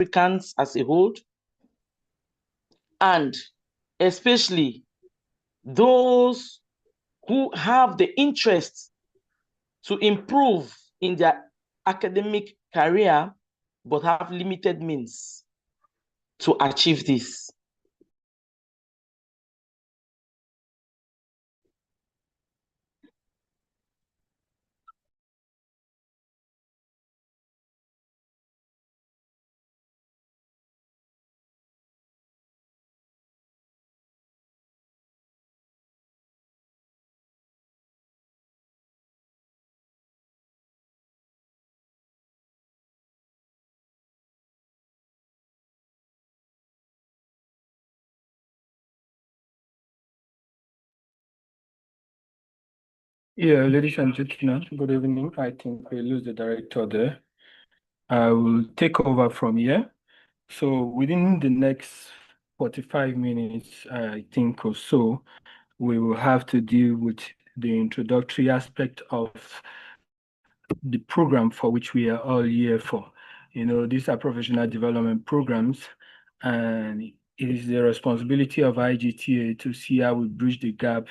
Africans as a whole, and especially those who have the interest to improve in their academic career but have limited means to achieve this. Yeah, ladies and gentlemen, good evening. I think we lose the director there. I will take over from here. So within the next 45 minutes, I think or so, we will have to deal with the introductory aspect of the program for which we are all here for. You know, these are professional development programs, and it is the responsibility of IGTA to see how we bridge the gap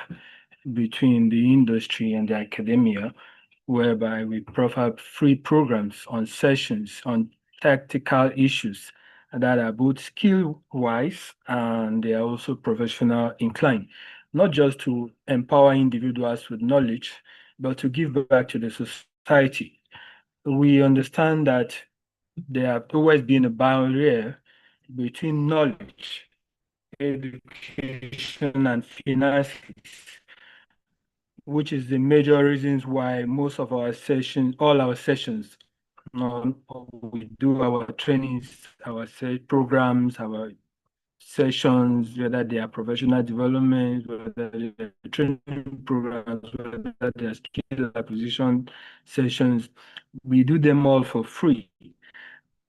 between the industry and the academia, whereby we provide free programs on sessions on tactical issues that are both skill-wise and they are also professional inclined, not just to empower individuals with knowledge, but to give back to the society. We understand that there have always been a barrier between knowledge, education, and finances, which is the major reasons why most of our sessions, all our sessions, we do our trainings, our programs, our sessions, whether they are professional development, whether they are training programs, whether they are skill acquisition sessions, we do them all for free.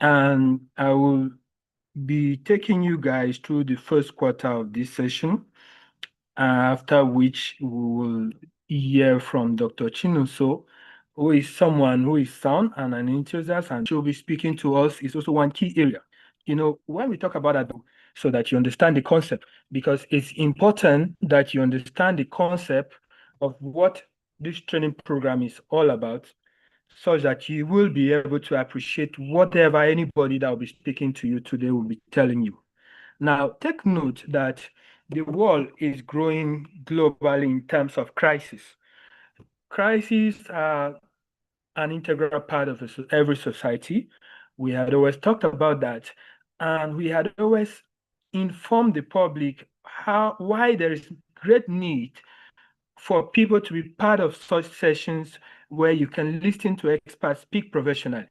And I will be taking you guys through the first quarter of this session, after which we will hear from Dr. Chinuso, who is someone who is sound and an enthusiast, and she'll be speaking to us. It's also one key area. You know, when we talk about that, so that you understand the concept, because it's important that you understand the concept of what this training program is all about, such that you will be able to appreciate whatever anybody that will be speaking to you today will be telling you. Now, take note that the world is growing globally in terms of crisis. Crises are an integral part of every society. We had always talked about that, and we had always informed the public why there is great need for people to be part of such sessions where you can listen to experts speak professionally.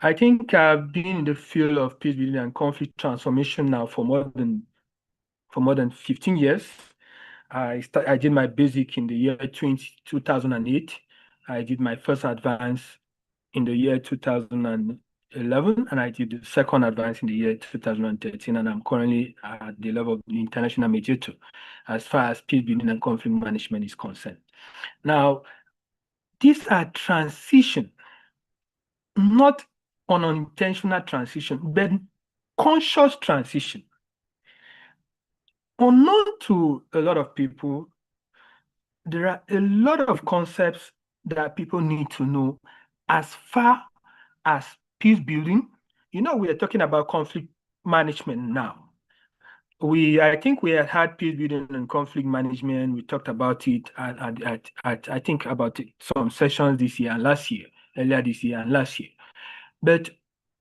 I think I've been in the field of peace building and conflict transformation now for more than 15 years. I did my basic in the year 2008. I did my first advance in the year 2011, and I did the second advance in the year 2013, and I'm currently at the level of the international mediator as far as peace building and conflict management is concerned. Now, these are transition, not an unintentional transition, but conscious transition. Unknown to a lot of people, there are a lot of concepts that people need to know as far as peace building. You know, we are talking about conflict management now. I think we had peace building and conflict management. We talked about it at I think about some sessions this year and last year, earlier this year and last year. But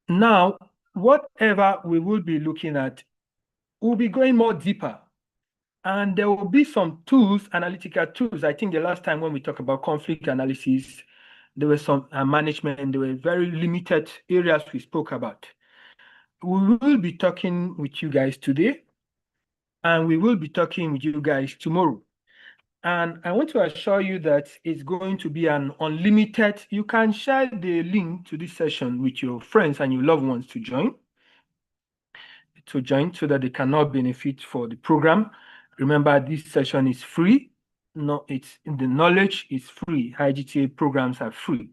now, whatever we will be looking at, we'll be going more deeper. And there will be some tools, analytical tools. I think the last time when we talked about conflict analysis, there were some management, there were very limited areas we spoke about. We will be talking with you guys today, and we will be talking with you guys tomorrow. And I want to assure you that it's going to be an unlimited, you can share the link to this session with your friends and your loved ones to join so that they can all benefit for the program. Remember, this session is free. No, the knowledge is free. IGTA programs are free.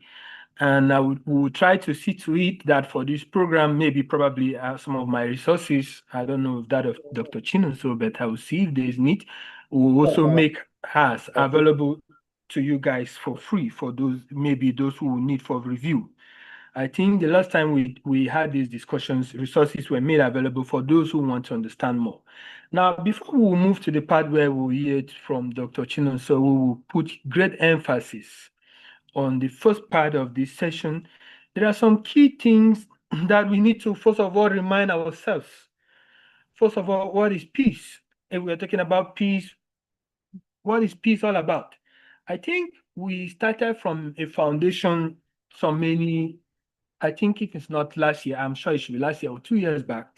And will try to see to it that for this program, maybe probably some of my resources, I don't know if that of Dr. Chinonso, but I will see if there is need. We'll also make hers available to you guys for free for those, maybe those who will need for review. I think the last time we had these discussions, resources were made available for those who want to understand more. Now, before we move to the part where we'll hear it from Dr. Chinonso, we will put great emphasis on the first part of this session. There are some key things that we need to, first of all, remind ourselves. First of all, what is peace? If we're talking about peace, what is peace all about? I think we started from a foundation so many, I think if it's not last year, I'm sure it should be last year or 2 years back.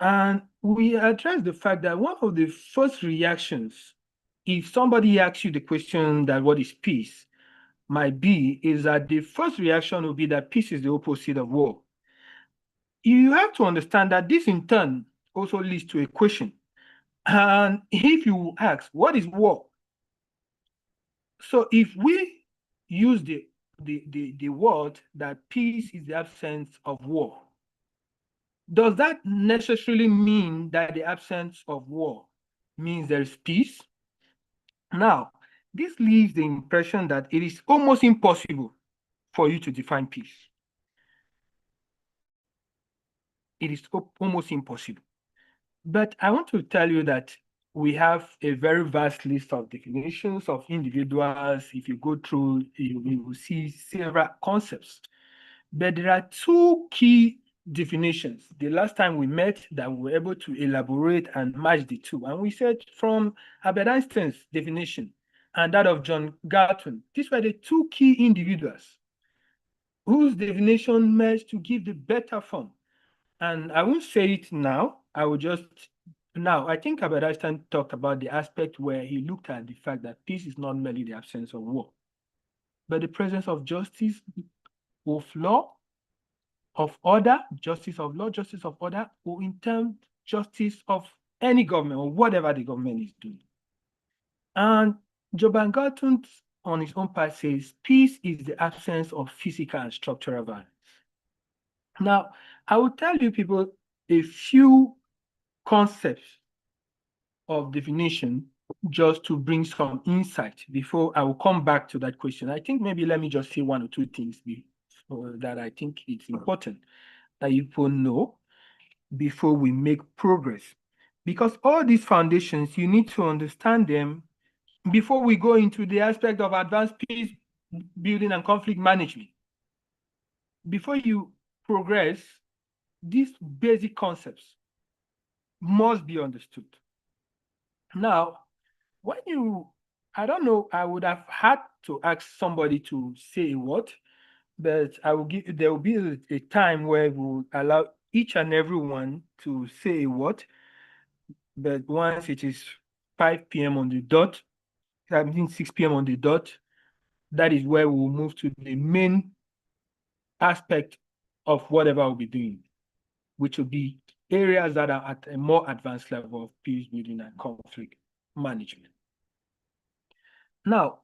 And we addressed the fact that one of the first reactions, if somebody asks you the question that what is peace, might be is that the first reaction will be that peace is the opposite of war. You have to understand that this in turn also leads to a question. And if you ask, what is war? So if we use the word that peace is the absence of war, does that necessarily mean that the absence of war means there is peace? Now, this leaves the impression that it is almost impossible for you to define peace. It is almost impossible. But I want to tell you that we have a very vast list of definitions of individuals. If you go through, you will see several concepts. But there are two key definitions. The last time we met that we were able to elaborate and match the two. And we said from Albert Einstein's definition and that of John Galton, these were the two key individuals whose definition merged to give the better form. And I won't say it now. I will just now. I think Albert Einstein talked about the aspect where he looked at the fact that peace is not merely the absence of war, but the presence of justice, of law, of order, justice of law, justice of order, or in terms justice of any government or whatever the government is doing. And Joban Galton, on his own part, says peace is the absence of physical and structural violence. Now, I will tell you people a few concepts of definition just to bring some insight before I will come back to that question. I think maybe let me just say one or two things that I think it's important that you people know before we make progress. Because all these foundations, you need to understand them before we go into the aspect of advanced peace building and conflict management. Before you progress, these basic concepts must be understood. Now, when you, I don't know, I would have had to ask somebody to say a word, but there will be a time where we'll allow each and everyone to say a word. But once it is 5 p.m. on the dot, I mean 6 p.m. on the dot, that is where we'll move to the main aspect of whatever we'll be doing, which will be areas that are at a more advanced level of peace building and conflict management. Now,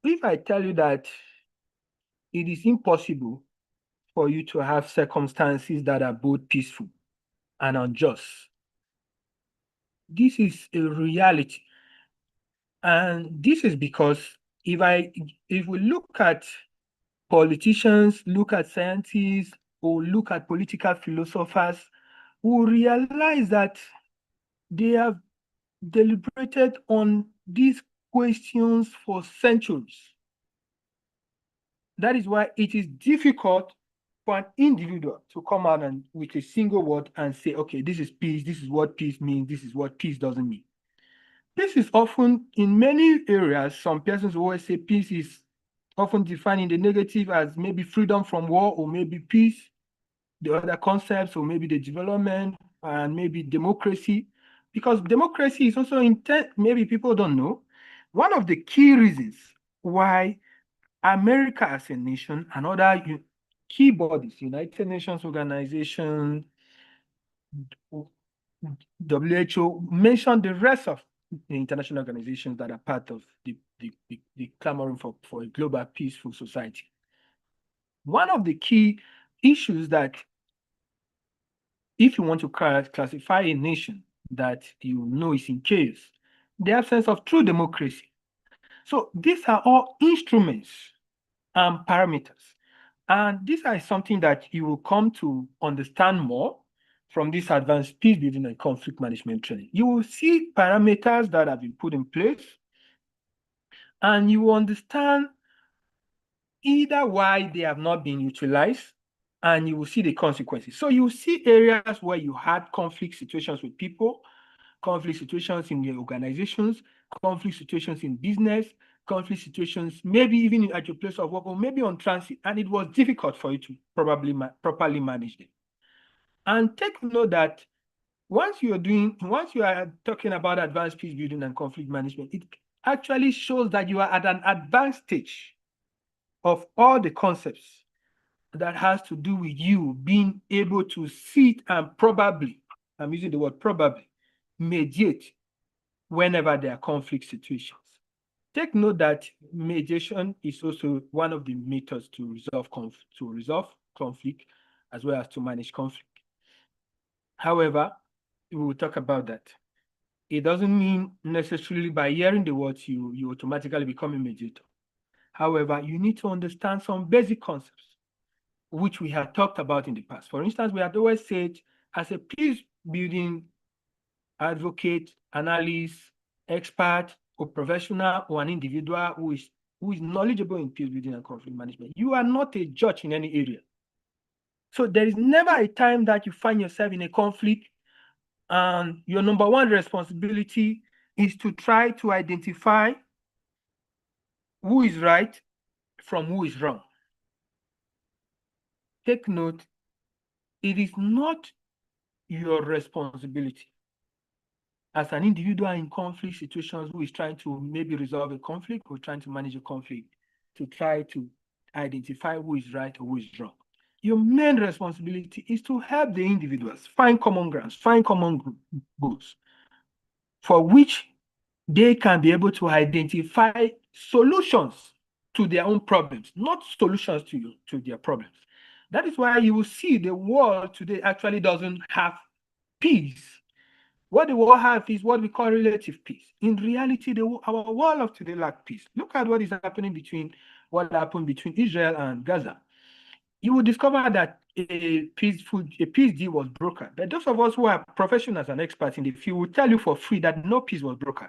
if I tell you that it is impossible for you to have circumstances that are both peaceful and unjust, this is a reality. And this is because if we look at politicians, look at scientists, or look at political philosophers, we realize that they have deliberated on these questions for centuries. That is why it is difficult for an individual to come out and with a single word and say, okay, this is peace, this is what peace means, this is what peace doesn't mean. Peace is often, in many areas, some persons always say peace is often defined in the negative as maybe freedom from war or maybe peace, the other concepts, or maybe the development and maybe democracy. Because democracy is also maybe people don't know. One of the key reasons why America as a nation and other key bodies, United Nations Organization, WHO, mentioned the rest of international organizations that are part of the clamoring for a global peaceful society. One of the key issues that, if you want to classify a nation that you know is in chaos, the absence of true democracy. So these are all instruments and parameters. And these are something that you will come to understand more from this advanced peace building and conflict management training. You will see parameters that have been put in place, and you will understand either why they have not been utilized, and you will see the consequences. So you will see areas where you had conflict situations with people, conflict situations in the organizations, conflict situations in business, conflict situations maybe even at your place of work or maybe on transit, and it was difficult for you to probably properly manage them. And take note that once you are talking about advanced peace building and conflict management, it actually shows that you are at an advanced stage of all the concepts that has to do with you being able to sit and probably, I'm using the word probably, mediate whenever there are conflict situations. Take note that mediation is also one of the methods to resolve conflict as well as to manage conflict. However, we will talk about that. It doesn't mean necessarily by hearing the words you automatically become a mediator. However, you need to understand some basic concepts which we have talked about in the past. For instance, we had always said, as a peace building advocate, analyst, expert, or professional, or an individual who is knowledgeable in peace building and conflict management, you are not a judge in any area. So there is never a time that you find yourself in a conflict and your number one responsibility is to try to identify who is right from who is wrong. Take note, it is not your responsibility as an individual in conflict situations who is trying to maybe resolve a conflict or trying to manage a conflict to try to identify who is right or who is wrong. Your main responsibility is to help the individuals find common grounds, find common goals for which they can be able to identify solutions to their own problems, not solutions to their problems. That is why you will see the world today actually doesn't have peace. What the world has is what we call relative peace. In reality, our world of today lacks peace. Look at what happened between Israel and Gaza. You will discover that a peace deal was broken. But those of us who are professionals and experts in the field will tell you for free that no peace was broken,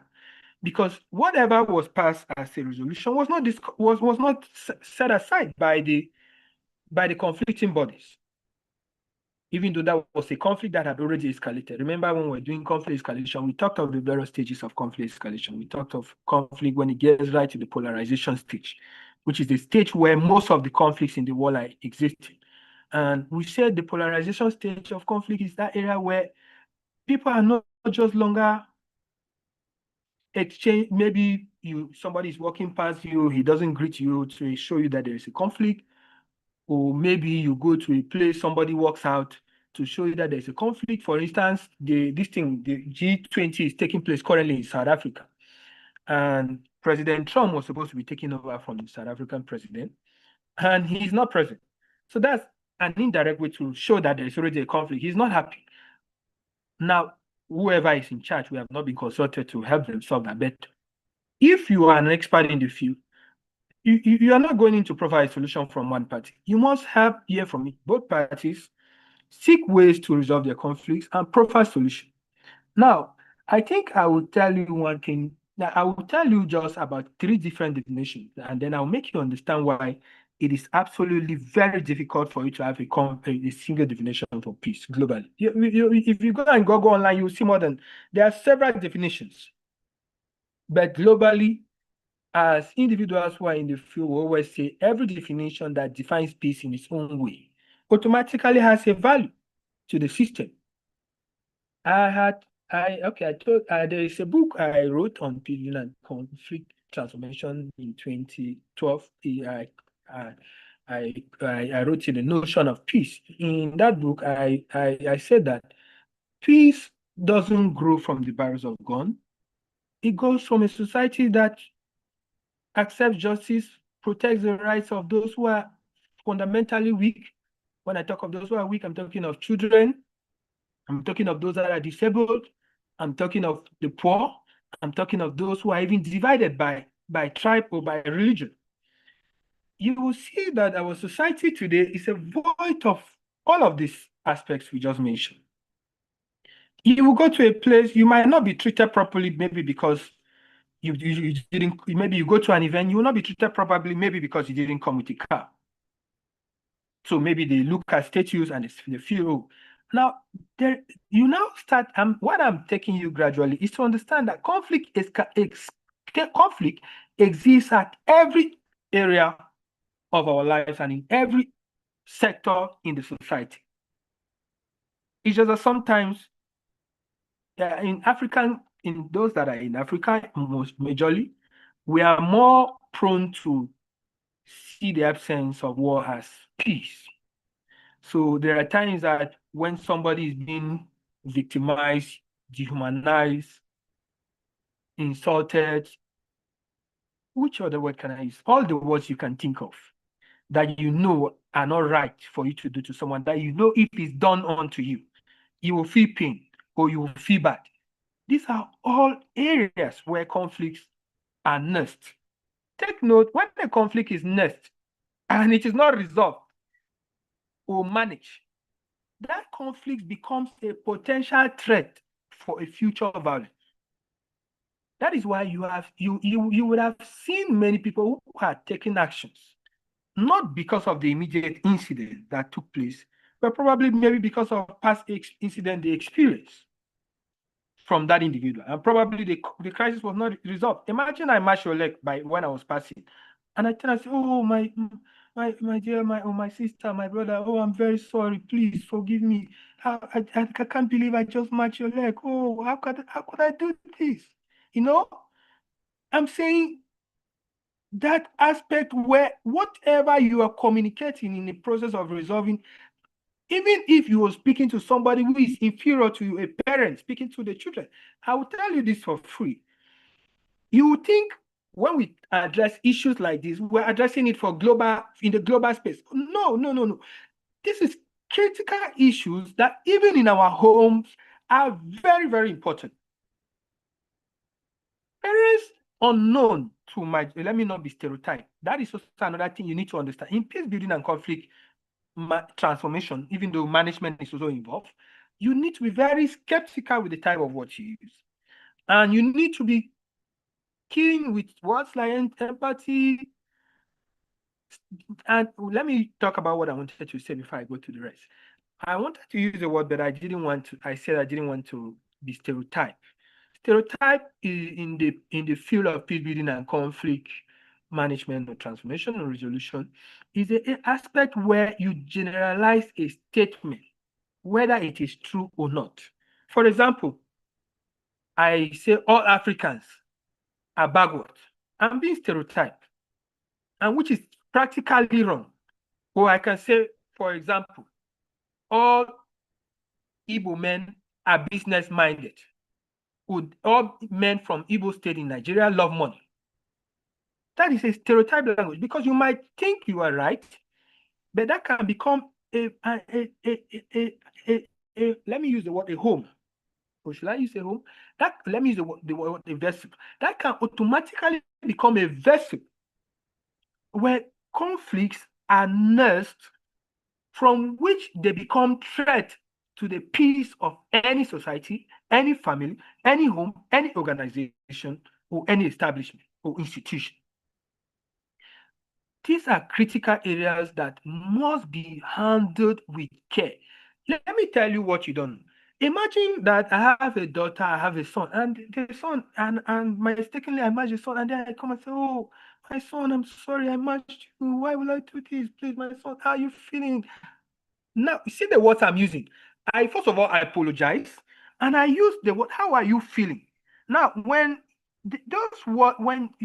because whatever was passed as a resolution was not set aside by the conflicting bodies, even though that was a conflict that had already escalated. Remember, when we were doing conflict escalation, we talked of the various stages of conflict escalation. We talked of conflict when it gets right to the polarization stage, which is the stage where most of the conflicts in the world are existing. And we said the polarization stage of conflict is that area where people are not just longer exchange. Maybe somebody is walking past you, he doesn't greet you to show you that there is a conflict, or maybe you go to a place, somebody walks out to show you that there's a conflict. For instance, the G20 is taking place currently in South Africa, and President Trump was supposed to be taking over from the South African president, and he's not present. So that's an indirect way to show that there's already a conflict. He's not happy. Now, whoever is in charge, we have not been consulted to help them solve that. But if you are an expert in the field, you are not going in to provide a solution from one party. You must hear from both parties, seek ways to resolve their conflicts, and provide solution. Now, I think I will tell you one thing. Now, I will tell you just about 3 different definitions, and then I'll make you understand why it is absolutely very difficult for you to have a single definition for peace globally. If you go and go online, you'll see there are several definitions. But globally, as individuals who are in the field, we always say every definition that defines peace in its own way automatically has a value to the system. There is a book I wrote on peace and conflict transformation in 2012. I wrote in the notion of peace. In that book, I said that peace doesn't grow from the barrels of gun. It goes from a society that accepts justice, protects the rights of those who are fundamentally weak. When I talk of those who are weak, I'm talking of children, I'm talking of those that are disabled, I'm talking of the poor, I'm talking of those who are even divided by tribe or by religion. You will see that our society today is a void of all of these aspects we just mentioned. You will go to a place, you might not be treated properly, maybe because you didn't, maybe you go to an event, you will not be treated properly, maybe because you didn't come with a car. So maybe they look at status and they feel, oh, now there you now start. What I'm taking you gradually is to understand that conflict exists at every area of our lives and in every sector in the society. It's just that sometimes in those that are in Africa, most majorly, we are more prone to see the absence of war as peace. So there are times that when somebody is being victimized, dehumanized, insulted, which other word can I use? All the words you can think of that you know are not right for you to do to someone, that you know if it's done unto you, you will feel pain or you will feel bad. These are all areas where conflicts are nursed. Take note, when a conflict is nursed and it is not resolved or managed, that conflict becomes a potential threat for a future violence. That is why you would have seen many people who are taking actions, not because of the immediate incident that took place, but probably maybe because of past incident they experienced from that individual, and probably the crisis was not resolved. Imagine I mashed your leg by when I was passing, and I turn and say, "Oh my dear, my sister, my brother. Oh, I'm very sorry. Please forgive me. I can't believe I just mashed your leg. Oh, how could I do this? You know, I'm saying that aspect where whatever you are communicating in the process of resolving, even if you are speaking to somebody who is inferior to you, a parent speaking to the children, I will tell you this for free. You would think when we address issues like this, we're addressing it in the global space. No. This is critical issues that even in our homes are very, very important. Parents unknown to let me not be stereotyped. That is also another thing you need to understand. In peace building and conflict transformation, even though management is also involved, you need to be very skeptical with the type of words you use. And you need to be keen with words like empathy. And let me talk about what I wanted to say before I go to the rest. I wanted to use a word, but I said I didn't want to be stereotyped. Stereotype is in the field of peace building and conflict management or transformation or resolution is an aspect where you generalize a statement, whether it is true or not. For example, I say all Africans are backward. I'm being stereotyped, and which is practically wrong. Or I can say, for example, all Igbo men are business minded. All men from Igbo state in Nigeria love money. That is a stereotype language because you might think you are right, but that can become let me use the word a home. Or should I use a home? Let me use the word a vessel. That can automatically become a vessel where conflicts are nursed, from which they become threat to the peace of any society, any family, any home, any organization, or any establishment or institution. These are critical areas that must be handled with care. Let me tell you what you don't know. Imagine that I have a daughter, I have a son, and the son, and mistakenly I match the son, and then I come and say, "Oh, my son, I'm sorry, I matched you. Why will I do this? Please, my son, how are you feeling?" Now, you see the words I'm using. First of all, I apologize, and I use the word, "How are you feeling?" Now, when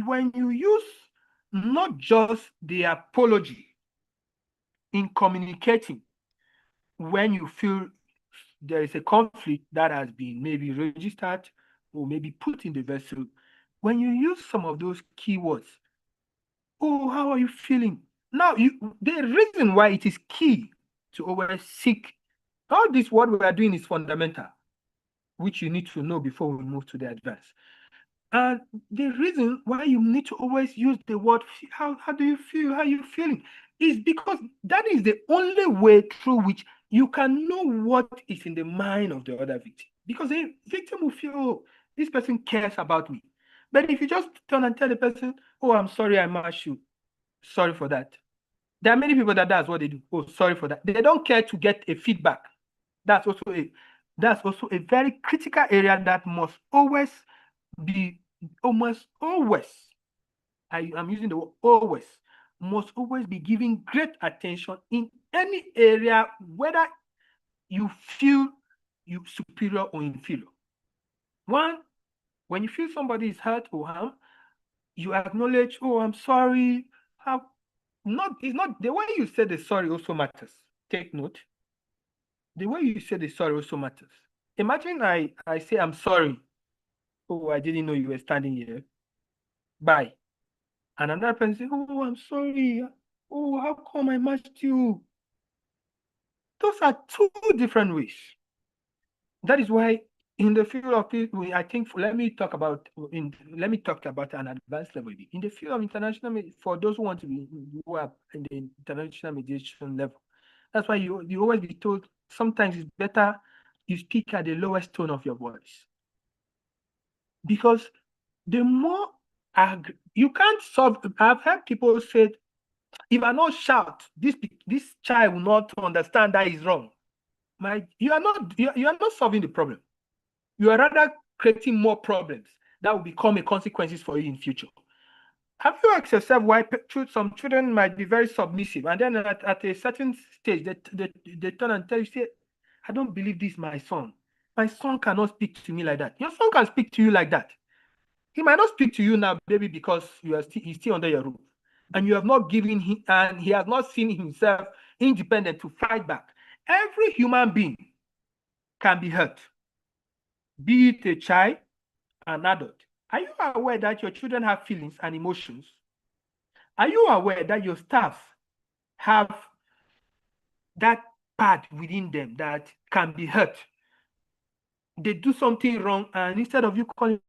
when you use not just the apology in communicating, when you feel there is a conflict that has been maybe registered or maybe put in the vessel, when you use some of those keywords, oh, how are you feeling? Now, the reason why it is key to always seek all this, what we are doing is fundamental, which you need to know before we move to the advanced. And the reason why you need to always use the word, how do you feel? How are you feeling? Is because that is the only way through which you can know what is in the mind of the other victim. Because the victim will feel, oh, this person cares about me. But if you just turn and tell the person, oh, I'm sorry, I mashed you. Sorry for that. There are many people that's what they do. Oh, sorry for that. They don't care to get a feedback. That's also a very critical area that must always be almost always. I'm using the word always, must always be giving great attention in any area, whether you feel you superior or inferior. One, when you feel somebody is hurt or harmed, you acknowledge, oh, I'm sorry. It's not the way you say the sorry also matters. Take note. The way you say the sorry also matters. Imagine I say I'm sorry. Oh, I didn't know you were standing here. Bye. And another person say, oh, I'm sorry. Oh, how come I matched you? Those are two different ways. That is why in the field of people, I think let me talk about an advanced level. In the field of international, for those who want to be who are in the international mediation level, that's why you always be told sometimes it's better you speak at the lowest tone of your voice. Because the more you can't solve, I've heard people say, if I not shout, this child will not understand that is wrong. You are not solving the problem. You are rather creating more problems that will become a consequences for you in future. Have you asked yourself why some children might be very submissive, and then at a certain stage they turn and tell you, say, I don't believe this, my son. My son cannot speak to me like that. Your son can speak to you like that. He might not speak to you now, baby, because he's still under your roof, and you have not given him, and he has not seen himself independent to fight back. Every human being can be hurt, be it a child, an adult. Are you aware that your children have feelings and emotions? Are you aware that your staff have that part within them that can be hurt? They do something wrong, and instead of you calling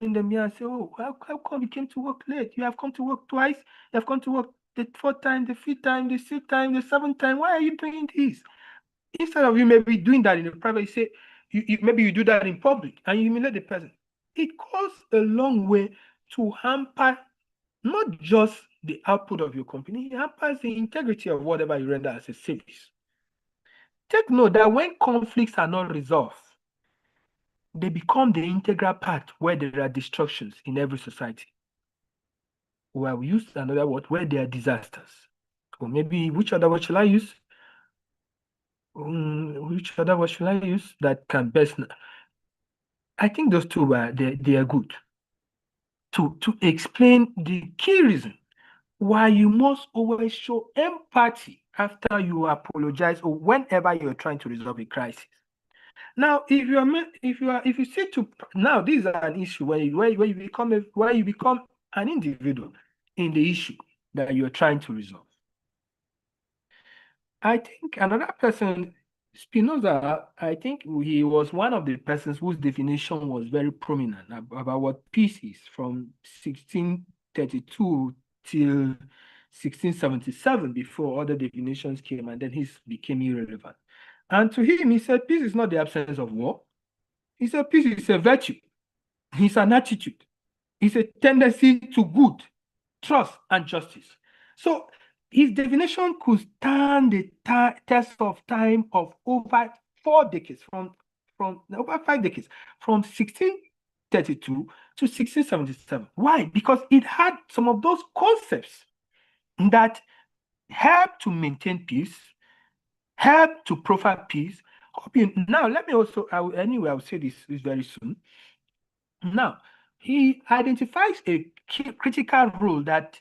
them here and say, oh, how come you came to work late? You have come to work twice. You have come to work the fourth time, the fifth time, the sixth time, the seventh time. Why are you doing this? Instead of you maybe doing that in a private, you say, maybe you do that in public and you humiliate the person. It goes a long way to hamper not just the output of your company, it hampers the integrity of whatever you render as a service. Take note that when conflicts are not resolved, they become the integral part where there are destructions in every society. Well, we use another word where there are disasters. Or maybe which other word shall I use? Which other word shall I use that can best? I think those two are they are good to explain the key reason why you must always show empathy after you apologize or whenever you're trying to resolve a crisis. Now, if you see to now, this is an issue where you become an individual in the issue that you're trying to resolve. I think another person, Spinoza, I think he was one of the persons whose definition was very prominent about what peace is from 1632 till 1677 before other definitions came, and then his became irrelevant. And to him, he said, peace is not the absence of war. He said, peace is a virtue. It's an attitude. It's a tendency to good, trust, and justice. So his definition could stand the test of time of over 4 decades, from over 5 decades, from 1632 to 1677. Why? Because it had some of those concepts that help to maintain peace, help to profile peace. Now, let me also, I will say this very soon. Now, he identifies a critical role that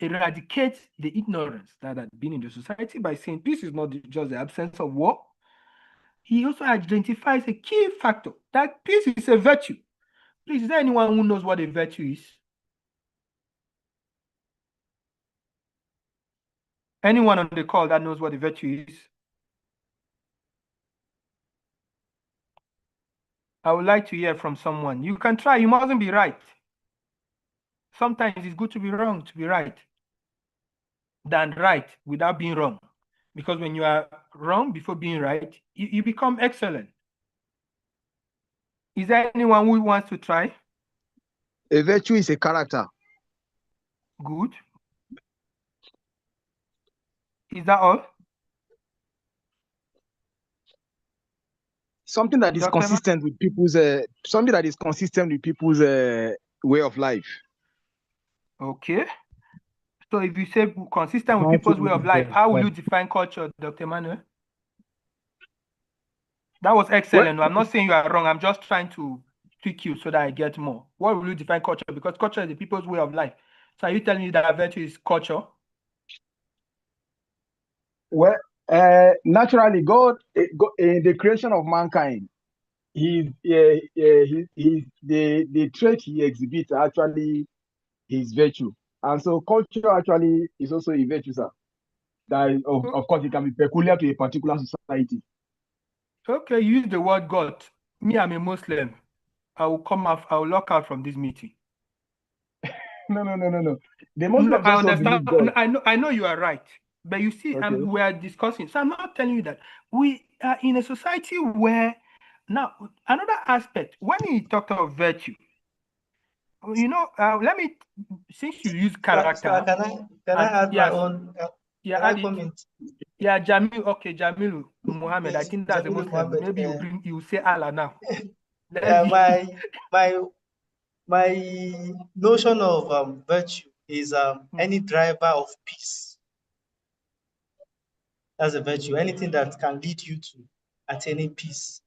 eradicates the ignorance that had been in the society by saying peace is not just the absence of war. He also identifies a key factor that peace is a virtue. Please, is there anyone who knows what a virtue is? Anyone on the call that knows what a virtue is? I would like to hear from someone. You can try, you mustn't be right. Sometimes it's good to be wrong, to be right, than right without being wrong. Because when you are wrong before being right, you become excellent. Is there anyone who wants to try? A virtue is a character. Good. Is that all? Something that is Dr. consistent with people's way of life. Okay. So if you say consistent with people's way of life, how will you define culture, Dr. Manuel? That was excellent. Well, I'm not saying you are wrong. I'm just trying to tweak you so that I get more. What will you define culture? Because culture is the people's way of life. So are you telling me that virtue is culture? well, naturally, God, in the creation of mankind, the trait he exhibits actually his virtue, and so culture actually is also a virtue, sir. That of course it can be peculiar to a particular society. Okay, you use the word God. Me, I'm a Muslim. I will lock out from this meeting. No. The No, Muslims I also understand. believe God. I know you are right. But you see, Okay. we are discussing. So I'm not telling you that we are in a society where now another aspect, when he talked of virtue, let me, since you use character, Can I add my yes, own? yeah, Can I add it. comment? Yeah, Jamilu Muhammad. I Yes, think that's a Jamilu Muslim. Mohammed. Maybe you say Allah now. My notion of virtue is any driver of peace. That's a virtue. Anything that can lead you to attaining peace.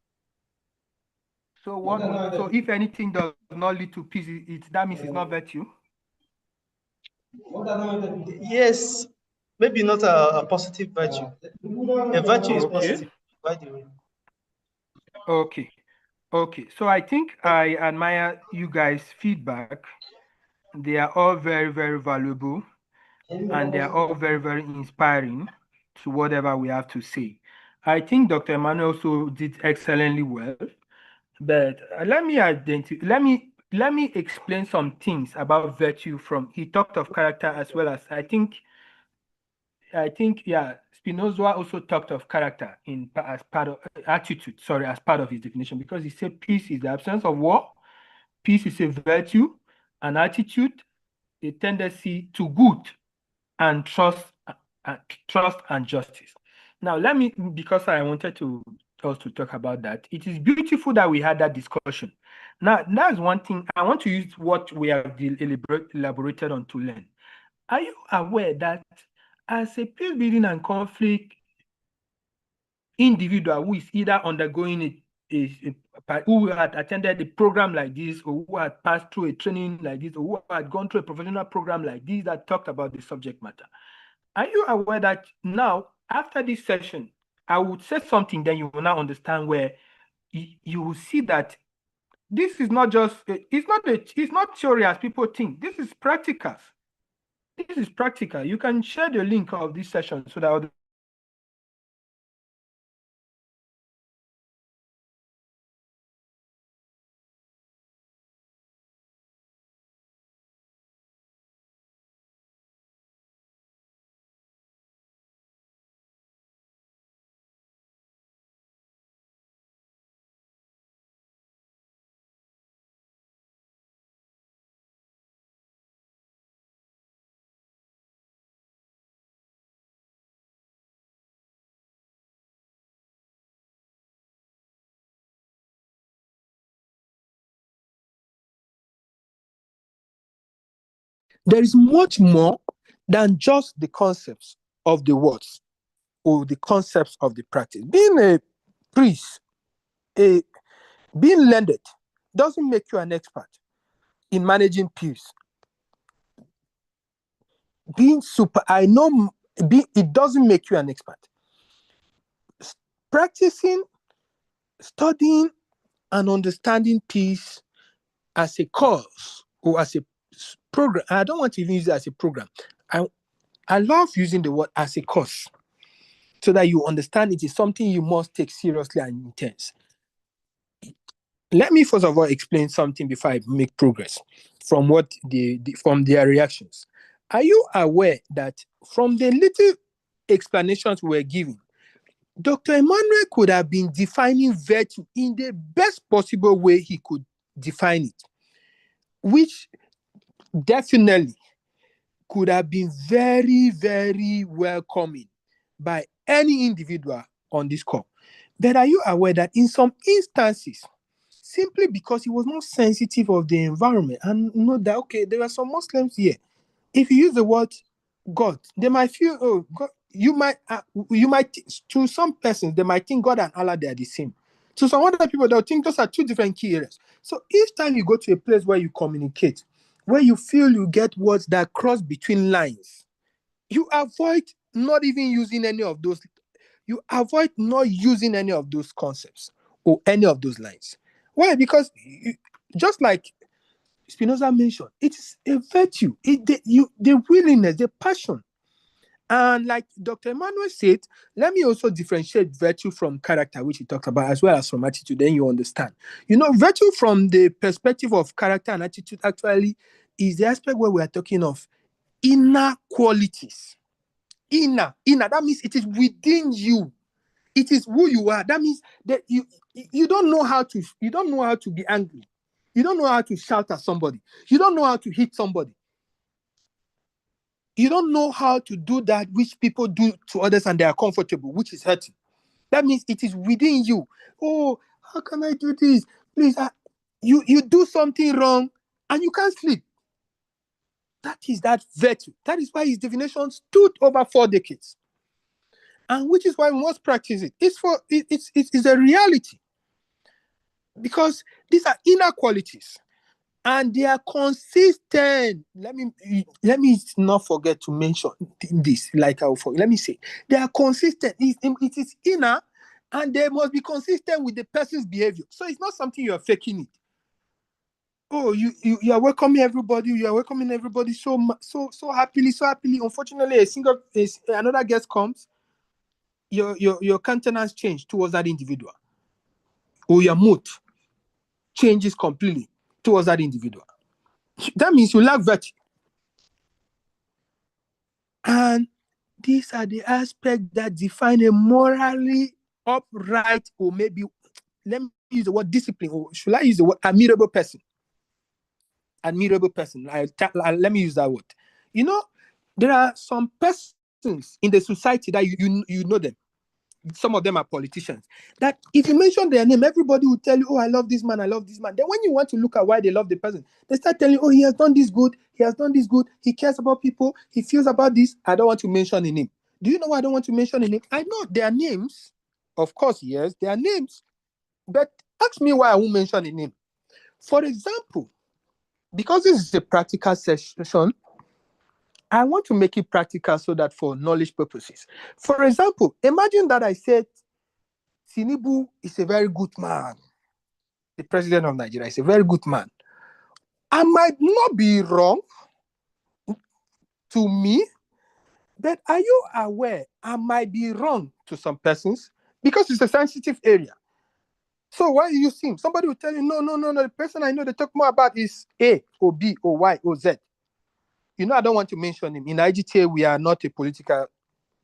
So if anything does not lead to peace, that means it's not virtue. Yes, maybe not a positive virtue. A virtue is positive, by the way. Okay. So I think I admire you guys' feedback. They are all very, very valuable, and they are all very, very inspiring to whatever we have to say. I think Dr. Emmanuel also did excellently well, but let me explain some things about virtue. He talked of character as well as I think Spinoza also talked of character as part of attitude, as part of his definition, because he said peace is the absence of war, peace is a virtue, an attitude, a tendency to good, and trust and justice. Now, because I wanted us to talk about that, it is beautiful that we had that discussion. Now, that's one thing. I want to use what we have elaborated on to learn. Are you aware that as a peace building and conflict individual who is either undergoing who had attended a program like this, or who had passed through a training like this, or who had gone through a professional program like this that talked about the subject matter, are you aware that now, after this session, I would say something, then you will now understand where you will see that this is not just, it's not theory as people think. This is practical. This is practical. You can share the link of this session so that there is much more than just the concepts of the words or the concepts of the practice. Being a priest, being learned doesn't make you an expert in managing peace. It doesn't make you an expert. Practicing, studying, and understanding peace as a course or as a program. I don't want to even use it as a program. I love using the word as a course so that you understand it is something you must take seriously and intense. Let me first of all explain something before I make progress from what from their reactions. Are you aware that from the little explanations we were giving, Dr. Emmanuel could have been defining virtue in the best possible way he could define it, which definitely could have been very, very welcoming by any individual on this call. But are you aware that in some instances, simply because he was not sensitive of the environment and know that, okay, there are some Muslims here. If you use the word God, they might feel, oh, God, you might, to some persons, they might think God and Allah, they are the same. To some other people, they'll think those are two different key areas. So each time you go to a place where you communicate, where you feel you get words that cross between lines, you avoid not even using any of those. You avoid not using any of those concepts or any of those lines. Why? Because just like Spinoza mentioned, it is a virtue. The willingness, the passion. And like Dr. Emmanuel said, let me also differentiate virtue from character, which he talked about, as well as from attitude. Then you understand. Virtue from the perspective of character and attitude actually is the aspect where we are talking of inner qualities. Inner. That means it is within you. It is who you are. That means that you don't know how to be angry. You don't know how to shout at somebody. You don't know how to hit somebody. You don't know how to do that which people do to others and they are comfortable, which is hurting. That means it is within you. Oh, how can I do this? Please, you do something wrong and you can't sleep. That is that virtue. That is why his divination stood over 4 decades. And which is why we must practice it. It's a reality. Because these are inner qualities. And they are consistent. Let me not forget to mention this. Let me say they are consistent. It is inner, and they must be consistent with the person's behavior. So it's not something you are faking it. Oh, you are welcoming everybody. You are welcoming everybody so happily, so happily. Unfortunately, another guest comes. Your countenance changes towards that individual, or your mood changes completely towards that individual. That means you lack virtue. And these are the aspects that define a morally upright, or maybe, let me use the word discipline, or should I use the word admirable person? Admirable person. Let me use that word. There are some persons in the society that you know them. Some of them are politicians. That if you mention their name, everybody will tell you, oh, I love this man, I love this man. Then when you want to look at why they love the person, they start telling you, oh, he has done this good, he cares about people, he feels about this. I don't want to mention the name. Do you know why I don't want to mention the name? I know their names. Of course, yes, their names. But ask me why I won't mention the name. For example, because this is a practical session, I want to make it practical so that for knowledge purposes. For example, imagine that I said, Tinubu is a very good man. The president of Nigeria is a very good man. I might not be wrong to me, but are you aware I might be wrong to some persons? Because it's a sensitive area. So why you see him? Somebody will tell you, no, the person I know they talk more about is A or B or Y or Z. I don't want to mention him. In IGTA, we are not a political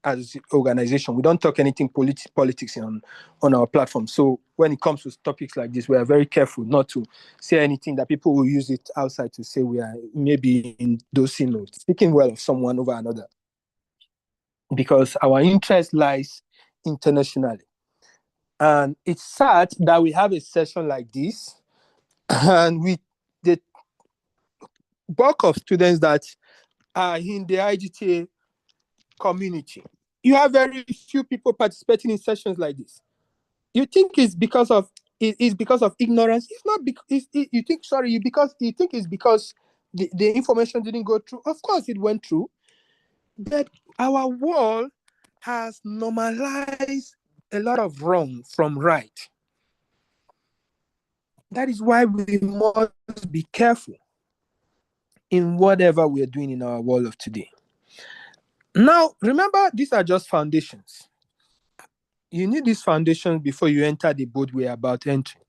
as organization. We don't talk anything politics on our platform. So when it comes to topics like this, we are very careful not to say anything that people will use it outside to say we are maybe endorsing, speaking well of someone over another. Because our interest lies internationally. And it's sad that we have a session like this, and with the bulk of students that are in the IGTA community, you have very few people participating in sessions like this. You think it's because of ignorance? It's not because you think it's because the information didn't go through. Of course, it went through, but our world has normalized a lot of wrong from right. That is why we must be careful in whatever we are doing in our world of today. Now, remember, these are just foundations. You need these foundations before you enter the boat we are about entering.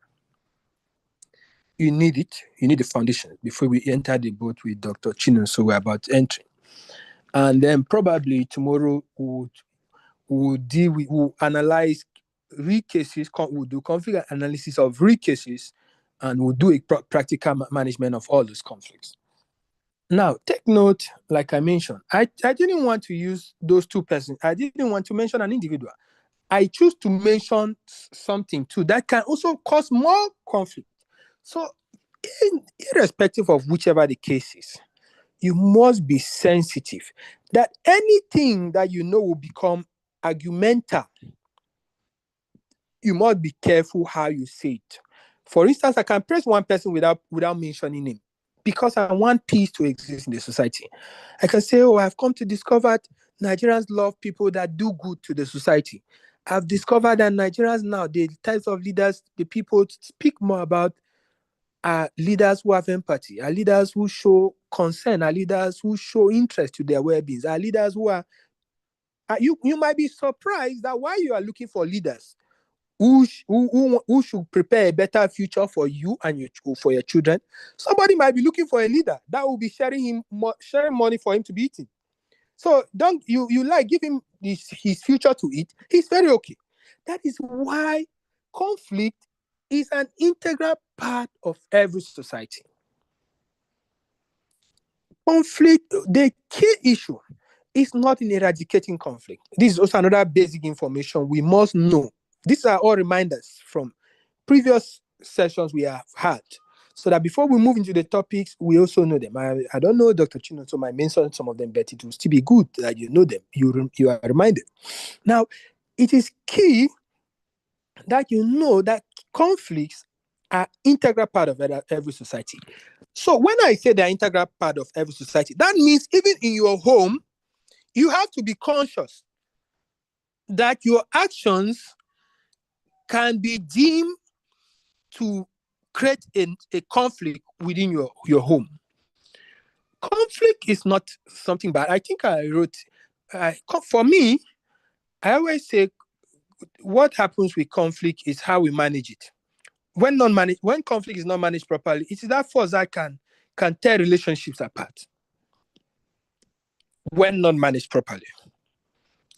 You need it. You need the foundation before we enter the boat with Dr. Chino, so we're about entering. And then probably tomorrow we'll analyze real cases, we'll do conflict analysis of real cases, and we'll do a practical management of all those conflicts. Now, take note, like I mentioned, I didn't want to use those two persons. I didn't want to mention an individual. I choose to mention something too that can also cause more conflict. So, irrespective of whichever the case is, you must be sensitive that anything that you know will become argumental, you must be careful how you say it. For instance, I can praise one person without mentioning him because I want peace to exist in the society. I can say, oh, I've come to discover Nigerians love people that do good to the society. I've discovered that Nigerians now, the types of leaders, the people speak more about are leaders who have empathy, are leaders who show concern, are leaders who show interest to their well-being, are leaders who are you might be surprised that while you are looking for leaders who should prepare a better future for you and for your children, somebody might be looking for a leader that will be sharing money for him to be eating. So don't you like give him his future to eat. He's very okay. That is why conflict is an integral part of every society. Conflict, the key issue is not in eradicating conflict. This is also another basic information we must know. These are all reminders from previous sessions we have had, so that before we move into the topics, we also know them. I don't know Dr. Chino, so I mentioned some of them, but it will still be good that you know them. You are reminded. Now, it is key that you know that conflicts are integral part of every society. So when I say they're integral part of every society, that means even in your home, you have to be conscious that your actions can be deemed to create a conflict within your home. Conflict is not something bad. I think I wrote, for me, I always say what happens with conflict is how we manage it. When conflict is not managed properly, it is that force that can tear relationships apart. When not managed properly,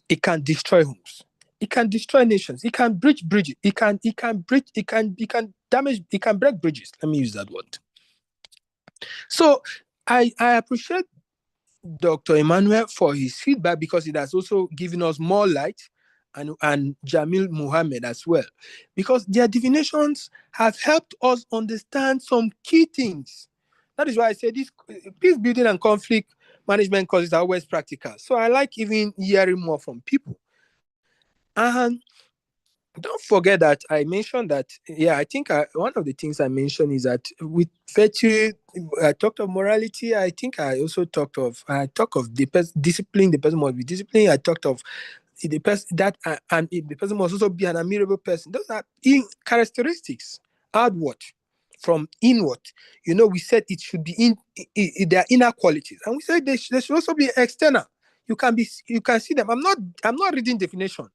it can destroy homes. It can destroy nations. It can breach bridges. It can damage. It can break bridges. Let me use that word. So I appreciate Dr. Emmanuel for his feedback because it has also given us more light, and Jamil Muhammad as well, because their divinations have helped us understand some key things. That is why I say this peace building and conflict management courses are always practical. So I like even hearing more from people. And don't forget that I mentioned that, I think one of the things I mentioned is that with virtue, I talked of morality. I think I also talked of the discipline. The person must be disciplined. I talked of the person and the person must also be an admirable person. Those are characteristics, outward from inward. We said it should be in their inner qualities, and we said they should also be external. You can see them. I'm not reading definition,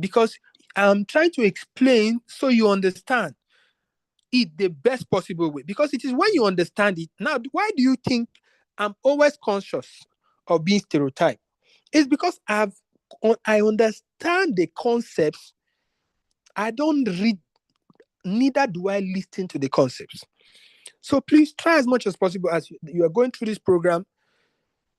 because I'm trying to explain so you understand it the best possible way. Because it is when you understand it. Now, why do you think I'm always conscious of being stereotyped? It's because I understand the concepts. I don't read, neither do I listen to the concepts. So please try as much as possible as you are going through this program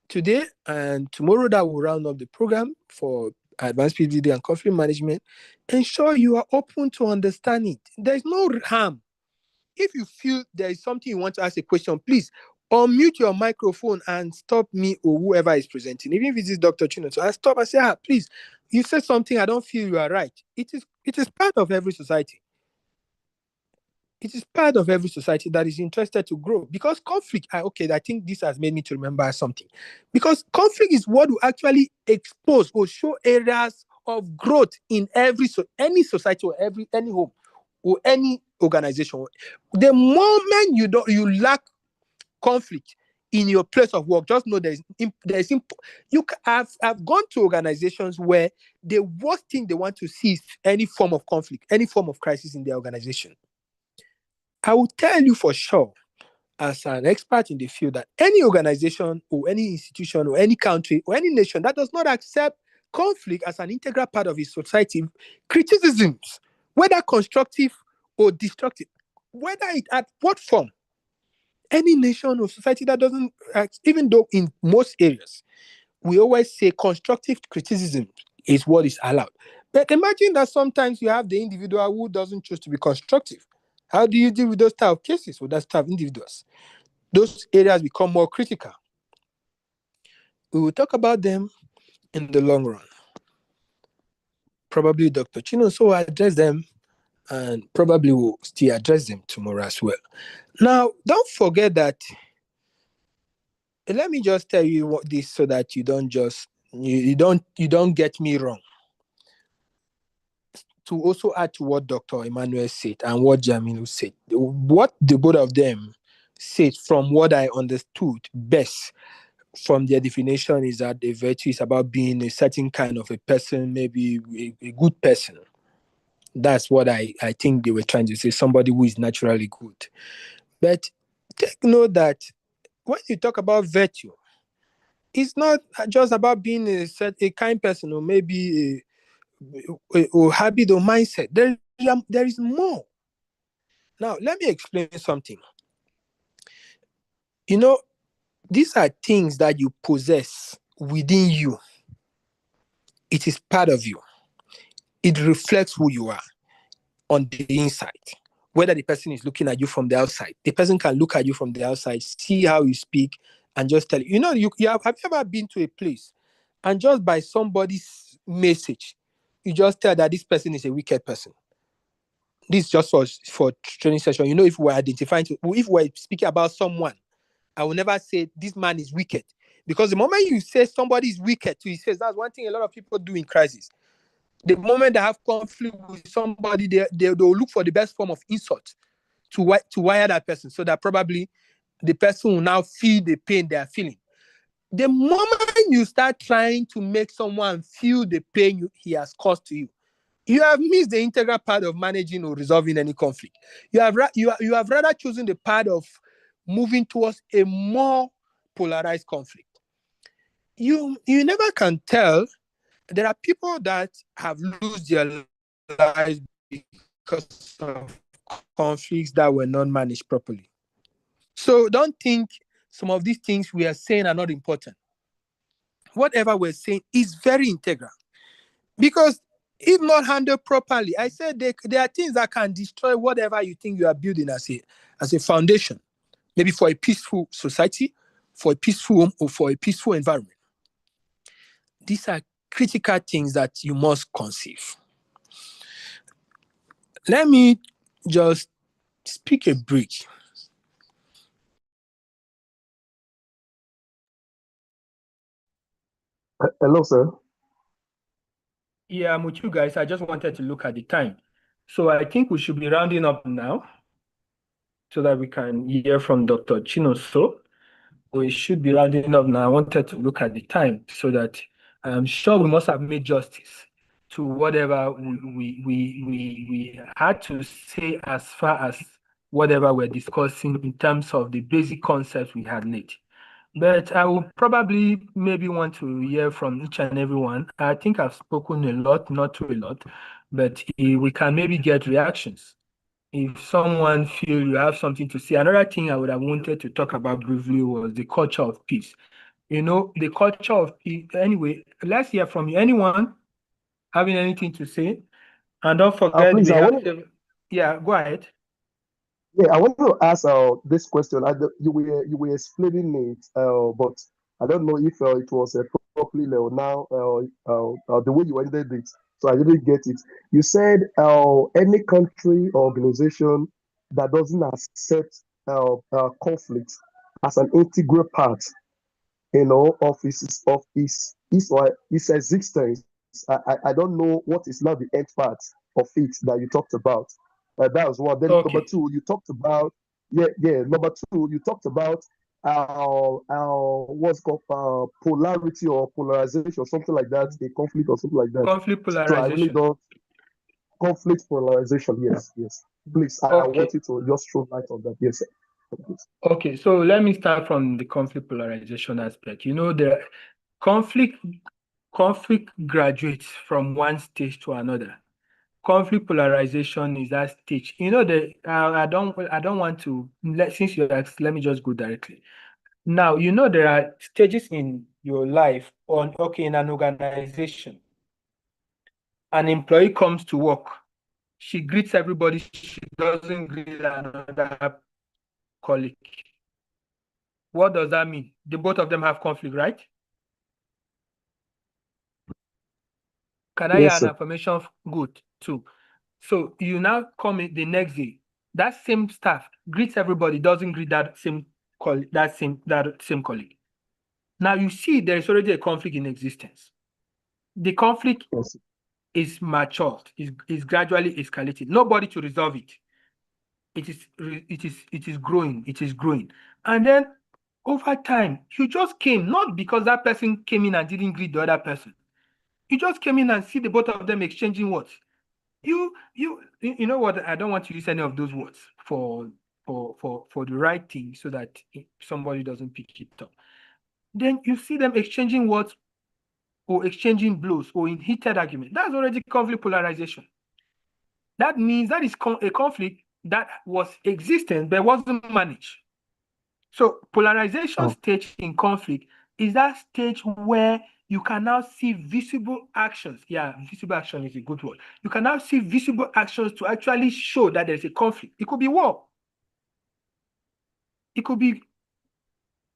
today and tomorrow, that will round up the program for advanced PVD and conflict management. Ensure you are open to understand it. There's no harm. If you feel there is something you want to ask a question, please unmute your microphone and stop me or whoever is presenting. Even if it is Dr. Chino, so I stop and say, please, you said something, I don't feel you are right. It is part of every society. It is part of every society that is interested to grow, because conflict, I think this has made me to remember something, because conflict is what will actually expose or show areas of growth in any society or any home. or any organization, the moment you lack conflict in your place of work, just know I've gone to organizations where the worst thing they want to see is any form of conflict, any form of crisis in their organization. I will tell you for sure, as an expert in the field, that any organization or any institution or any country or any nation that does not accept conflict as an integral part of its society, criticisms, whether constructive or destructive, whether it at what form, any nation or society that doesn't, even though in most areas, we always say constructive criticism is what is allowed. But imagine that sometimes you have the individual who doesn't choose to be constructive. How do you deal with those type of cases or those type of individuals? Those areas become more critical. We will talk about them in the long run. Probably Dr. Chinonso will address them, and probably will still address them tomorrow as well. Now, don't forget that, let me just tell you what this so that you don't get me wrong. To also add to what Dr. Emmanuel said and what Jamilu said, what the both of them said, from what I understood best from their definition, is that a virtue is about being a certain kind of a person, maybe a good person. That's what I think they were trying to say, somebody who is naturally good. But take note that when you talk about virtue, it's not just about being a kind person or maybe or habit or mindset. There is more. Now, let me explain something. These are things that you possess within you. It is part of you. It reflects who you are on the inside. Whether the person is looking at you from the outside, the person can look at you from the outside, see how you speak, and just tell you. Have you ever been to a place and just by somebody's message, you just tell that this person is a wicked person? This is just for training session. If we're speaking about someone, I will never say this man is wicked, because the moment you say somebody is wicked to his face, that's one thing a lot of people do in crisis. The moment they have conflict with somebody, they'll look for the best form of insult to wire that person, so that probably the person will now feel the pain they are feeling. The moment you start trying to make someone feel the pain he has caused to you, you have missed the integral part of managing or resolving any conflict. You have rather chosen the path of moving towards a more polarized conflict. You never can tell. There are people that have lost their lives because of conflicts that were not managed properly. So don't think some of these things we are saying are not important. Whatever we're saying is very integral, because if not handled properly, I said there are things that can destroy whatever you think you are building as a foundation, maybe for a peaceful society, for a peaceful home, or for a peaceful environment. These are critical things that you must conceive. Let me just speak a bridge. Hello, sir. Yeah, I'm with you guys. I just wanted to look at the time. So I think we should be rounding up now so that we can hear from Dr. Chinonso. We should be rounding up now. I wanted to look at the time so that I'm sure we must have made justice to whatever we had to say, as far as whatever we're discussing in terms of the basic concepts we had laid. But I will probably maybe want to hear from each and everyone. I think I've spoken a lot, not too a lot, but we can maybe get reactions. If someone feel you have something to say. Another thing I would have wanted to talk about briefly was the culture of peace. The culture of peace. Anyway, let's hear from you. Anyone having anything to say? And don't forget, Please, yeah, go ahead. Yeah, I want to ask this question. You were explaining it, but I don't know if it was properly or now the way you ended it, so I didn't get it. You said any country or organization that doesn't accept conflict as an integral part, of its existence. I don't know what is now the end part of it that you talked about. That was one. Then Okay. number two, you talked about Number two, you talked about what's called polarity or polarization or something like that, a conflict or something like that. Conflict So I really polarization. don't conflict polarization. Yes, yes. Please, I Okay. want you to just throw light on that. Yes, sir. Please. Okay, so let me start from the conflict polarization aspect. You know, the conflict graduates from one stage to another. Conflict polarization is that stage. You know, I don't want to since you asked, let me just go directly. Now, you know, there are stages in your life in an organization. An employee comes to work. She greets everybody. She doesn't greet another colleague. What does that mean? The both of them have conflict, right? Can I hear Yes, an sir. affirmation? Good, too. So you now come in the next day. That same staff greets everybody, doesn't greet that same colleague. Now you see there is already a conflict in existence. The conflict Yes, is matured, is gradually escalating. Nobody to resolve it. It is growing. And then over time, you just came, not because that person came in and didn't greet the other person. You just came in and see the both of them exchanging words. You know what? I don't want to use any of those words for the right thing so that somebody doesn't pick it up. Then you see them exchanging words or exchanging blows or in heated argument. That's already conflict polarization. That means that is a conflict that was existent but wasn't managed. So polarization stage in conflict is that stage where you can now see visible actions. Yeah, visible action is a good word. You can now see visible actions to actually show that there's a conflict. It could be war. It could be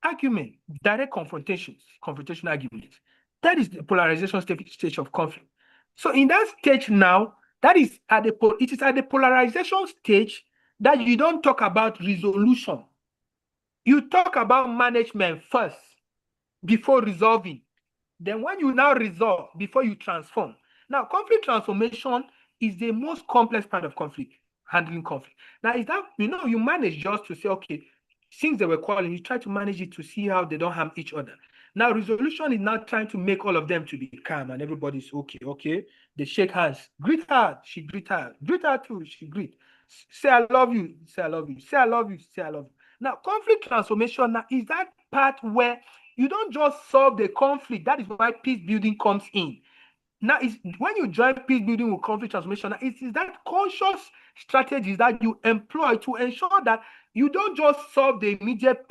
argument, direct confrontation arguments. That is the polarization stage of conflict. So in that stage now, it is at the polarization stage that you don't talk about resolution. You talk about management first before resolving. Then when you now resolve before you transform. Now, conflict transformation is the most complex part of conflict, handling conflict. Now, is that, you manage just to say, okay, since they were quarreling, you try to manage it to see how they don't harm each other. Now, resolution is now trying to make all of them to be calm and everybody's okay. They shake hands. Greet her, she greet her. Greet her too, she greet. Say I love you, say I love you. Say I love you, say I love you. Now, conflict transformation now is that part where you don't just solve the conflict. That is why peace building comes in. Now, when you join peace building with conflict transformation, it is that conscious strategies that you employ to ensure that you don't just solve the immediate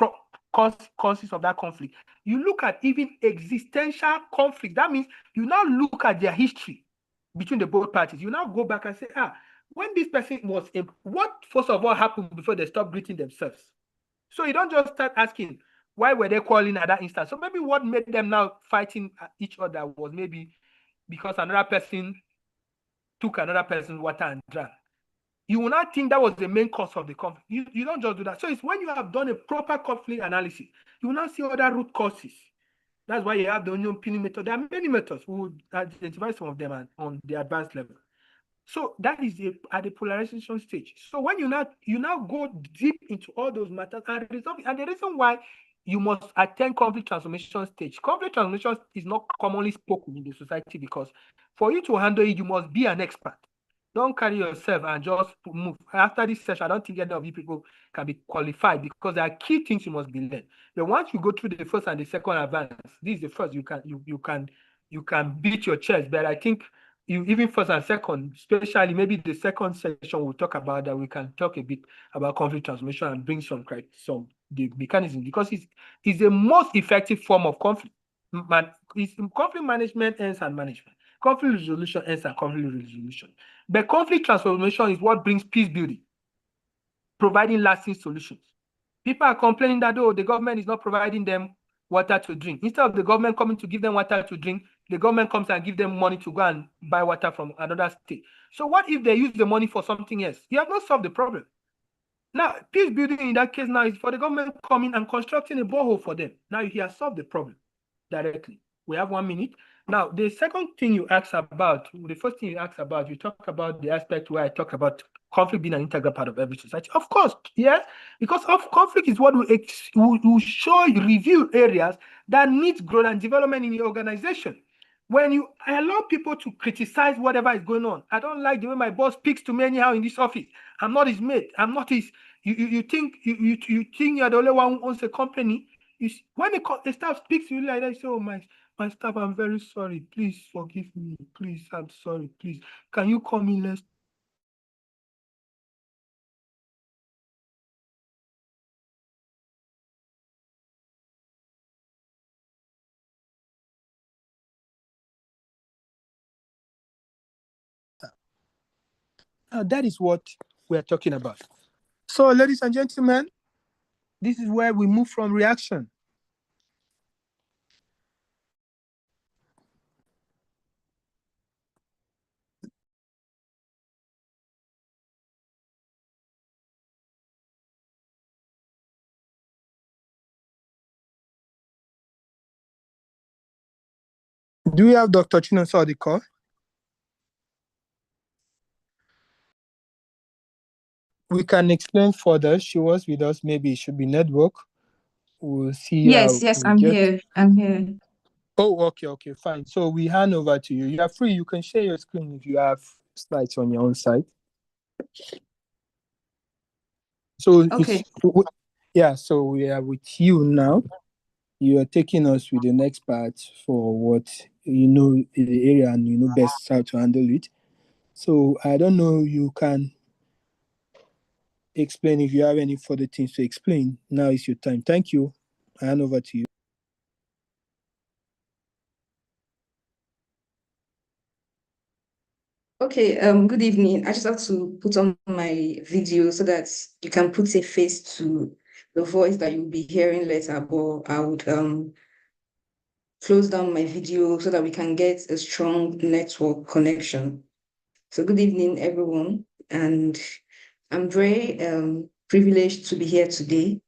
causes of that conflict. You look at even existential conflict. That means you now look at their history between the both parties. You now go back and say, when this person was in, what first of all happened before they stopped greeting themselves? So you don't just start asking, why were they quarreling at that instance? So maybe what made them now fighting each other was maybe because another person took another person's water and drank. You will not think that was the main cause of the conflict. You don't just do that. So it's when you have done a proper conflict analysis, you will not see other root causes. That's why you have the onion peeling method. There are many methods. We will identify some of them on the advanced level. So that is at the polarization stage. So when you now go deep into all those matters and resolve, and the reason why you must attend conflict transformation stage. Conflict transformation is not commonly spoken in the society because for you to handle it, you must be an expert. Don't carry yourself and just move. After this session, I don't think any of you people can be qualified because there are key things you must be learned. But once you go through the first and the second advance, this is the first you can beat your chest. But I think you even first and second, especially maybe the second session we'll talk about that. We can talk a bit about conflict transformation and bring some the mechanism because it's the most effective form of conflict. Conflict management ends and management. Conflict resolution ends and conflict resolution. But conflict transformation is what brings peace building, providing lasting solutions. People are complaining that the government is not providing them water to drink. Instead of the government coming to give them water to drink, the government comes and gives them money to go and buy water from another state. So what if they use the money for something else? You have not solved the problem. Now, peace building in that case now is for the government coming and constructing a borehole for them. Now he has solved the problem directly. We have 1 minute. Now, the second thing you asked about, the first thing you asked about, you talk about the aspect where I talk about conflict being an integral part of every society. Of course, yes, because of conflict is what will show you, reveal areas that need growth and development in the organization. When you allow people to criticize whatever is going on, I don't like the way my boss speaks to me anyhow in this office. I'm not his mate. I'm not his. You think you think you're the only one who owns a company. When the staff speaks to you like that, you say, "Oh my staff, I'm very sorry. Please forgive me. Please, I'm sorry. Please, can you come in? Let's." That is what we are talking about. So, ladies and gentlemen, this is where we move from reaction. Do we have Dr. Chinonso on the call? We can explain further. She was with us. Maybe it should be network. We'll see. Yes, I'm here. I'm here. Oh, okay, fine. So we hand over to you. You are free. You can share your screen if you have slides on your own side. So Okay. so we are with you now. You are taking us with the next part for what you know in the area and you know best how to handle it. So I don't know, you can explain if you have any further things to explain. Now is your time. Thank you. I hand over to you. Okay, good evening. I just have to put on my video so that you can put a face to the voice that you'll be hearing later, but I would close down my video so that we can get a strong network connection. So good evening, everyone. And I'm very privileged to be here today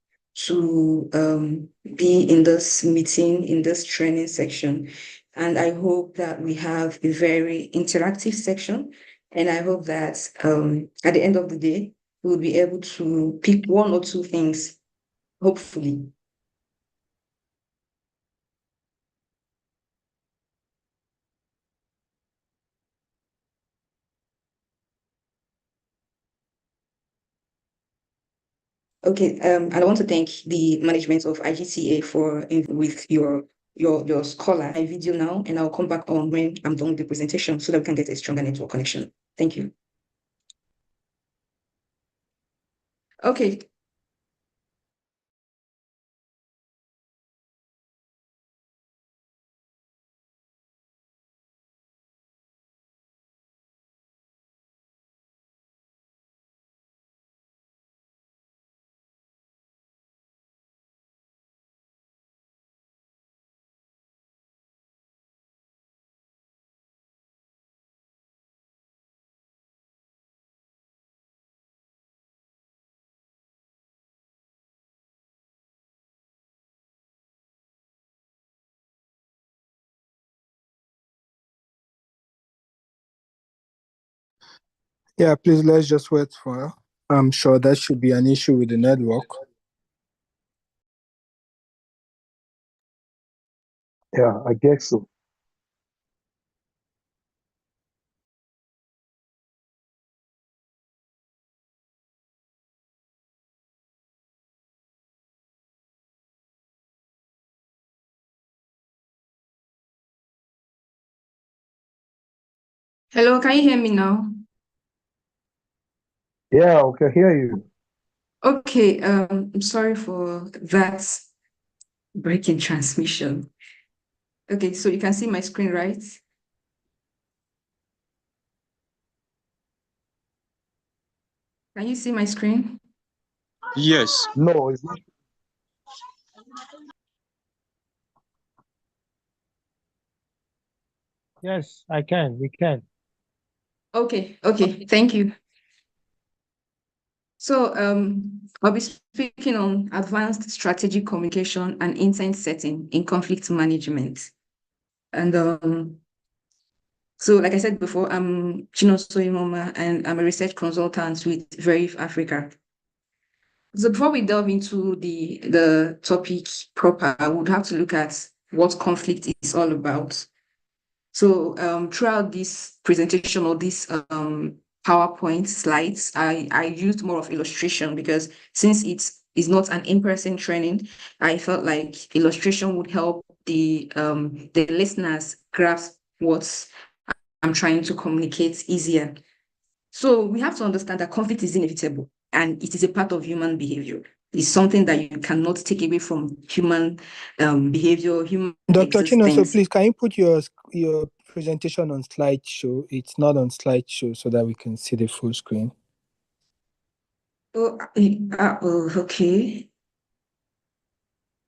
to be in this meeting, in this training section. And I hope that we have a very interactive section. And I hope that at the end of the day, we'll be able to pick one or two things, hopefully. Okay, and I want to thank the management of IGTA for with your scholar my video now, and I'll come back on when I'm done with the presentation so that we can get a stronger network connection. Thank you. Okay. Yeah, please, let's just wait for her. I'm sure that should be an issue with the network. Yeah, I guess so. Hello, can you hear me now? Yeah, I can hear you. Okay, I'm sorry for that breaking transmission. Okay, so you can see my screen, right? Can you see my screen? Yes. No, it's not. Yes, I can. We can. Okay, thank you. So I'll be speaking on advanced strategic communication and intent setting in conflict management. And so, like I said before, I'm Chinoso Imoma, and I'm a research consultant with Verif Africa. So before we delve into the topic proper, I would have to look at what conflict is all about. So throughout this presentation or this PowerPoint slides, I used more of illustration because since it is not an in-person training, I felt like illustration would help the listeners grasp what I'm trying to communicate easier. So we have to understand that conflict is inevitable and it is a part of human behavior. It's something that you cannot take away from human behavior, human Dr. Chinoso, existence. please, can you put your presentation on slideshow? It's not on slideshow so that we can see the full screen. Okay.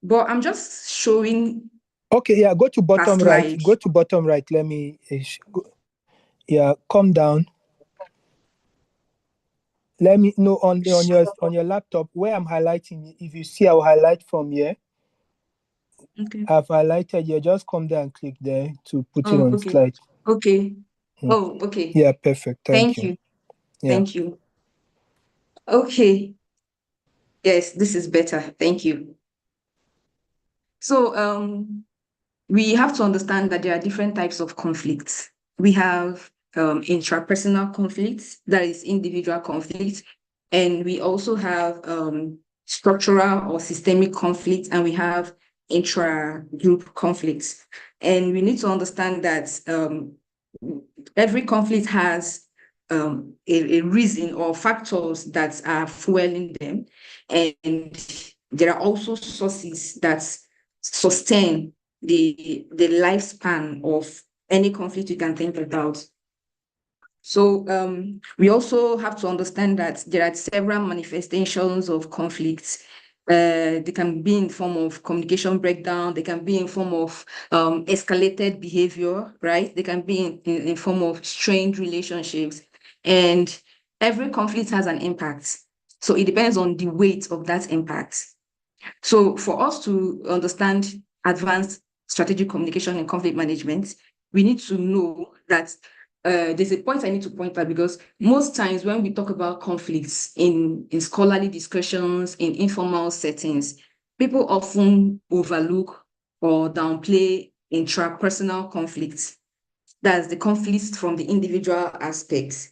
But I'm just showing. Okay, yeah, go to bottom right. Slide. Go to bottom right. Let me, yeah, come down. Let me know on your laptop where I'm highlighting. If you see, I'll highlight from here. Okay. I've highlighted here. Just come there and click there to put it on Okay. slide. Okay. Oh, okay. Yeah, perfect. Thank you. Yeah. Thank you. Okay. Yes, this is better. Thank you. So we have to understand that there are different types of conflicts. We have intrapersonal conflicts, that is individual conflicts, and we also have structural or systemic conflicts, and we have intra-group conflicts. And we need to understand that every conflict has a reason or factors that are fueling them, and there are also sources that sustain the lifespan of any conflict you can think about. So we also have to understand that there are several manifestations of conflicts. They can be in form of communication breakdown. They can be in form of escalated behavior, right? They can be in form of strained relationships. And every conflict has an impact. So it depends on the weight of that impact. So for us to understand advanced strategic communication and conflict management, we need to know that there's a point I need to point out, because most times when we talk about conflicts in scholarly discussions, in informal settings, people often overlook or downplay intrapersonal conflicts. That's the conflicts from the individual aspects.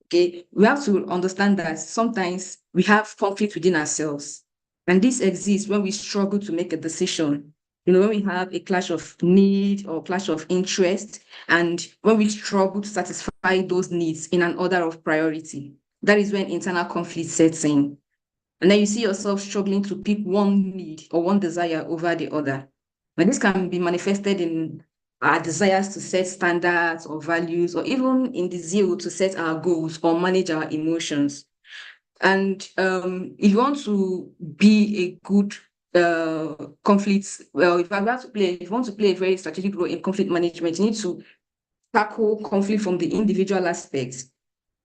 Okay, we have to understand that sometimes we have conflict within ourselves. And this exists when we struggle to make a decision. You know, when we have a clash of need or clash of interest, and when we struggle to satisfy those needs in an order of priority, that is when internal conflict sets in. And then you see yourself struggling to pick one need or one desire over the other. And this can be manifested in our desires to set standards or values, or even in the zeal to set our goals or manage our emotions. And if you want to be a good conflict, well, if you want to play a very strategic role in conflict management, you need to tackle conflict from the individual aspects.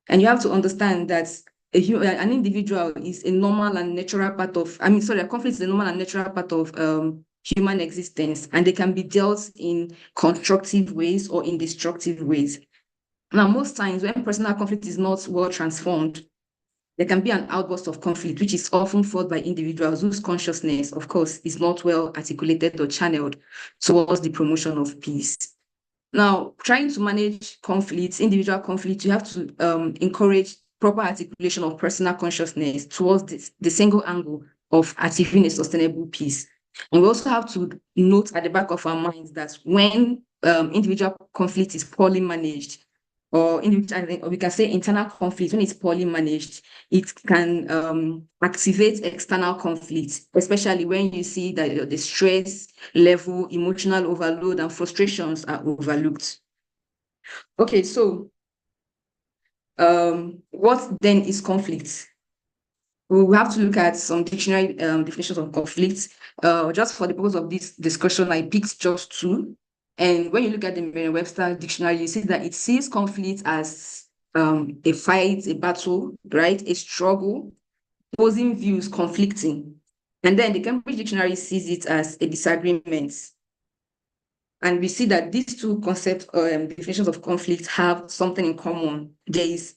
And you have to understand that an individual is a normal and natural part of, a conflict is a normal and natural part of human existence, and they can be dealt in constructive ways or in destructive ways. Now, most times when personal conflict is not well transformed, there can be an outburst of conflict, which is often fought by individuals whose consciousness, of course, is not well articulated or channeled towards the promotion of peace. Now, trying to manage conflicts, individual conflicts, you have to encourage proper articulation of personal consciousness towards the single angle of achieving a sustainable peace. And we also have to note at the back of our minds that when individual conflict is poorly managed, or we can say internal conflict, when it's poorly managed, it can activate external conflict, especially when you see that the stress level, emotional overload, and frustrations are overlooked. Okay, so what then is conflict? We have to look at some dictionary definitions of conflict. Just for the purpose of this discussion, I picked just two. And when you look at the Merriam-Webster dictionary, you see that it sees conflict as a fight, a battle, right? A struggle, opposing views conflicting. And then the Cambridge Dictionary sees it as a disagreement. And we see that these two concepts, definitions of conflict have something in common. There is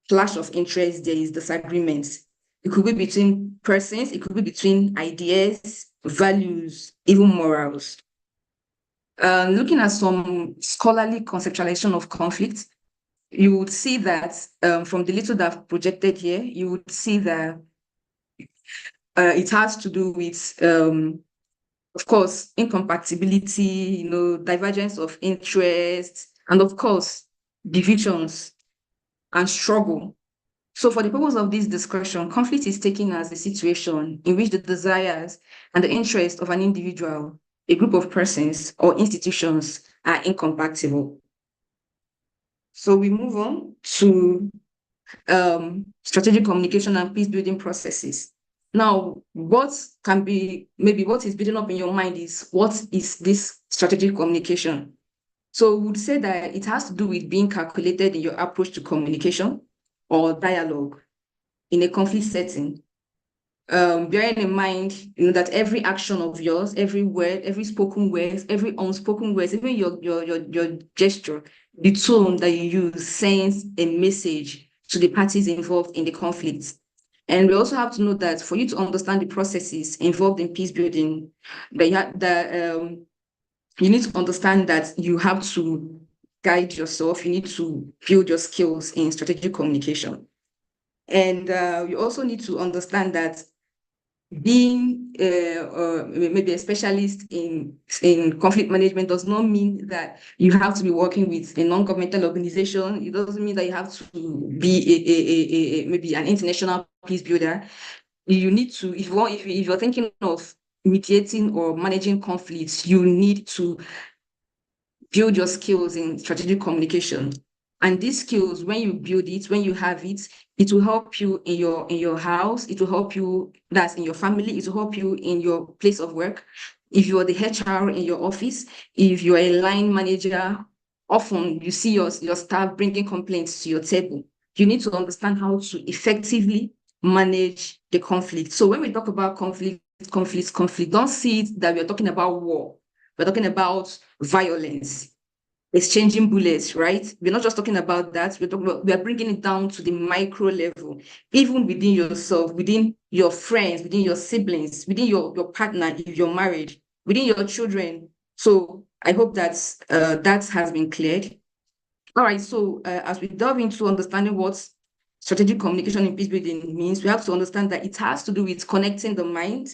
clash of interest, there is disagreements. It could be between persons, it could be between ideas, values, even morals. Looking at some scholarly conceptualization of conflict, you would see that from the little that I've projected here, you would see that it has to do with, of course, incompatibility, divergence of interest, and of course, divisions and struggle. So for the purpose of this discussion, conflict is taken as a situation in which the desires and the interests of an individual, a group of persons, or institutions are incompatible. So we move on to strategic communication and peace building processes. Now, what is building up in your mind is, what is this strategic communication? So we would say that it has to do with being calculated in your approach to communication or dialogue in a conflict setting. Bearing in mind, that every action of yours, every word, every spoken words, every unspoken words, even your gesture, the tone that you use sends a message to the parties involved in the conflict. And we also have to know that for you to understand the processes involved in peace building, you need to understand that you have to guide yourself. You need to build your skills in strategic communication. And you also need to understand that being maybe a specialist in conflict management does not mean that you have to be working with a non-governmental organization. It doesn't mean that you have to be maybe an international peace builder. You need to, if you're thinking of mediating or managing conflicts, you need to build your skills in strategic communication. And these skills, when you build it, when you have it, it will help you in your house. It will help you, that's in your family. It will help you in your place of work. If you're the HR in your office, if you're a line manager, often you see your staff bringing complaints to your table. You need to understand how to effectively manage the conflict. So when we talk about conflict, don't see it that we're talking about war. We're talking about violence, exchanging bullets, right? We're not just talking about that. We are bringing it down to the micro level, even within yourself, within your friends, within your siblings, within your partner, if you're married, within your children. So I hope that has been cleared. All right, so as we delve into understanding what strategic communication in peace building means, we have to understand that it has to do with connecting the mind.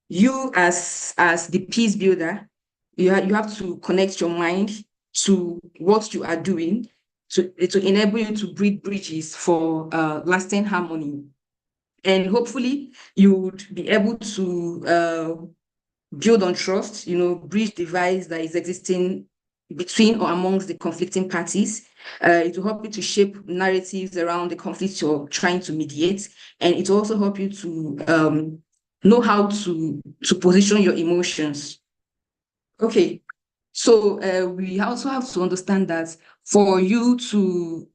You as the peace builder, you have to connect your mind to what you are doing to enable you to build bridges for lasting harmony. And hopefully you would be able to build on trust, bridge the divide that is existing between or amongst the conflicting parties. It will help you to shape narratives around the conflict you're trying to mediate. And it will also help you to know how to position your emotions. Okay, so we also have to understand that for you to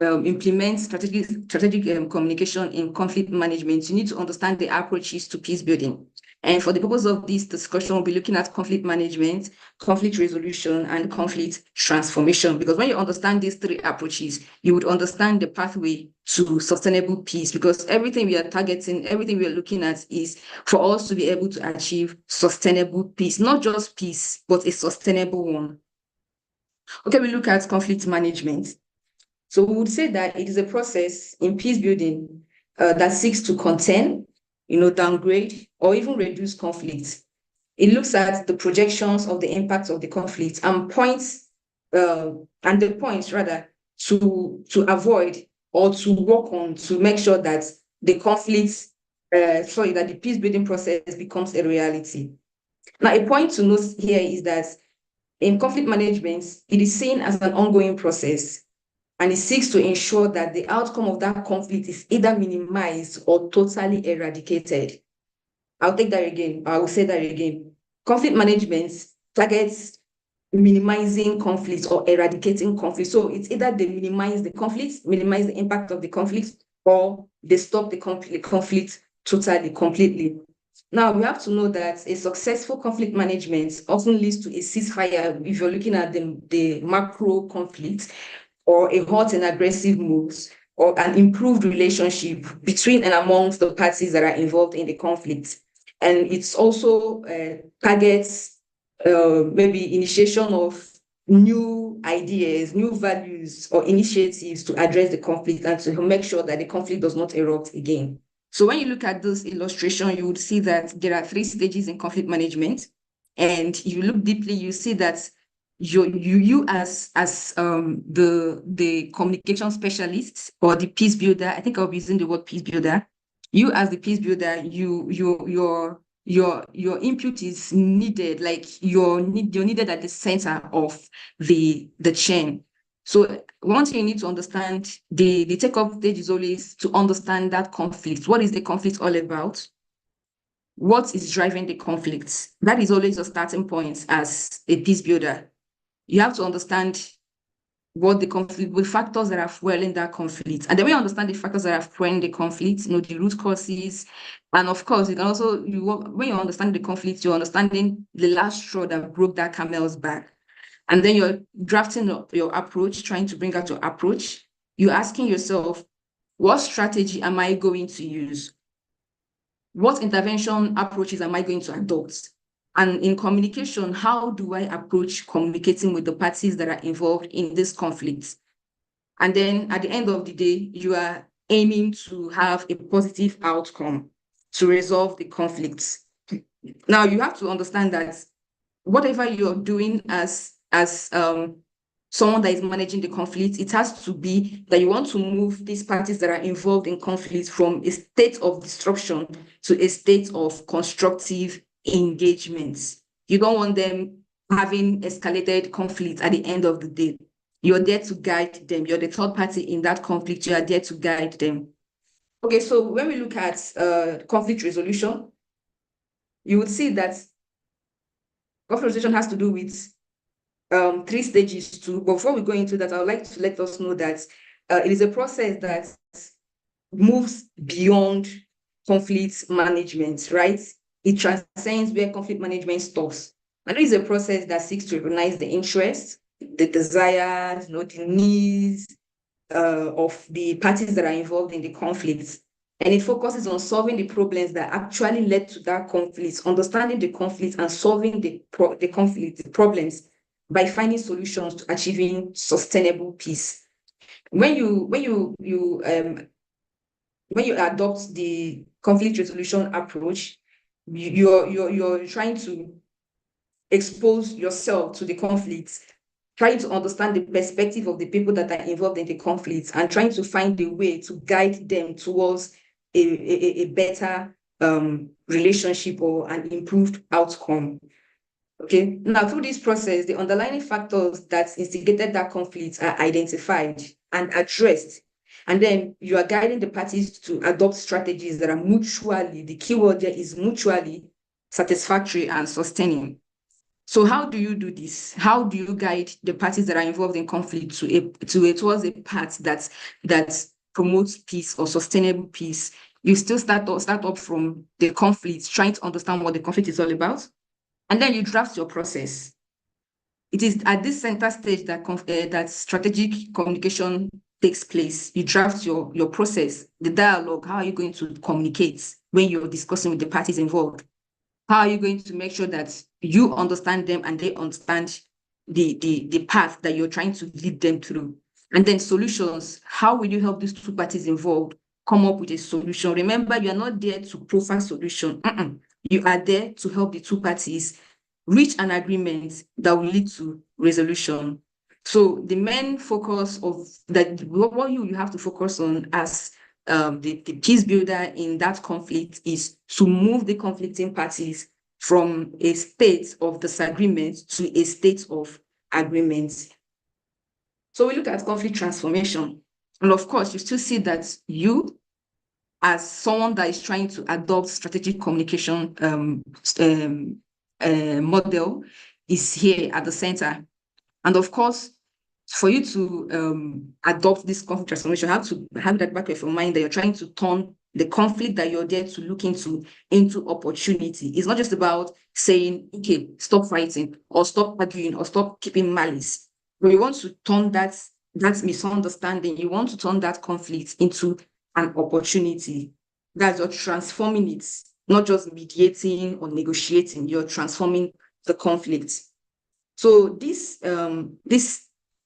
implement strategic communication in conflict management, you need to understand the approaches to peace building. And for the purpose of this discussion, we'll be looking at conflict management, conflict resolution, and conflict transformation. Because when you understand these three approaches, you would understand the pathway to sustainable peace. Because everything we are targeting, everything we are looking at is for us to be able to achieve sustainable peace, not just peace, but a sustainable one. Okay, we look at conflict management. So we would say that it is a process in peace building that seeks to contain, downgrade, or even reduce conflict. It looks at the projections of the impacts of the conflict and points to avoid or to work on to make sure that the that the peace building process becomes a reality. Now, a point to note here is that in conflict management, it is seen as an ongoing process, and it seeks to ensure that the outcome of that conflict is either minimized or totally eradicated. I will say that again. Conflict management targets minimizing conflict or eradicating conflict. So it's either they minimize the conflict, minimize the impact of the conflict, or they stop the conflict totally, completely. Now, you have to know that a successful conflict management often leads to a ceasefire if you're looking at the macro conflict, or a hot and aggressive moves, or an improved relationship between and amongst the parties that are involved in the conflict. And it's also targets maybe initiation of new ideas, new values, or initiatives to address the conflict and to make sure that the conflict does not erupt again. So when you look at this illustration, you would see that there are 3 stages in conflict management. And if you look deeply, you see that you as the communication specialist or the peace builder, I think I'll be using the word peace builder. You as the peace builder, your input is needed, like you're needed at the center of the chain. So one thing you need to understand, the takeoff stage is always to understand that conflict. What is the conflict all about? What is driving the conflict? That is always a starting point as a peace builder. You have to understand what the conflict, the factors that are fueling that conflict. And then when you understand the factors that are fueling the conflict, the root causes. And of course, you can also, when you understand the conflict, you're understanding the last straw that broke that camel's back. And then you're drafting your approach, trying to bring out your approach. You're asking yourself, what strategy am I going to use? What intervention approaches am I going to adopt? And in communication, how do I approach communicating with the parties that are involved in this conflict? And then at the end of the day, you are aiming to have a positive outcome to resolve the conflicts. Now, you have to understand that whatever you're doing as someone that is managing the conflict, it has to be that you want to move these parties that are involved in conflict from a state of disruption to a state of constructive engagement. You don't want them having escalated conflict at the end of the day. You're there to guide them. You're the third party in that conflict. You are there to guide them. Okay, so when we look at conflict resolution, you would see that conflict resolution has to do with 3 stages too. But before we go into that, I would like to let us know that it is a process that moves beyond conflict management, right? It transcends where conflict management stops. And it is a process that seeks to recognize the interests, the desires, the needs of the parties that are involved in the conflict. And it focuses on solving the problems that actually led to that conflict, understanding the conflict and solving the problems by finding solutions to achieving sustainable peace. When you adopt the conflict resolution approach, you're trying to expose yourself to the conflict, trying to understand the perspective of the people that are involved in the conflict, and trying to find a way to guide them towards a better relationship or an improved outcome. Okay, now through this process, the underlying factors that instigated that conflict are identified and addressed. And then you are guiding the parties to adopt strategies that are mutually, the keyword there is mutually satisfactory and sustaining. So how do you do this? How do you guide the parties that are involved in conflict towards a path that promotes peace or sustainable peace? You still start up from the conflict, trying to understand what the conflict is all about. And then you draft your process. It is at this center stage that strategic communication takes place. You draft your process, the dialogue. How are you going to communicate when you're discussing with the parties involved? How are you going to make sure that you understand them and they understand the path that you're trying to lead them through? And then solutions. How will you help these 2 parties involved come up with a solution? Remember, you are not there to proffer solution. You are there to help the 2 parties reach an agreement that will lead to resolution. So the main focus of that, what you have to focus on as the peace builder in that conflict is to move the conflicting parties from a state of disagreement to a state of agreement. So we look at conflict transformation. And of course, you still see that you, as someone that is trying to adopt strategic communication model, is here at the center. And of course, for you to adopt this conflict transformation, you have to have that back of your mind that you're trying to turn the conflict that you're there to look into opportunity. It's not just about saying, okay, stop fighting or stop arguing or stop keeping malice. But you want to turn that misunderstanding, you want to turn that conflict into an opportunity. That's you're transforming it, not just mediating or negotiating, you're transforming the conflict. So this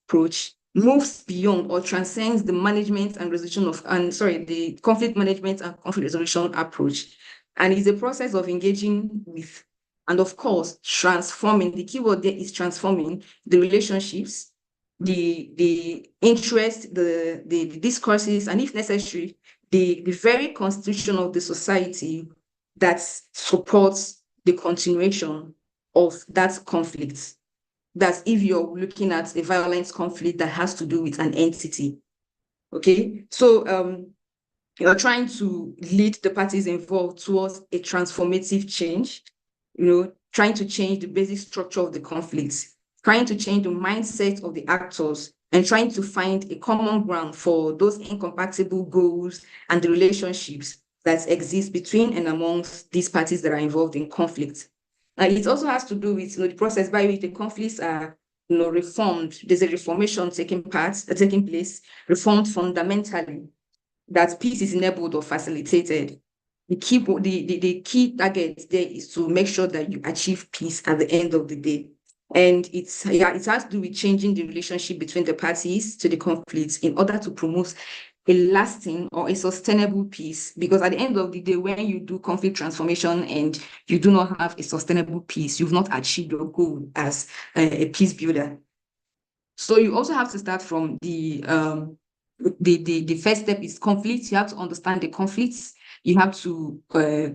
approach moves beyond or transcends the management and resolution of, the conflict management and conflict resolution approach. And is a process of engaging with, and of course, transforming. The keyword there is transforming the relationships, the interest, the discourses, and if necessary, the very constitution of the society that supports the continuation of that conflict. That's if you're looking at a violent conflict that has to do with an entity. Okay, so you're trying to lead the parties involved towards a transformative change, trying to change the basic structure of the conflict, trying to change the mindset of the actors, and trying to find a common ground for those incompatible goals and the relationships that exist between and amongst these parties that are involved in conflict. And it also has to do with the process by which the conflicts are reformed. There's a reformation taking place, reformed fundamentally, that peace is enabled or facilitated. The key target there is to make sure that you achieve peace at the end of the day. And it has to do with changing the relationship between the parties to the conflict in order to promote a lasting or a sustainable peace. Because at the end of the day, when you do conflict transformation and you do not have a sustainable peace, you've not achieved your goal as a peace builder. So you also have to start from the first step is conflict. You have to understand the conflicts. You have to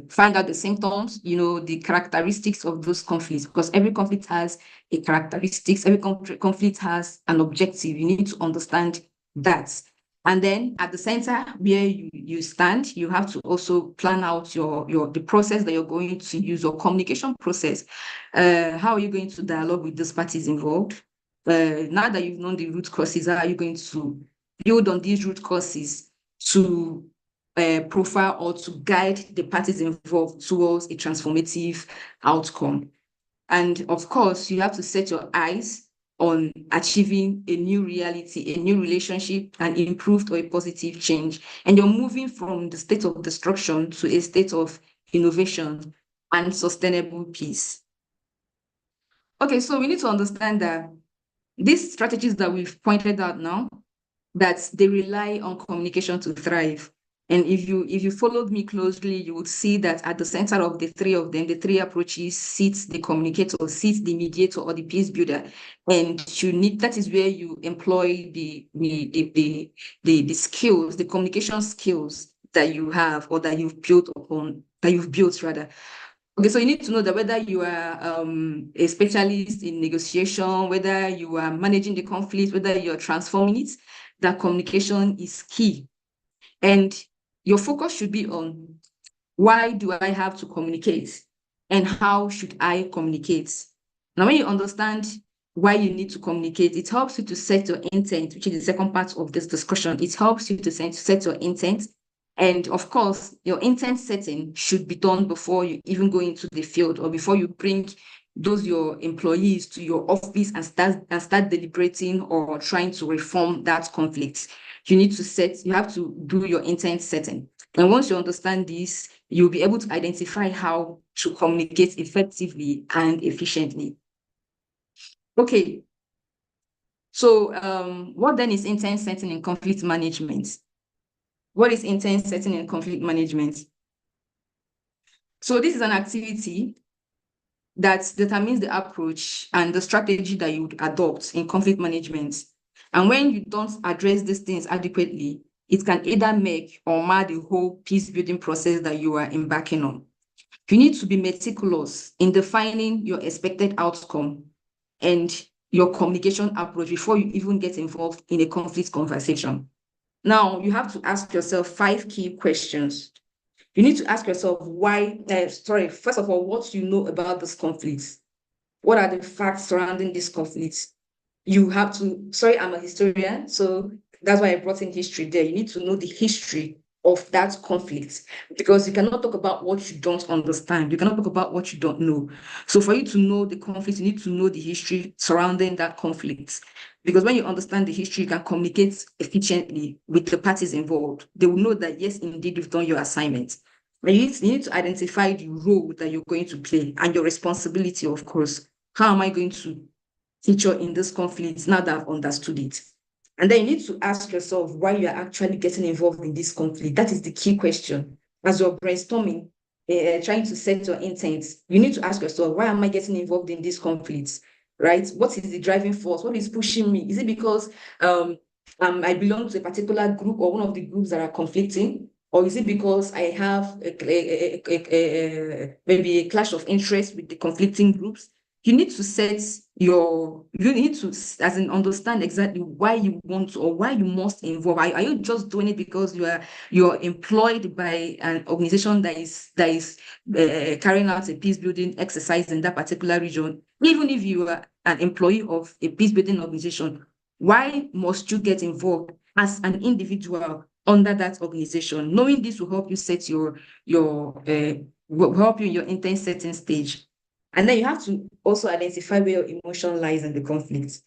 find out the symptoms, the characteristics of those conflicts, because every conflict has a characteristics. Every conflict has an objective. You need to understand that. And then at the center where you stand, you have to also plan out the process that you're going to use, your communication process. How are you going to dialogue with those parties involved? Now that you've known the root causes, how are you going to build on these root causes to profile or to guide the parties involved towards a transformative outcome? And of course, you have to set your eyes on achieving a new reality, a new relationship, an improved or a positive change. And you're moving from the state of destruction to a state of innovation and sustainable peace. Okay, so we need to understand that these strategies that we've pointed out now, that they rely on communication to thrive. And if you followed me closely, you would see that at the center of the three of them, the three approaches, sits the communicator, sits the mediator or the peace builder. And that is where you employ the skills, the communication skills that you have or that you've built rather. Okay, so you need to know that whether you are a specialist in negotiation, whether you are managing the conflict, whether you're transforming it, that communication is key. And your focus should be on why do I have to communicate and how should I communicate? Now, when you understand why you need to communicate, it helps you to set your intent, which is the second part of this discussion. It helps you to set your intent. And of course, your intent setting should be done before you even go into the field or before you bring your employees to your office and start deliberating or trying to reform that conflict. You have to do your intent setting. And once you understand this, you'll be able to identify how to communicate effectively and efficiently. Okay. So what then is intent setting in conflict management? What is intent setting in conflict management? So this is an activity that determines the approach and the strategy that you would adopt in conflict management. And when you don't address these things adequately, it can either make or mar the whole peace building process that you are embarking on. You need to be meticulous in defining your expected outcome and your communication approach before you even get involved in a conflict conversation. Now, you have to ask yourself 5 key questions. You need to ask yourself first of all, what you know about this conflict. What are the facts surrounding this conflict? You have to, I'm a historian, so that's why I brought in history there. You need to know the history of that conflict, because you cannot talk about what you don't understand. You cannot talk about what you don't know. So for you to know the conflict, you need to know the history surrounding that conflict. Because when you understand the history, you can communicate efficiently with the parties involved. They will know that, yes, indeed, you've done your assignment. And you need to identify the role that you're going to play and your responsibility, of course. How am I going to feature in this conflict now that I've understood it? And then you need to ask yourself why you're actually getting involved in this conflict. That is the key question. As you're brainstorming, trying to set your intent, you need to ask yourself, why am I getting involved in this conflict? Right? What is the driving force? What is pushing me? Is it because I belong to a particular group or one of the groups that are conflicting? Or is it because I have maybe a clash of interest with the conflicting groups? You need to you need to, as in, understand exactly why you want to, or why you must involve. Are you just doing it because you're employed by an organization that is carrying out a peace building exercise in that particular region? Even if you are an employee of a peace building organization, why must you get involved as an individual under that organization? Knowing this will help you set will help you in your intent setting stage. And then you have to also identify where your emotion lies in the conflict.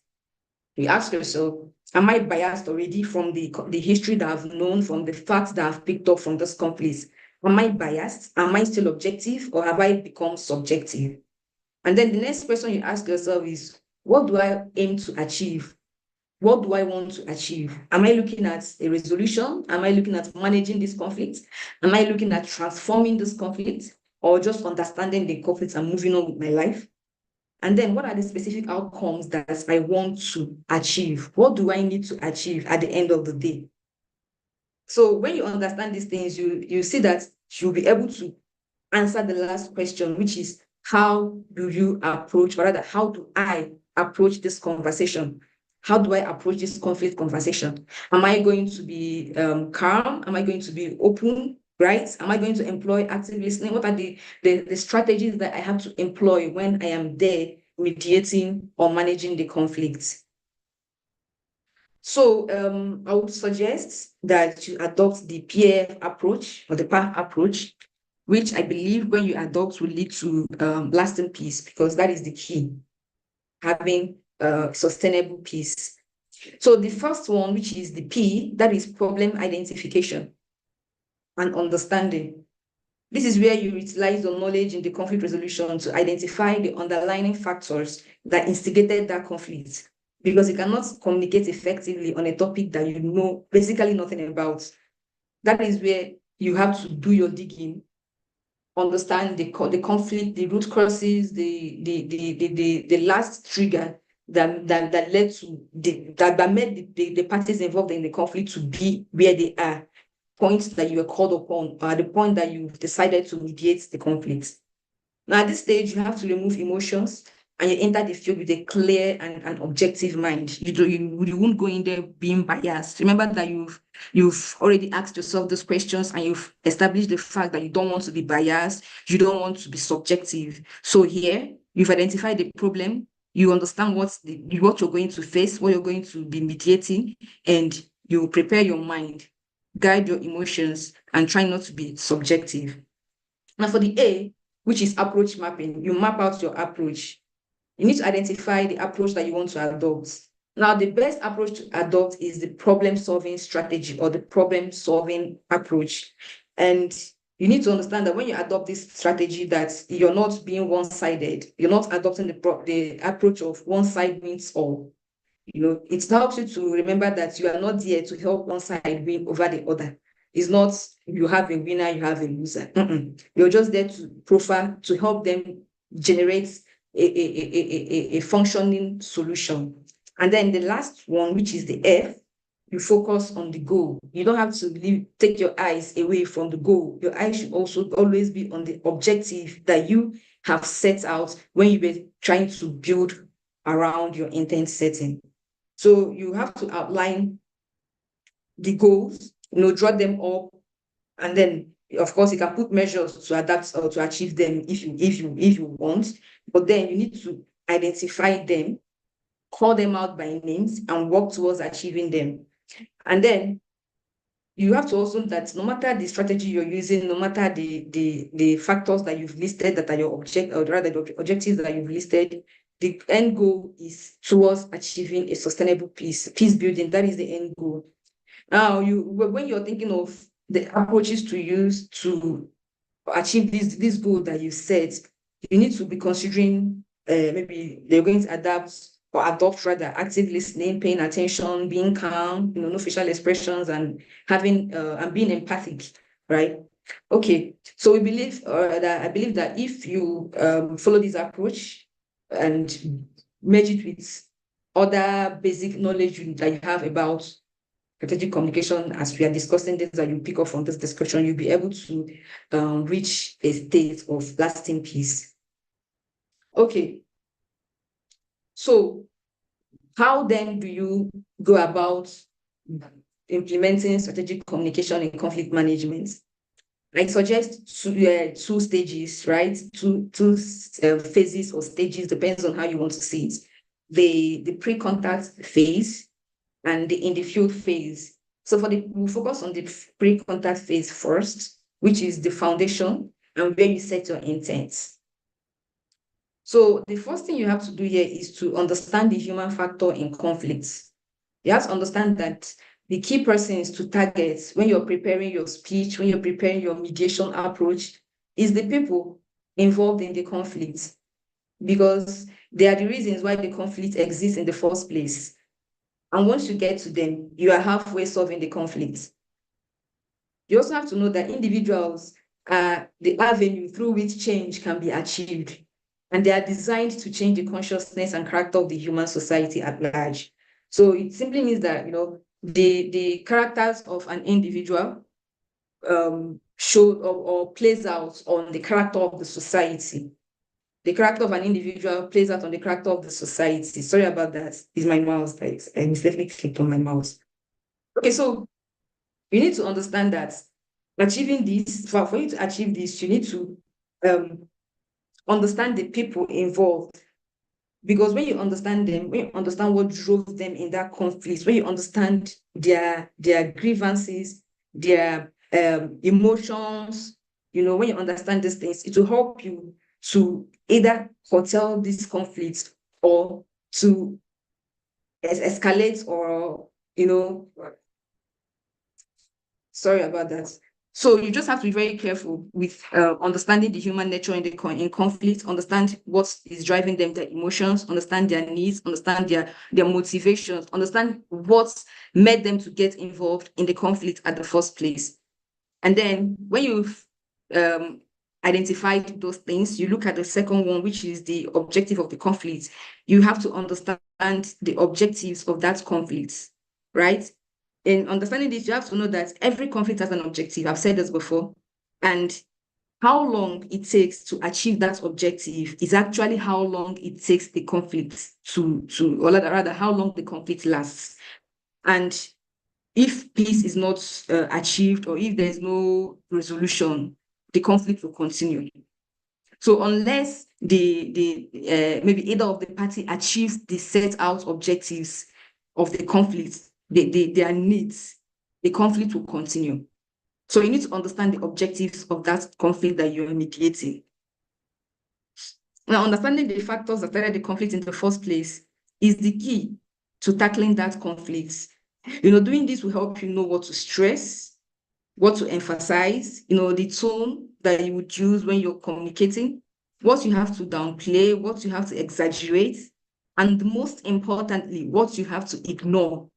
You ask yourself, am I biased already from the history that I've known, from the facts that I've picked up from this conflict? Am I biased? Am I still objective, or have I become subjective? And then the next question you ask yourself is, what do I aim to achieve? What do I want to achieve? Am I looking at a resolution? Am I looking at managing this conflict? Am I looking at transforming this conflict, or just understanding the conflict and moving on with my life? And then what are the specific outcomes that I want to achieve? What do I need to achieve at the end of the day? So when you understand these things, you see that you'll be able to answer the last question, which is, how do you approach, or rather, how do I approach this conversation? How do I approach this conflict conversation? Am I going to be calm? Am I going to be open? Right? Am I going to employ active listening? What are the strategies that I have to employ when I am there mediating or managing the conflict? So I would suggest that you adopt the PAF approach, or the PAF approach, which I believe when you adopt will lead to lasting peace, because that is the key, having sustainable peace. So the first one, which is the P, that is problem identification and understanding. This is where you utilize your knowledge in the conflict resolution to identify the underlying factors that instigated that conflict, because you cannot communicate effectively on a topic that you know basically nothing about. That is where you have to do your digging, understand the conflict, the root causes, the last trigger that led to that made the parties involved in the conflict to be where they are, points that you were called upon, or the point that you've decided to mediate the conflict. Now, at this stage, you have to remove emotions, and you enter the field with a clear and objective mind. You won't go in there being biased. Remember that you've already asked yourself those questions, and you've established the fact that you don't want to be biased, you don't want to be subjective. So here, you've identified the problem, you understand what you're going to face, what you're going to be mediating, and you prepare your mind, guide your emotions, and try not to be subjective. Now for the A, which is approach mapping, you map out your approach. You need to identify the approach that you want to adopt. Now, the best approach to adopt is the problem-solving strategy, or the problem-solving approach. And you need to understand that when you adopt this strategy, that you're not being one-sided. You're not adopting the approach of one side wins all. It helps you to remember that you are not there to help one side win over the other. It's not you have a winner, you have a loser. You're just there to help them generate a functioning solution. And then the last one, which is the F, you focus on the goal. You don't have to take your eyes away from the goal. Your eyes should also always be on the objective that you have set out when you were trying to build around your intent setting. So you have to outline the goals, draw them up, and then of course you can put measures to adapt or to achieve them if you want. But then you need to identify them, call them out by names, and work towards achieving them. And then you have to also that no matter the strategy you're using, no matter the factors that you've listed that are your or rather the objectives that you've listed, the end goal is towards achieving a sustainable peace building. That is the end goal. Now, when you're thinking of the approaches to use to achieve this goal that you set, you need to be considering maybe they're going to adopt rather active listening, paying attention, being calm, no facial expressions, and having and being empathic, right? Okay, so I believe that if you follow this approach and merge it with other basic knowledge that you have about strategic communication, as we are discussing this, that you pick up from this discussion, you'll be able to reach a state of lasting peace. Okay, so how then do you go about implementing strategic communication in conflict management? I suggest two stages, right? Two phases or stages, depends on how you want to see it. The pre-contact phase and the in the field phase. So we'll focus on the pre-contact phase first, which is the foundation and where you set your intent. So the first thing you have to do here is to understand the human factor in conflicts. You have to understand that the key persons to target when you're preparing your speech, when you're preparing your mediation approach, is the people involved in the conflict, because they are the reasons why the conflict exists in the first place. And once you get to them, you are halfway solving the conflict. You also have to know that individuals are the avenue through which change can be achieved. And they are designed to change the consciousness and character of the human society at large. So it simply means that, the characters of an individual show or plays out on the character of the society. The character of an individual plays out on the character of the society. Sorry about that. It's my mouse. I mistakenly clicked on my mouse. Okay, so you need to understand that achieving this, for you to achieve this, you need to understand the people involved. Because when you understand them, when you understand what drove them in that conflict, when you understand their grievances, their emotions, when you understand these things, it will help you to either curtail these conflicts or to escalate or, sorry about that. So you just have to be very careful with understanding the human nature in conflict, understand what is driving them, their emotions, understand their needs, understand their motivations, understand what made them to get involved in the conflict at the first place. And then when you've identified those things, you look at the second one, which is the objective of the conflict. You have to understand the objectives of that conflict, right? In understanding this, you have to know that every conflict has an objective. I've said this before. And how long it takes to achieve that objective is actually how long it takes the conflict or rather, how long the conflict lasts. And if peace is not achieved, or if there's no resolution, the conflict will continue. So unless maybe either of the party achieves the set out objectives of the conflict, their needs, the conflict will continue. So you need to understand the objectives of that conflict that you're mediating. Now, understanding the factors that started the conflict in the first place is the key to tackling that conflict. Doing this will help you know what to stress, what to emphasize, the tone that you would use when you're communicating, what you have to downplay, what you have to exaggerate, and most importantly, what you have to ignore.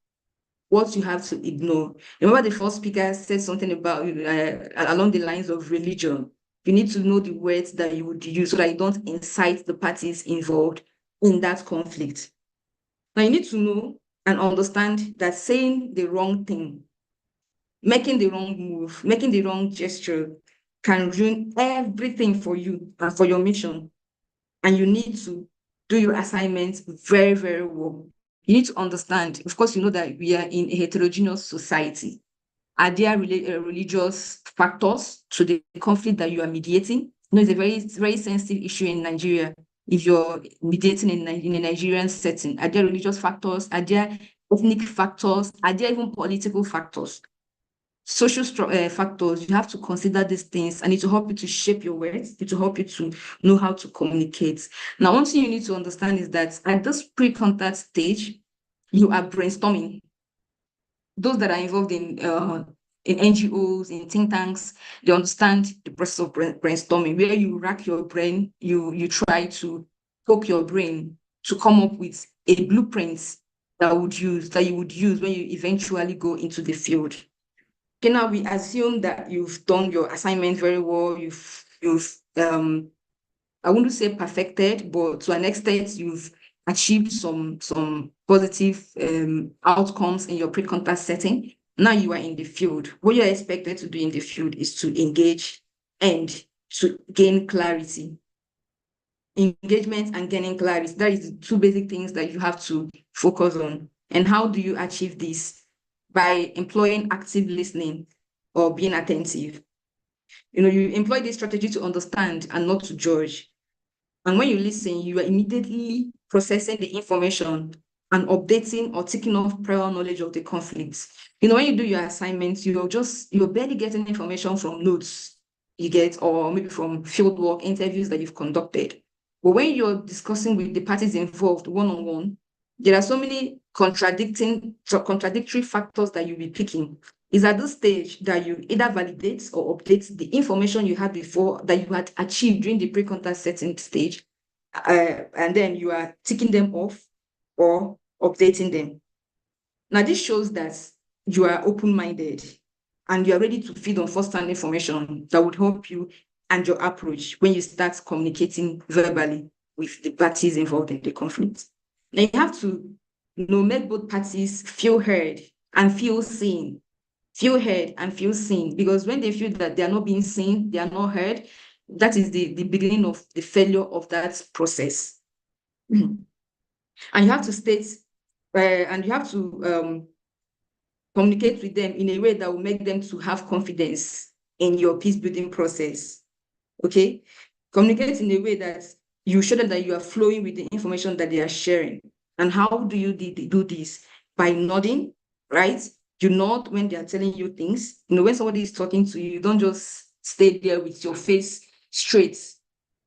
Remember the first speaker said something about along the lines of religion. You need to know the words that you would use so that you don't incite the parties involved in that conflict. Now you need to know and understand that saying the wrong thing, making the wrong move, making the wrong gesture can ruin everything for you and for your mission. And you need to do your assignments very, very well. You need to understand, of course, you know that we are in a heterogeneous society. Are there religious factors to the conflict that you are mediating? It's a very, very sensitive issue in Nigeria. If you're mediating in a Nigerian setting, are there religious factors? Are there ethnic factors? Are there even political factors? social factors. You have to consider these things, and it will help you to shape your words. It will help you to know how to communicate. Now, one thing you need to understand is that at this pre-contact stage, you are brainstorming. Those that are involved in NGOs, in think tanks, they understand the process of brainstorming, where you rack your brain, you try to poke your brain to come up with a blueprint that you would use when you eventually go into the field. Okay, now we assume that you've done your assignment very well. You've I wouldn't say perfected, but to an extent, you've achieved some positive outcomes in your pre-contact setting. Now you are in the field. What you're expected to do in the field is to engage and to gain clarity. Engagement and gaining clarity. That is the two basic things that you have to focus on. And how do you achieve this? By employing active listening or being attentive. You employ this strategy to understand and not to judge. And when you listen, you are immediately processing the information and updating or taking off prior knowledge of the conflicts. When you do your assignments, you're barely getting information from notes you get, or maybe from fieldwork interviews that you've conducted. But when you're discussing with the parties involved one-on-one, there are so many contradictory factors that you'll be picking. It's at this stage that you either validate or update the information you had before that you had achieved during the pre-contact setting stage, and then you are ticking them off or updating them. Now, this shows that you are open-minded and you are ready to feed on first-hand information that would help you and your approach when you start communicating verbally with the parties involved in the conflict. Now, you have to make both parties feel heard and feel seen. Feel heard and feel seen, because when they feel that they are not being seen, they are not heard, that is the beginning of the failure of that process. And you have to state, and you have to communicate with them in a way that will make them to have confidence in your peace building process. Okay? Communicate in a way that you show them that you are flowing with the information that they are sharing. And how do you do this? By nodding, right? You nod when they are telling you things. When somebody is talking to you, you don't just stay there with your face straight.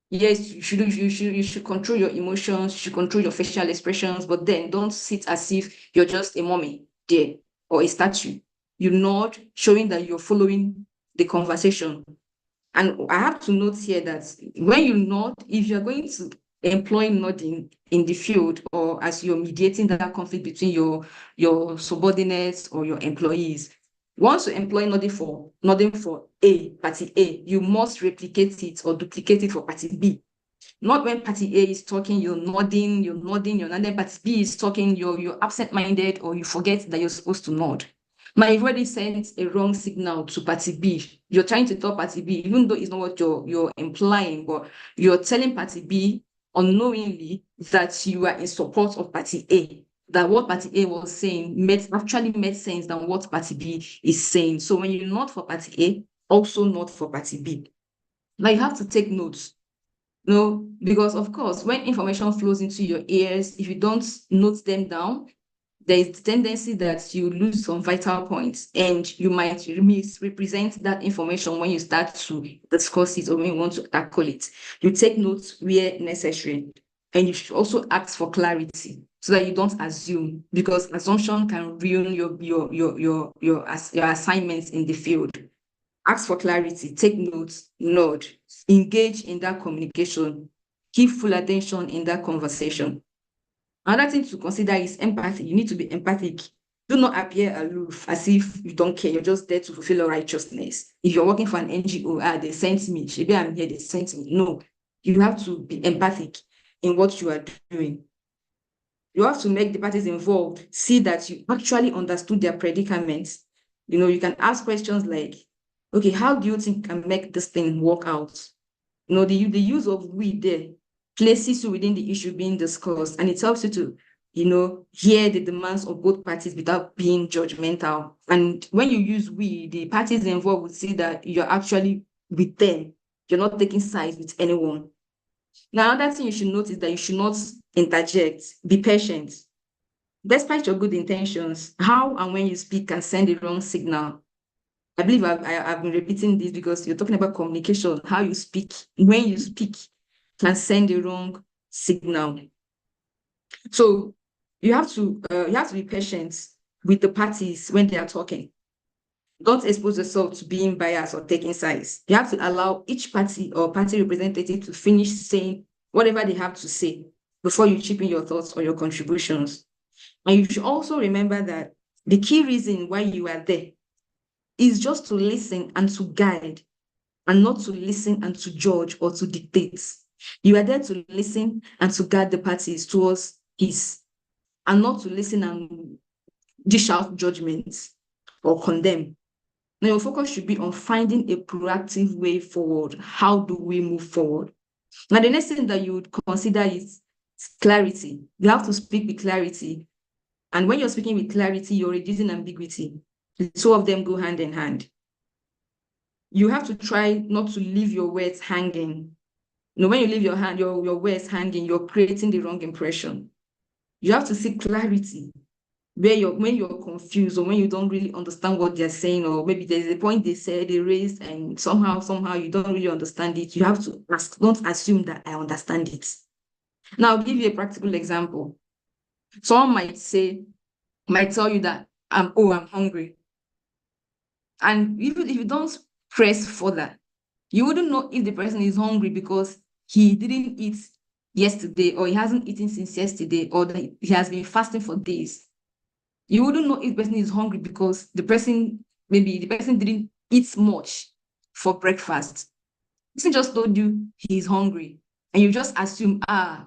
Yes, you should control your emotions, you should control your facial expressions, but then don't sit as if you're just a mummy there or a statue. You nod, showing that you're following the conversation. And I have to note here that when you nod, if you're going to employ nodding in the field or as you're mediating that conflict between your subordinates or your employees, once you employ nodding for party A, you must replicate it or duplicate it for party B. Not when party A is talking, you're nodding, and then party B is talking, you're absent-minded or you forget that you're supposed to nod. Now, you've already sent a wrong signal to party B. You're trying to tell party B, even though it's not what you're implying, but you're telling party B unknowingly that you are in support of party A, that what party A was saying actually made sense than what party B is saying. So when you nod for party A, also nod for party B. Now, you have to take notes. Because of course, when information flows into your ears, if you don't note them down, there is the tendency that you lose some vital points and you might misrepresent that information when you start to discuss it or when you want to tackle it. You take notes where necessary, and you should also ask for clarity so that you don't assume, because assumption can ruin your assignments in the field. Ask for clarity, take notes, nod, engage in that communication, give full attention in that conversation. Another thing to consider is empathy. You need to be empathic. Do not appear aloof as if you don't care. You're just there to fulfill your righteousness. If you're working for an NGO, they sent me. Maybe I'm here, they sent me. No, you have to be empathic in what you are doing. You have to make the parties involved see that you actually understood their predicaments. You can ask questions like, okay, how do you think I can make this thing work out? The use of we there places you within the issue being discussed, and it helps you to, hear the demands of both parties without being judgmental. And when you use we, the parties involved will see that you're actually with them. You're not taking sides with anyone. Now, another thing you should notice is that you should not interject. Be patient. Despite your good intentions, how and when you speak can send the wrong signal. I believe I've been repeating this because you're talking about communication, how you speak, when you speak can send the wrong signal. So you have to be patient with the parties when they are talking. Don't expose yourself to being biased or taking sides. You have to allow each party or party representative to finish saying whatever they have to say before you chip in your thoughts or your contributions. And you should also remember that the key reason why you are there is just to listen and to guide, and not to listen and to judge or to dictate. You are there to listen and to guide the parties towards peace, and not to listen and dish out judgments or condemn. Now, your focus should be on finding a proactive way forward. How do we move forward? Now, the next thing that you would consider is clarity. You have to speak with clarity. And when you're speaking with clarity, you're reducing ambiguity. The two of them go hand in hand. You have to try not to leave your words hanging. When you leave your words hanging, you're creating the wrong impression. You have to seek clarity when you're confused, or when you don't really understand what they're saying, or maybe there's a point they raised, and somehow you don't really understand it. You have to ask, don't assume that I understand it. Now, I'll give you a practical example. Someone might tell you that I'm hungry. And even if you don't press further, you wouldn't know if the person is hungry because he didn't eat yesterday, or he hasn't eaten since yesterday, or that he has been fasting for days. You wouldn't know if the person is hungry because maybe the person didn't eat much for breakfast. The person just told you he's hungry, and you just assume,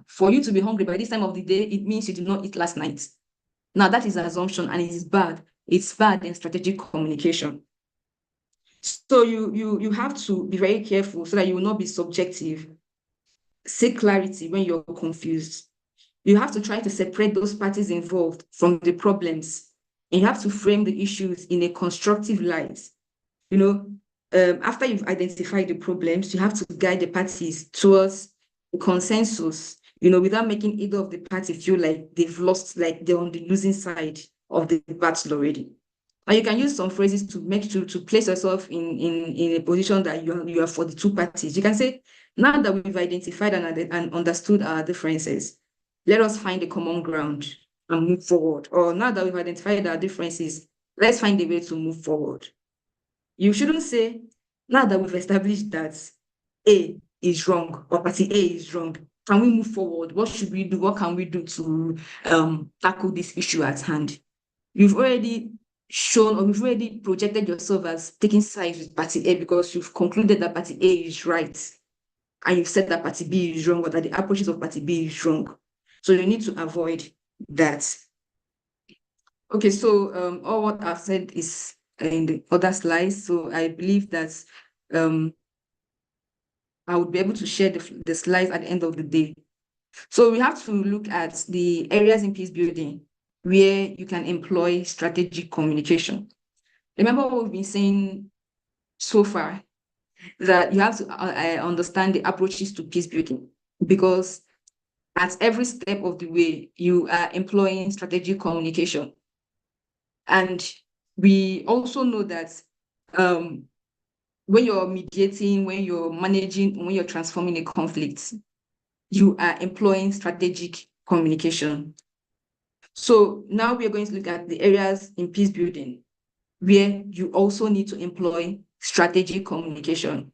for you to be hungry by this time of the day, it means you did not eat last night. Now, that is an assumption, and it is bad. It's bad in strategic communication. So you have to be very careful so that you will not be subjective. Seek clarity when you're confused. You have to try to separate those parties involved from the problems, and you have to frame the issues in a constructive light. After you've identified the problems, you have to guide the parties towards a consensus, without making either of the parties feel like they've lost, like they're on the losing side of the battle already. And you can use some phrases to place yourself in a position that you are for the two parties. You can say, now that we've identified and understood our differences, let us find a common ground and move forward. Or now that we've identified our differences, let's find a way to move forward. You shouldn't say, now that we've established that A is wrong or party A is wrong, can we move forward? What should we do? What can we do to tackle this issue at hand? You've already shown, or you've already projected yourself as taking sides with party A because you've concluded that party A is right, and you've said that party B is wrong, or that the approaches of party B is wrong. So you need to avoid that. Okay, so all what I've said is in the other slides. So I believe that I would be able to share the slides at the end of the day. So we have to look at the areas in peace building where you can employ strategic communication. Remember what we've been saying so far, that you have to understand the approaches to peace building, because at every step of the way, you are employing strategic communication. And we also know that when you're mediating, when you're managing, when you're transforming a conflict, you are employing strategic communication. So now we are going to look at the areas in peace building where you also need to employ strategic communication.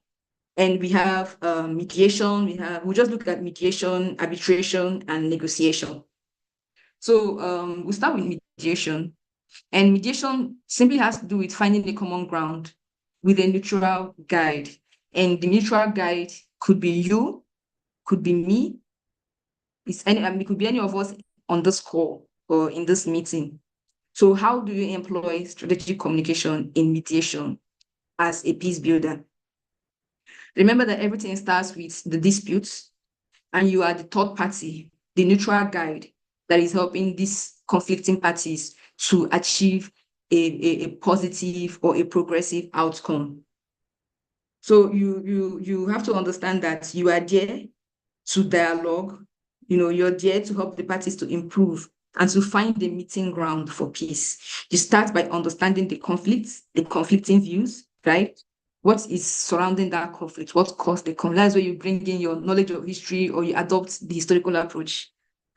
And we have mediation, we'll just look at mediation, arbitration, and negotiation. So we'll start with mediation. And mediation simply has to do with finding a common ground with a neutral guide. And the neutral guide could be you, could be me, it could be any of us on this call or in this meeting. So how do you employ strategic communication in mediation as a peace builder? Remember that everything starts with the disputes, and you are the third party, the neutral guide that is helping these conflicting parties to achieve a positive or a progressive outcome. So you have to understand that you are there to dialogue. You're there to help the parties to improve and to find the meeting ground for peace. You start by understanding the conflicts, the conflicting views, right? What is surrounding that conflict? What caused the conflict? That's where you bring in your knowledge of history or you adopt the historical approach,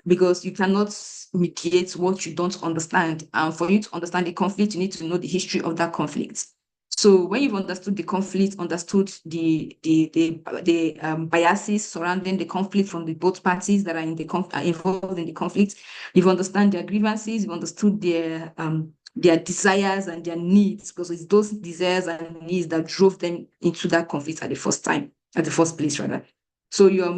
because you cannot mediate what you don't understand. And for you to understand the conflict, you need to know the history of that conflict. So when you've understood the conflict, understood the biases surrounding the conflict from the both parties that are involved in the conflict, you've understood their grievances, you've understood their desires and their needs, because it's those desires and needs that drove them into that conflict at the first place, rather. So you're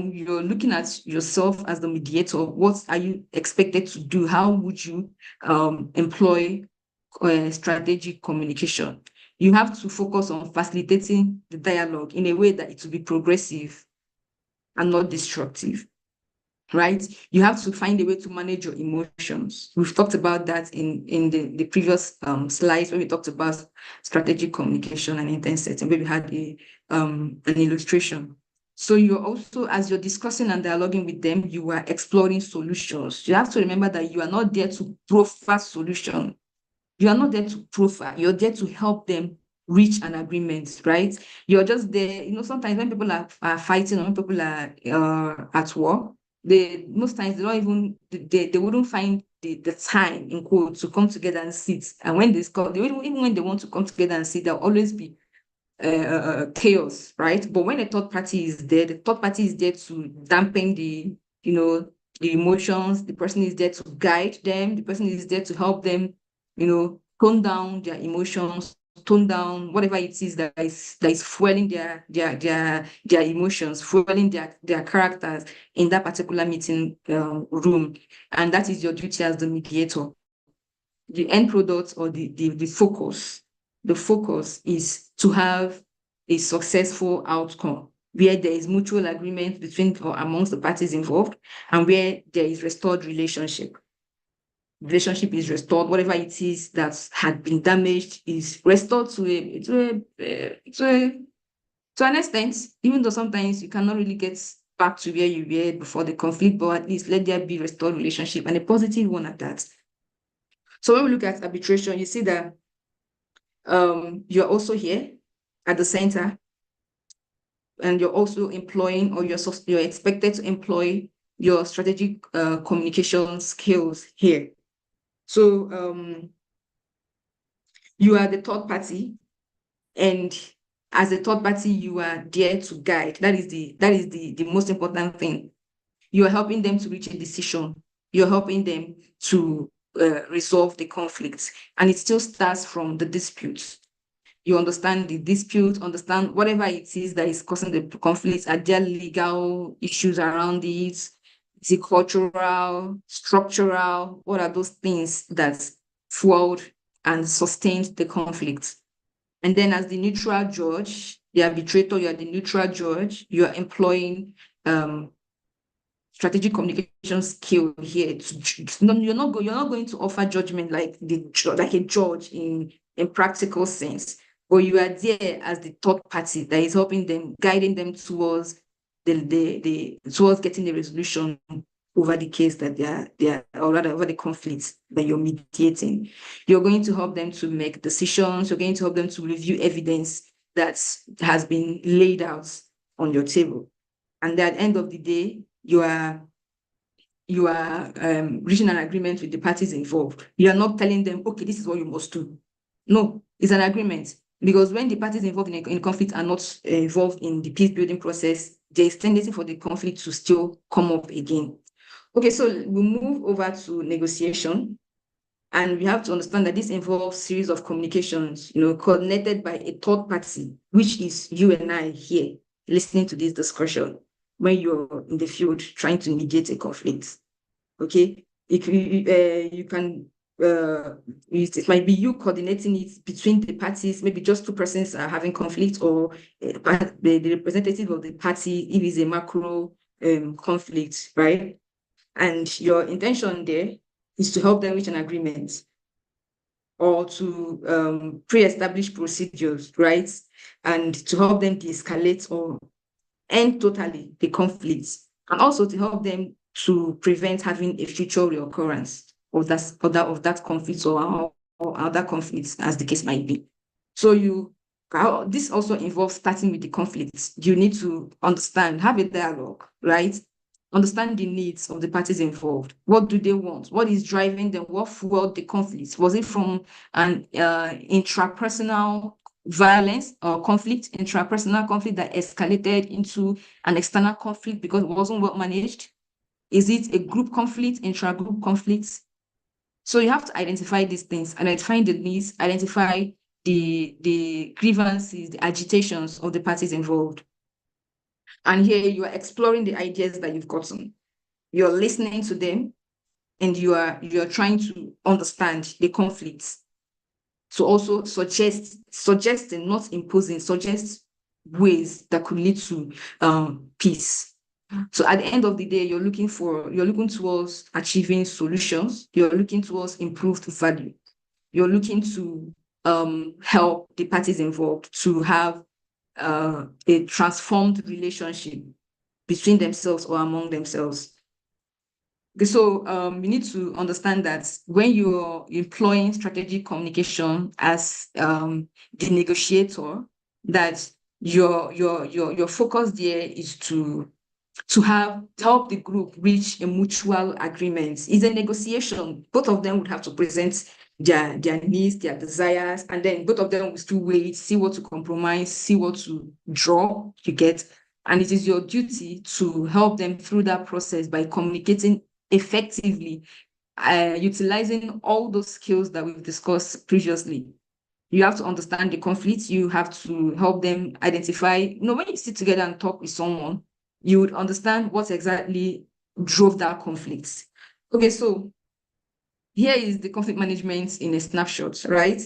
looking at yourself as the mediator. What are you expected to do? How would you employ strategic communication? You have to focus on facilitating the dialogue in a way that it will be progressive and not destructive, right? You have to find a way to manage your emotions. We've talked about that in the previous slides when we talked about strategic communication and intent setting, where we had an illustration. So you're also, as you're discussing and dialoguing with them, you are exploring solutions. You have to remember that you are not there to proffer solution. You are not there to profile, you're there to help them reach an agreement, right? You're just there, sometimes when people are fighting or when people are at war, most times they don't even, they wouldn't find the time, in quote, to come together and sit. And when even when they want to come together and sit, there'll always be chaos, right? But when a third party is there, the third party is there to dampen the emotions. The person is there to guide them. The person is there to help them, tone down their emotions, tone down whatever it is that is fueling their emotions, fueling their characters in that particular meeting room. And that is your duty as the mediator. The end product or the focus is to have a successful outcome where there is mutual agreement between or amongst the parties involved, and where there is restored relationship. Relationship is restored. Whatever it is that had been damaged is restored to an extent, even though sometimes you cannot really get back to where you were before the conflict, but at least let there be restored relationship, and a positive one at that. So when we look at arbitration, you see that you're also here at the center, and you're also employing, or you're expected to employ your strategic communication skills here. So you are the third party, and as a third party, you are there to guide. That is the most important thing. You are helping them to reach a decision. You're helping them to resolve the conflict, and it still starts from the dispute. You understand the dispute, understand whatever it is that is causing the conflict. Are there legal issues around it? Is it cultural, structural? What are those things that fueled and sustained the conflict? And then as the neutral judge, the arbitrator, you are the neutral judge, you are employing strategic communication skill here. You're not going to offer judgment like a judge in practical sense, but you are there as the third party that is helping them, guiding them towards towards getting a resolution over the case that or rather over the conflicts that you're mediating. You're going to help them to make decisions. You're going to help them to review evidence that has been laid out on your table. And at the end of the day, you are reaching an agreement with the parties involved. You are not telling them, okay, this is what you must do. No, it's an agreement. Because when the parties involved in conflict are not involved in the peace building process, there is tendency for the conflict to still come up again. Okay, so we move over to negotiation. And we have to understand that this involves series of communications, coordinated by a third party, which is you and I here, listening to this discussion when you're in the field trying to mediate a conflict. Okay, you can, it might be you coordinating it between the parties. Maybe just two persons are having conflict, or the representative of the party if it's a macro conflict, right? And your intention there is to help them reach an agreement, or to pre-establish procedures, right? And to help them de-escalate or end totally the conflicts, and also to help them to prevent having a future reoccurrence of that conflict or other conflicts, as the case might be. So this also involves starting with the conflicts. You need to understand, have a dialogue, right? Understand the needs of the parties involved. What do they want? What is driving them? What fueled the conflict? Was it from an intrapersonal violence or intrapersonal conflict that escalated into an external conflict because it wasn't well managed? Is it a group conflict, intra-group conflicts? So you have to identify these things, identify the needs, identify the grievances, the agitations of the parties involved. And here you are exploring the ideas that you've gotten. You're listening to them, and you are trying to understand the conflicts. So also suggesting, not imposing, suggest ways that could lead to peace. So at the end of the day, you're looking towards achieving solutions. You're looking towards improved value. You're looking to help the parties involved to have a transformed relationship between themselves or among themselves. So you need to understand that when you're employing strategic communication as the negotiator, that your focus there is to help the group reach a mutual agreement. It's a negotiation. Both of them would have to present their needs, their desires, and then both of them will still wait, see what to compromise, see what to draw, you get. And it is your duty to help them through that process by communicating effectively, utilizing all those skills that we've discussed previously. You have to understand the conflict. You have to help them identify, when you sit together and talk with someone, you would understand what exactly drove that conflict. Okay, so here is the conflict management in a snapshot, right?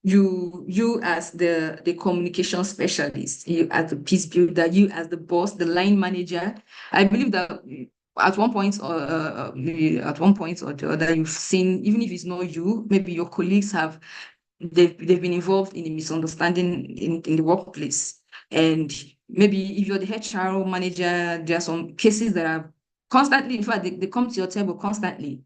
You as the communication specialist, you as the peace builder, you as the boss, the line manager. I believe that at one point or the other, you've seen, even if it's not you, maybe your colleagues they've been involved in a misunderstanding in the workplace. And maybe if you're the HR manager, there are some cases that are constantly, in fact, they come to your table constantly.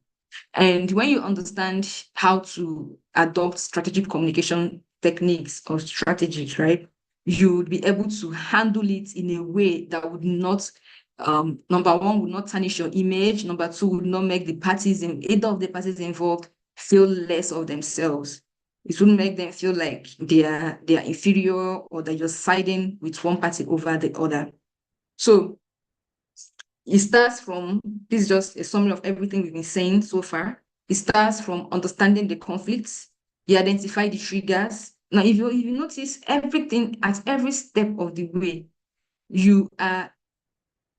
And when you understand how to adopt strategic communication techniques or strategies, right, you would be able to handle it in a way that would not, number one, would not tarnish your image. Number two, would not make either of the parties involved feel less of themselves. It wouldn't make them feel like they are inferior or that you're siding with one party over the other. So it starts from, this is just a summary of everything we've been saying so far. It starts from understanding the conflicts. You identify the triggers. Now, if you notice everything at every step of the way, you are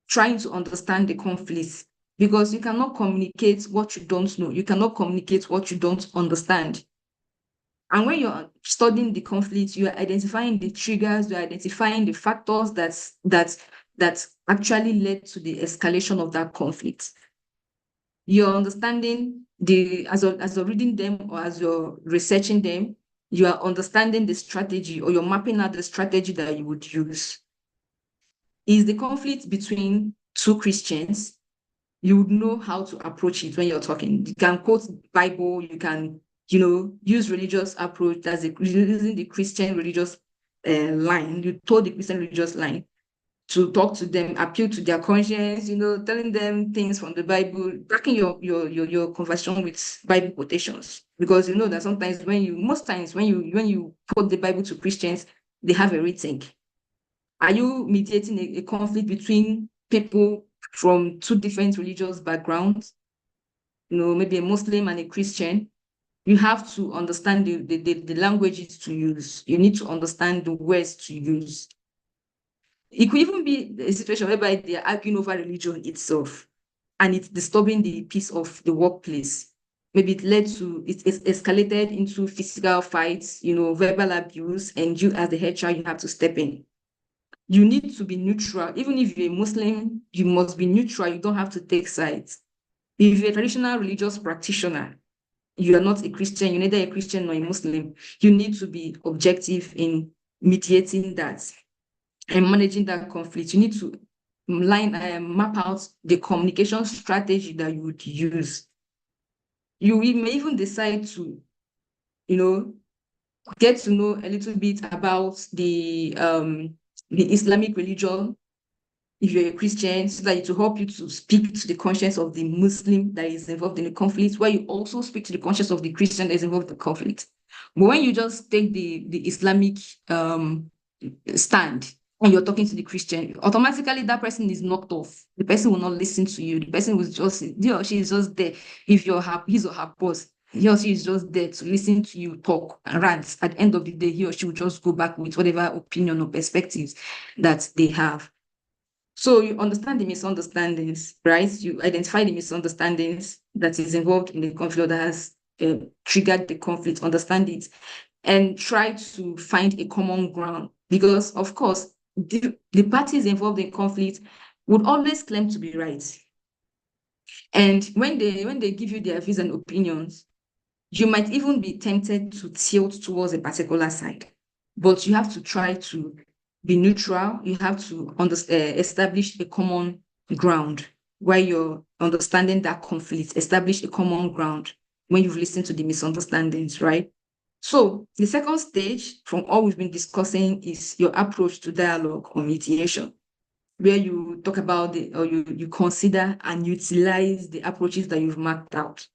trying to understand the conflicts, because you cannot communicate what you don't know. You cannot communicate what you don't understand. And when you're studying the conflict, you are identifying the triggers, you're identifying the factors that actually led to the escalation of that conflict. You're understanding as you're reading them or as you're researching them, you are understanding the strategy, or you're mapping out the strategy that you would use. Is the conflict between two Christians? You would know how to approach it when you're talking. You can quote Bible, you can, use religious approach, that's using the Christian religious line. You told the Christian religious line to talk to them, appeal to their conscience, telling them things from the Bible, backing your conversation with Bible quotations. Because you know that most times when you quote the Bible to Christians, they have a rethink. Are you mediating a conflict between people from two different religious backgrounds? Maybe a Muslim and a Christian. You have to understand the languages to use. You need to understand the words to use. It could even be a situation whereby they are arguing over religion itself, and it's disturbing the peace of the workplace. Maybe it escalated into physical fights, verbal abuse, and you as the HR, you have to step in. You need to be neutral. Even if you're a Muslim, you must be neutral. You don't have to take sides. If you're a traditional religious practitioner, you are not a Christian, you're neither a Christian nor a Muslim, you need to be objective in mediating that and managing that conflict. You need to map out the communication strategy that you would use. You may even decide to, get to know a little bit about the Islamic religion, if you're a Christian, so that it will help you to speak to the conscience of the Muslim that is involved in the conflict, where you also speak to the conscience of the Christian that is involved in the conflict. But when you just take the Islamic stand and you're talking to the Christian, automatically that person is knocked off. The person will not listen to you. The person was just, he or she is just there. If you're his or her boss, he or she is just there to listen to you talk and rant. At the end of the day, he or she will just go back with whatever opinion or perspectives that they have. So you understand the misunderstandings, right? You identify the misunderstandings that is involved in the conflict that has triggered the conflict, understand it, and try to find a common ground. Because, of course, the parties involved in conflict would always claim to be right. And when they give you their views and opinions, you might even be tempted to tilt towards a particular side. But you have to try to be neutral. You have to establish a common ground where you're understanding that conflict, establish a common ground when you've listened to the misunderstandings, right? So the second stage from all we've been discussing is your approach to dialogue or mediation, where you talk about you consider and utilize the approaches that you've mapped out.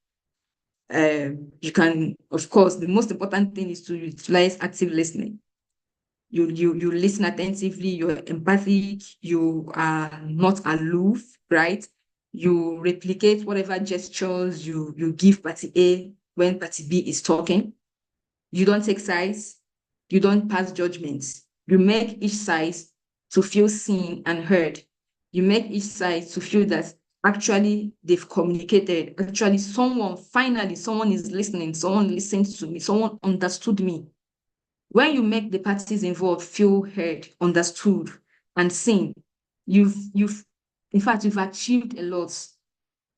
You can, of course, the most important thing is to utilize active listening. You listen attentively, you're empathic, you are not aloof, right? You replicate whatever gestures you give party A when party B is talking. You don't take sides, you don't pass judgments. You make each side to feel seen and heard. You make each side to feel that actually they've communicated. Actually, finally, someone is listening, someone listened to me, someone understood me. When you make the parties involved feel heard, understood, and seen, you've achieved a lot.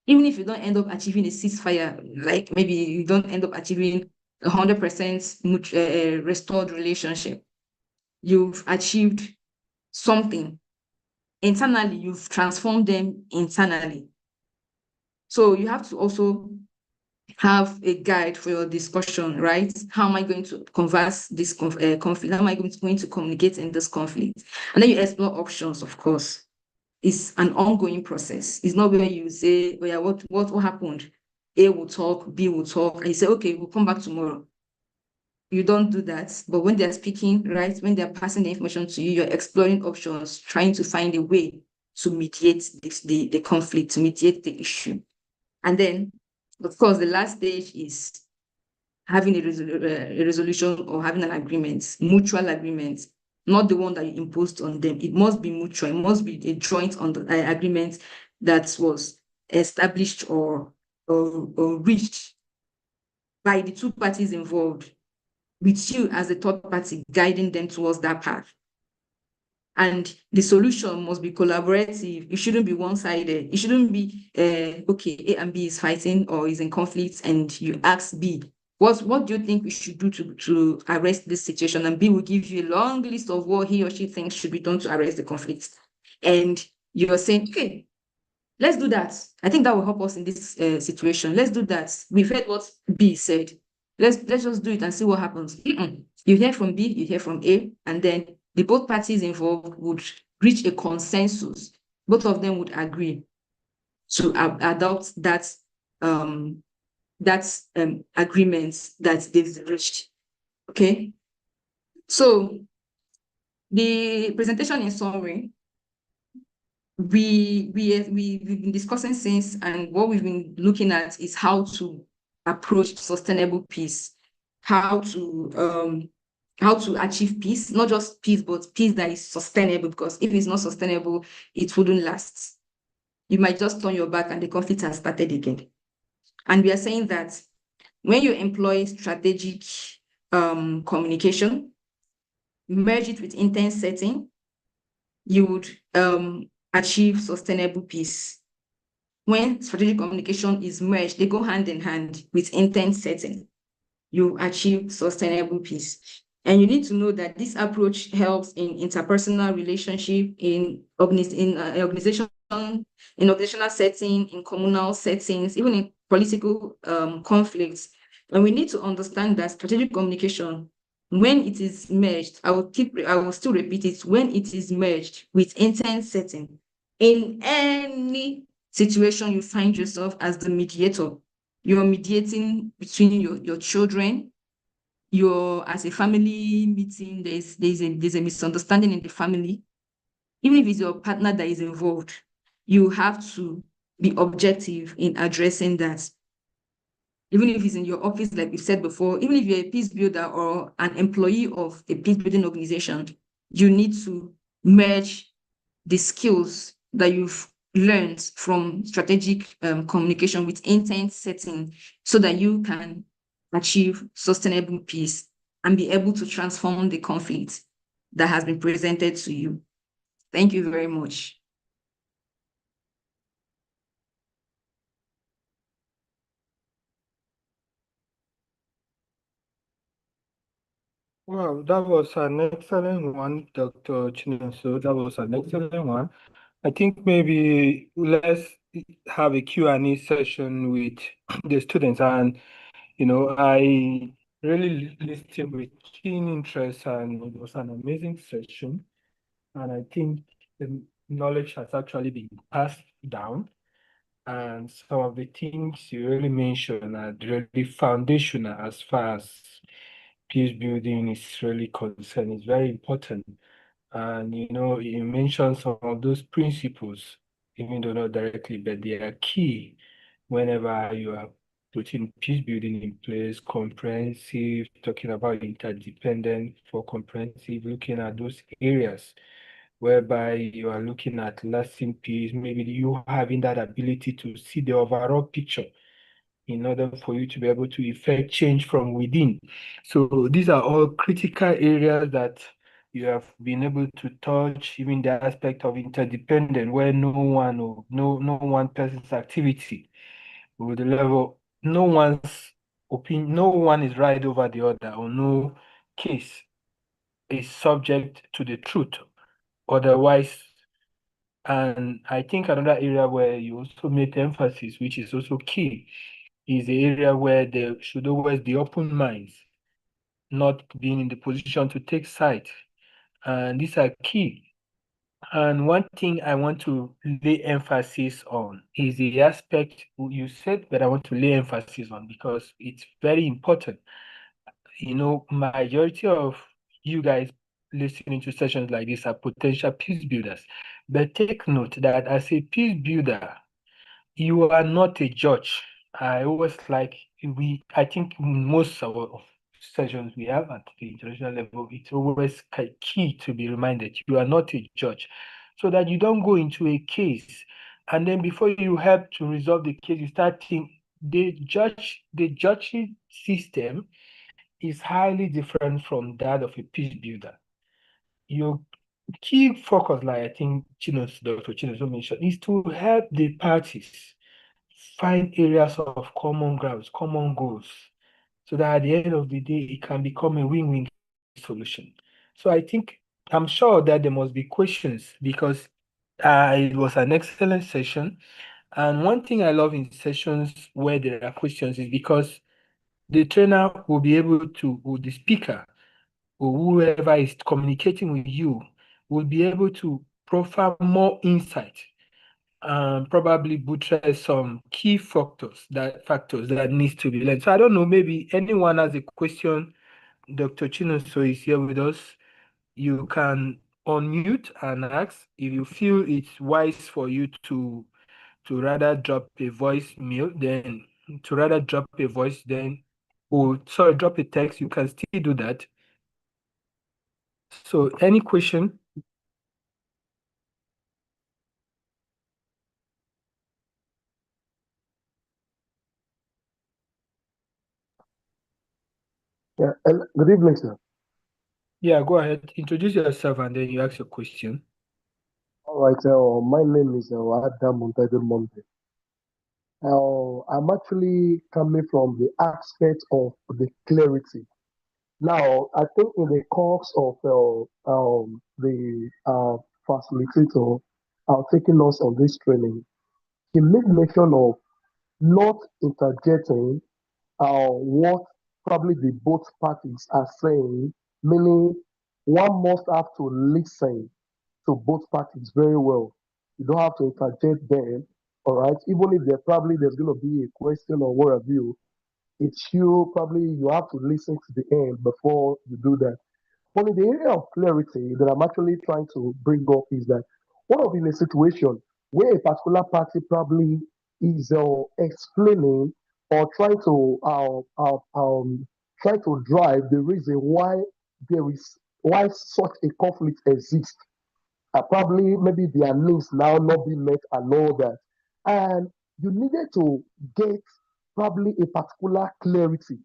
Even if you don't end up achieving a ceasefire, like maybe you don't end up achieving 100% restored relationship, you've achieved something. Internally, you've transformed them internally. So you have to also have a guide for your discussion, right? How am I going to converse this conflict? How am I going to communicate in this conflict? And then you explore options, of course. It's an ongoing process. It's not where you say, oh yeah, what happened? A will talk, B will talk, and you say, okay, we'll come back tomorrow. You don't do that. But when they're speaking, right, when they're passing the information to you, you're exploring options, trying to find a way to mediate the conflict, to mediate the issue. And then, of course, the last stage is having a resolution or having an agreement, mutual agreement, not the one that you imposed on them. It must be mutual. It must be a joint agreement that was established or reached by the two parties involved, with you as the third party guiding them towards that path. And the solution must be collaborative. It shouldn't be one-sided. It shouldn't be, okay, A and B is fighting or is in conflict, and you ask B, what do you think we should do to arrest this situation? And B will give you a long list of what he or she thinks should be done to arrest the conflict. And you're saying, okay, let's do that. I think that will help us in this situation. Let's do that. We've heard what B said. Let's just do it and see what happens. You hear from B, you hear from A, and then the both parties involved would reach a consensus. Both of them would agree to adopt that agreement that they've reached. Okay. So the presentation in summary, we've been discussing since, and what we've been looking at is how to approach sustainable peace, how to achieve peace, not just peace, but peace that is sustainable, because if it's not sustainable, it wouldn't last. You might just turn your back and the conflict has started again. And we are saying that when you employ strategic communication, merge it with intent setting, you would achieve sustainable peace. When strategic communication is merged, they go hand in hand with intent setting, you achieve sustainable peace. And you need to know that this approach helps in interpersonal relationship, in organizational setting, in communal settings, even in political conflicts. And we need to understand that strategic communication, when it is merged, I will still repeat it, when it is merged with intent setting, in any situation you find yourself as the mediator, you're mediating between your children, you're as a family meeting, there's a misunderstanding in the family, even if it's your partner that is involved, you have to be objective in addressing that. Even if it's in your office, like we've said before, even if you're a peace builder or an employee of a peace building organization, you need to merge the skills that you've learned from strategic communication with intent setting so that you can achieve sustainable peace and be able to transform the conflict that has been presented to you. Thank you very much. Well, that was an excellent one, Dr. Chinonso. That was an excellent one. I think maybe let's have a Q&A session with the students. And, I really listened with keen interest, and it was an amazing session. And I think the knowledge has actually been passed down. And some of the things you really mentioned are really foundational as far as peace building is really concerned. It's very important. And you mentioned some of those principles, even though not directly, but they are key whenever you are putting peace building in place, comprehensive, talking about interdependent for comprehensive, looking at those areas whereby you are looking at lasting peace, maybe you having that ability to see the overall picture in order for you to be able to effect change from within. So these are all critical areas that you have been able to touch, even the aspect of interdependent, where no one person's activity with the level, no one's opinion, no one is right over the other, or no case is subject to the truth. Otherwise, and I think another area where you also make emphasis, which is also key, is the area where there should always be open minds, not being in the position to take side. And these are key. And one thing I want to lay emphasis on is the aspect you said, but I want to lay emphasis on because it's very important. Majority of you guys listening to sessions like this are potential peace builders. But take note that as a peace builder, you are not a judge. I always I think in most of our sessions we have at the international level, it's always key to be reminded you are not a judge, so that you don't go into a case and then before you help to resolve the case, you start thinking the judging system is highly different from that of a peace builder. Your key focus, like I think Dr. Chinoso mentioned, is to help the parties find areas of common grounds, common goals, so that at the end of the day, it can become a win-win solution. So I'm sure that there must be questions because it was an excellent session. And one thing I love in sessions where there are questions is because the trainer will be able to, or the speaker, or whoever is communicating with you, will be able to profile more insight and probably buttress some key factors that needs to be learned. So I don't know, maybe anyone has a question. Dr. Chinoso is here with us. You can unmute and ask. If you feel it's wise for you to rather drop a voice mail, then drop a text, you can still do that. So any question? Yeah, good evening, sir. Yeah, go ahead. Introduce yourself and then you ask your question. All right, my name is Adam Monte. I'm actually coming from the aspect of the clarity. Now, I think in the course of the facilitator taking us on this training, he made mention of not interjecting what probably the both parties are saying, meaning one must have to listen to both parties very well. You don't have to interject them, all right? Even if there's going to be a question or what have you, it's you probably you have to listen to the end before you do that. But in the area of clarity that I'm actually trying to bring up is that what if in a situation where a particular party probably is explaining or trying to drive the reason why there is why such a conflict exists, probably maybe their needs now not being met and all that, and you needed to get probably a particular clarity.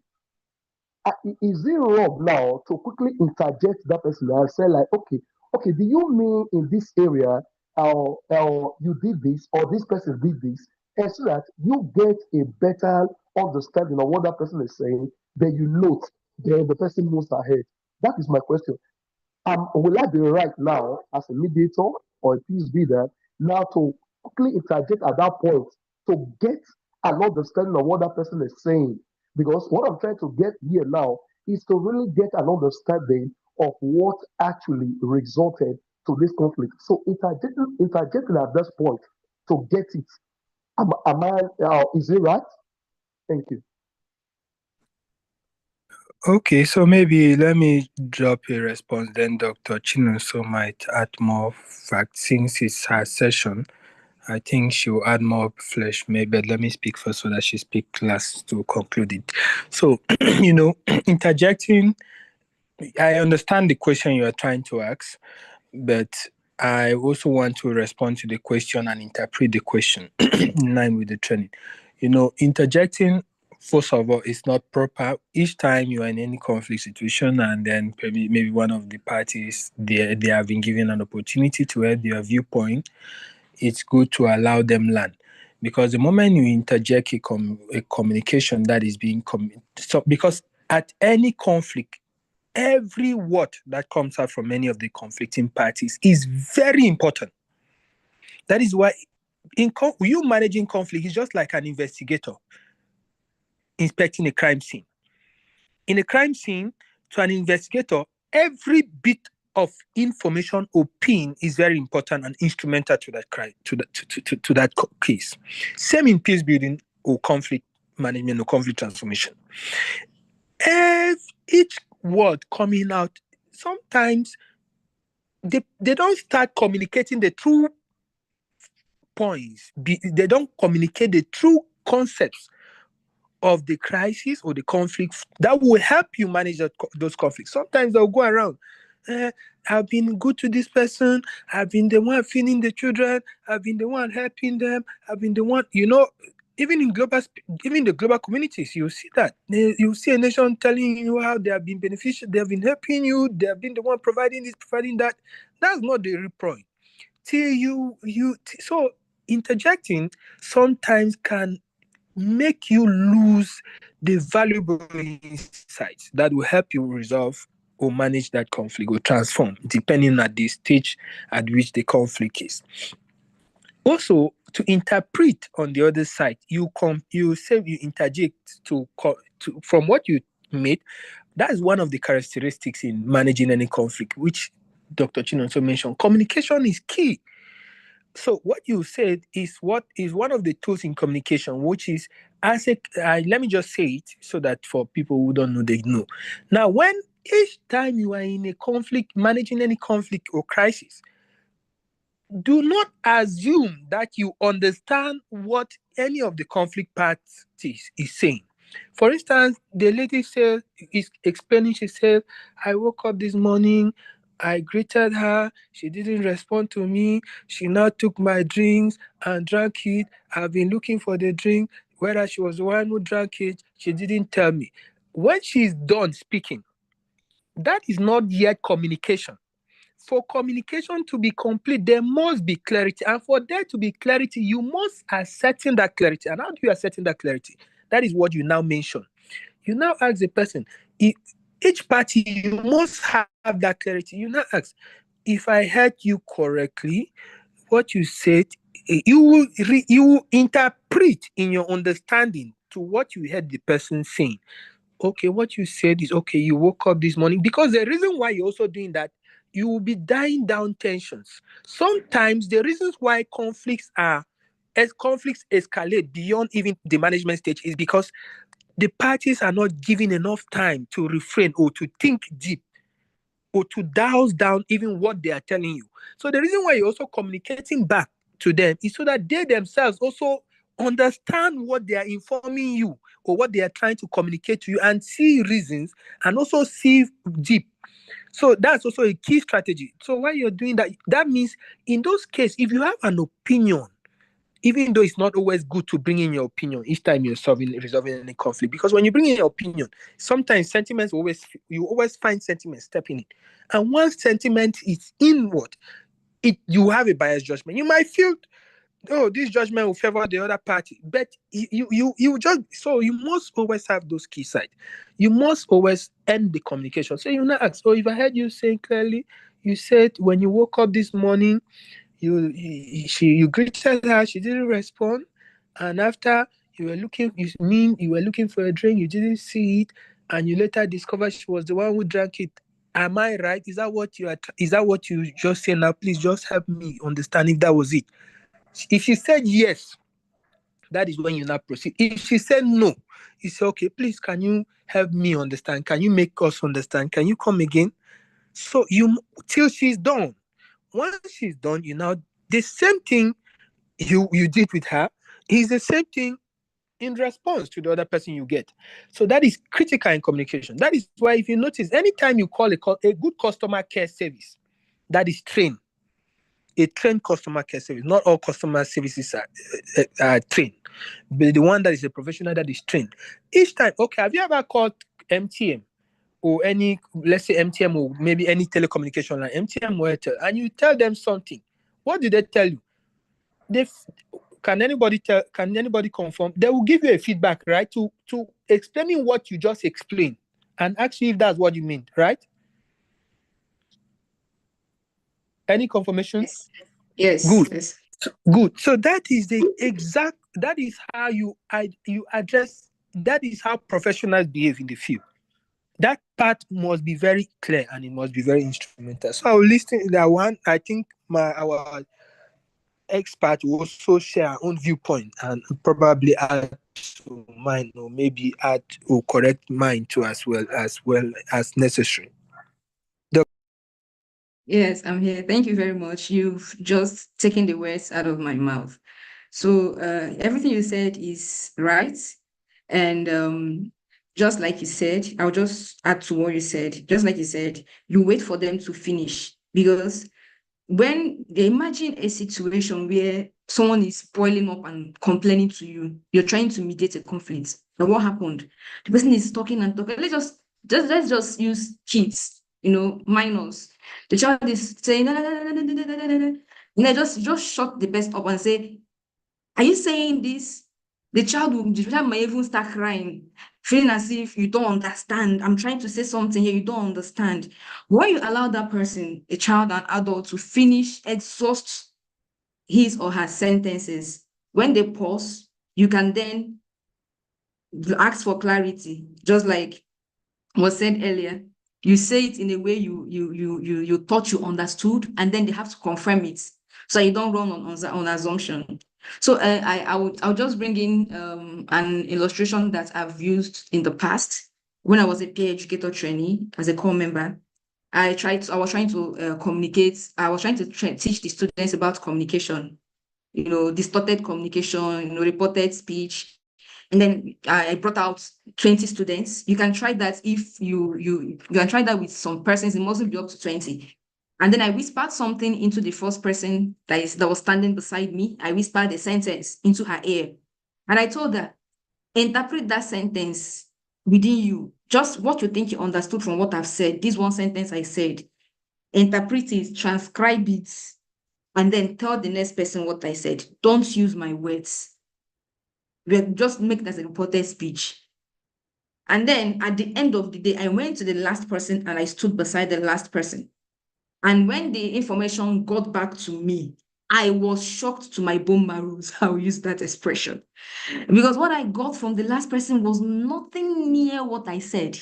Is it wrong now to quickly interject that person and say like, okay, do you mean in this area, you did this or this person did this, and so that you get a better understanding of what that person is saying, then you note, then the person moves ahead. That is my question. Will I be right now as a mediator or a peace leader now to quickly interject at that point to get an understanding of what that person is saying? Because what I'm trying to get here now is to really get an understanding of what actually resulted to this conflict. So interjecting at this point to get it. Is it right? Thank you. Okay, so maybe let me drop a response, then Dr. Chinonso might add more facts since it's her session. I think she will add more flesh, maybe. Let me speak first so that she speaks last to conclude it. So, interjecting, I understand the question you are trying to ask, but I also want to respond to the question and interpret the question in line with the training. Interjecting, first of all, is not proper. Each time you are in any conflict situation and then maybe one of the parties, they have been given an opportunity to add their viewpoint, it's good to allow them learn. Because the moment you interject a communication that is being because at any conflict, every word that comes out from any of the conflicting parties is very important. That is why you managing conflict is just like an investigator inspecting a crime scene. In a crime scene, to an investigator, every bit of information or pin is very important and instrumental to that crime, to that case. Same in peace building or conflict management or conflict transformation. Each word coming out, sometimes they don't start communicating the true points. They don't communicate the true concepts of the crisis or the conflict that will help you manage those conflicts. Sometimes they'll go around. I've been good to this person. I've been the one feeding the children. I've been the one helping them. I've been the one, even in the global communities, you see that. You see a nation telling you how they have been beneficial, they have been helping you, they have been the one providing this, providing that. That's not the real point. So interjecting sometimes can make you lose the valuable insights that will help you resolve or manage that conflict or transform, depending on the stage at which the conflict is. Also, to interpret on the other side, you interject from what you made. That is one of the characteristics in managing any conflict, which Dr. Chin also mentioned. Communication is key. So what you said is what is one of the tools in communication, which is let me just say it so that for people who don't know, they know. Now, when each time you are in a conflict, managing any conflict or crisis, do not assume that you understand what any of the conflict parties is saying. For instance, the lady is explaining, she said, I woke up this morning, I greeted her, she didn't respond to me, she now took my drinks and drank it. I've been looking for the drink, whether she was the one who drank it, she didn't tell me. When she's done speaking, that is not yet communication. For communication to be complete, there must be clarity. And for there to be clarity, you must ascertain that clarity. And how do you ascertain that clarity? That is what you now mention. You now ask the person, each party, you must have that clarity. You now ask, if I heard you correctly, what you said you will interpret in your understanding to what you heard the person saying. Okay, what you said is okay. You woke up this morning, because the reason why you're also doing that, you will be dying down tensions. Sometimes the reasons why conflicts escalate beyond even the management stage is because the parties are not given enough time to refrain or to think deep or to douse down even what they are telling you. So the reason why you're also communicating back to them is so that they themselves also understand what they are informing you or what they are trying to communicate to you, and see reasons and also see deep. So that's also a key strategy. So while you're doing that, that means in those cases, if you have an opinion, even though it's not always good to bring in your opinion each time you're resolving any conflict, because when you bring in your opinion, sometimes you always find sentiment stepping in, and once sentiment is inward, you have a biased judgment. You might feel, oh, this judgment will favor the other party, but you just, so you must always have those key sides. You must always end the communication. So you not ask, oh, if I heard you saying clearly, you said when you woke up this morning, you greeted her, she didn't respond, and after you were looking for a drink, you didn't see it, and you later discovered she was the one who drank it. Am I right? Is that what you just said now? Please just help me understand if that was it. If she said yes, that is when you now proceed. If she said no, you say, okay, please, can you help me understand? Can you make us understand? Can you come again? So till she's done. Once she's done, the same thing you did with her is the same thing in response to the other person you get. So that is critical in communication. That is why, if you notice, anytime you call a good customer care service that is trained, a trained customer care service, not all customer services are trained, but the one that is a professional that is trained. Each time, okay, have you ever called MTM or any, let's say MTM or maybe any telecommunication line, MTM or Airtel, and you tell them something? What did they tell you? Can anybody confirm? They will give you a feedback, right? To explaining what you just explained and ask you if that's what you mean, right? Any confirmation? Yes. Good. Yes. Good. So that is how you address, that is how professionals behave in the field. That part must be very clear and it must be very instrumental. So I'll listen that one. I think our expert will also share our own viewpoint and probably add to mine, or maybe add or correct mine too, as well as necessary. Yes, I'm here. Thank you very much. You've just taken the words out of my mouth. So everything you said is right. And just like you said, I'll just add to what you said. Just like you said, you wait for them to finish, because when they imagine a situation where someone is boiling up and complaining to you, you're trying to mediate a conflict. And what happened? The person is talking and talking. Let's just use kids, minors. The child is saying, "No, no, no, no, no, no, no, no, no." Just shut the person up and say, "Are you saying this?" The child might even start crying, feeling as if you don't understand. I'm trying to say something here, you don't understand. When you allow that person, a child and adult, to finish, exhaust his or her sentences, when they pause, you can then ask for clarity, just like was said earlier. You say it in a way you thought you understood, and then they have to confirm it, so you don't run on assumption. So I'll just bring in an illustration that I've used in the past. When I was a peer educator trainee as a core member, I was trying to communicate. I was trying to teach the students about communication, distorted communication, reported speech. And then I brought out 20 students. You can try that if you can try that with some persons. It must be up to 20. And then I whispered something into the first person that was standing beside me. I whispered a sentence into her ear. And I told her, interpret that sentence within you. Just what you think you understood from what I've said. This one sentence I said. Interpret it, transcribe it, and then tell the next person what I said. Don't use my words. Just make it as a reported speech. And then at the end of the day, I went to the last person and I stood beside the last person. And when the information got back to me, I was shocked to my bone marrows. I'll use that expression. Because what I got from the last person was nothing near what I said.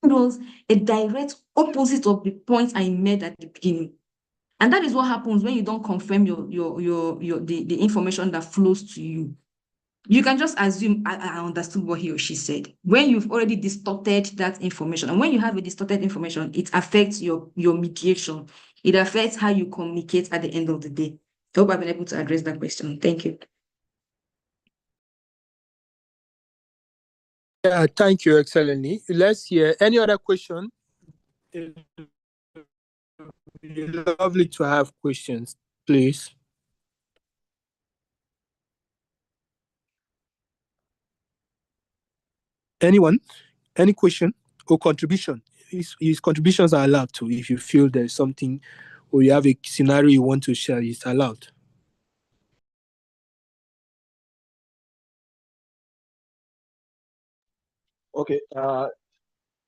It was a direct opposite of the point I made at the beginning. And that is what happens when you don't confirm the information that flows to you. You can just assume I understood what he or she said. When you've already distorted that information, and when you have a distorted information, it affects your mediation. It affects how you communicate at the end of the day. I hope I've been able to address that question. Thank you. Yeah, thank you, excellently. Let's hear any other question. It would be lovely to have questions, please. Anyone? Any question or contribution? His contributions are allowed to. If you feel there's something or you have a scenario you want to share, it's allowed. Okay.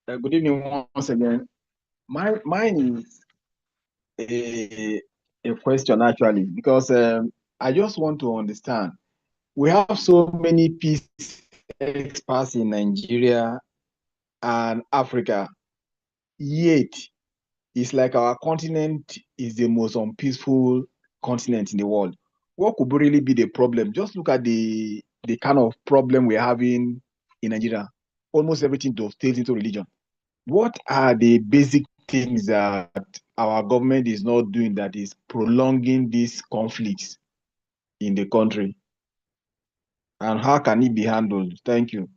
Good evening once again. Mine is a question actually, because I just want to understand. We have so many peace experts in Nigeria and Africa, yet it's like our continent is the most unpeaceful continent in the world. What could really be the problem? Just look at the kind of problem we're having in Nigeria. Almost everything dovetails into religion. What are the basic things that our government is not doing that is prolonging these conflicts in the country? And how can it be handled? Thank you.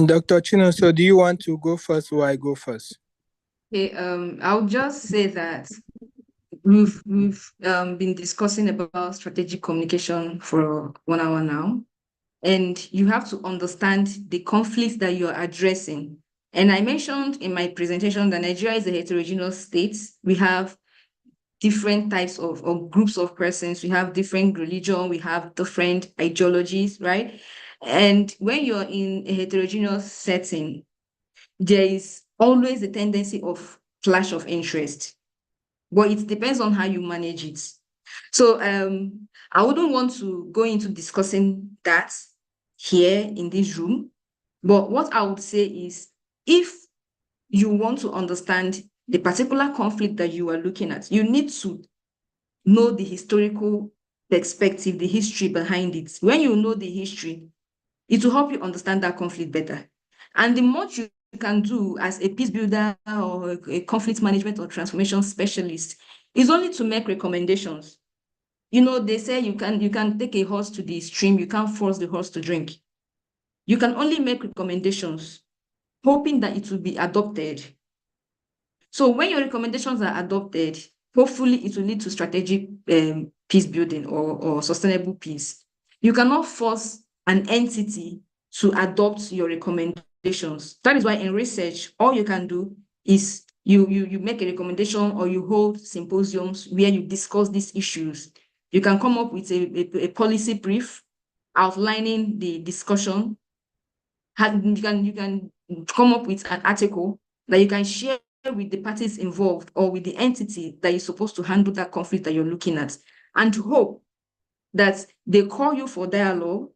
Dr. Chino, so do you want to go first or I go first? Okay, I'll just say that we've been discussing about strategic communication for 1 hour now, and you have to understand the conflicts that you're addressing. And I mentioned in my presentation that Nigeria is a heterogeneous state. We have different types of or groups of persons. We have different religion. We have different ideologies, right? And when you're in a heterogeneous setting, there is always a tendency of clash of interest, but it depends on how you manage it. So I wouldn't want to go into discussing that here in this room, but what I would say is if you want to understand the particular conflict that you are looking at, you need to know the historical perspective, the history behind it. When you know the history, it will help you understand that conflict better. And the much you can do as a peace builder or a conflict management or transformation specialist is only to make recommendations. You know, they say you can take a horse to the stream, you can't force the horse to drink. You can only make recommendations, hoping that it will be adopted. So when your recommendations are adopted, hopefully it will lead to strategic peace building or sustainable peace. You cannot force an entity to adopt your recommendations. That is why in research, all you can do is you make a recommendation or you hold symposiums where you discuss these issues. You can come up with a policy brief outlining the discussion. You can come up with an article that you can share with the parties involved or with the entity that is supposed to handle that conflict that you're looking at, and hope that they call you for dialogue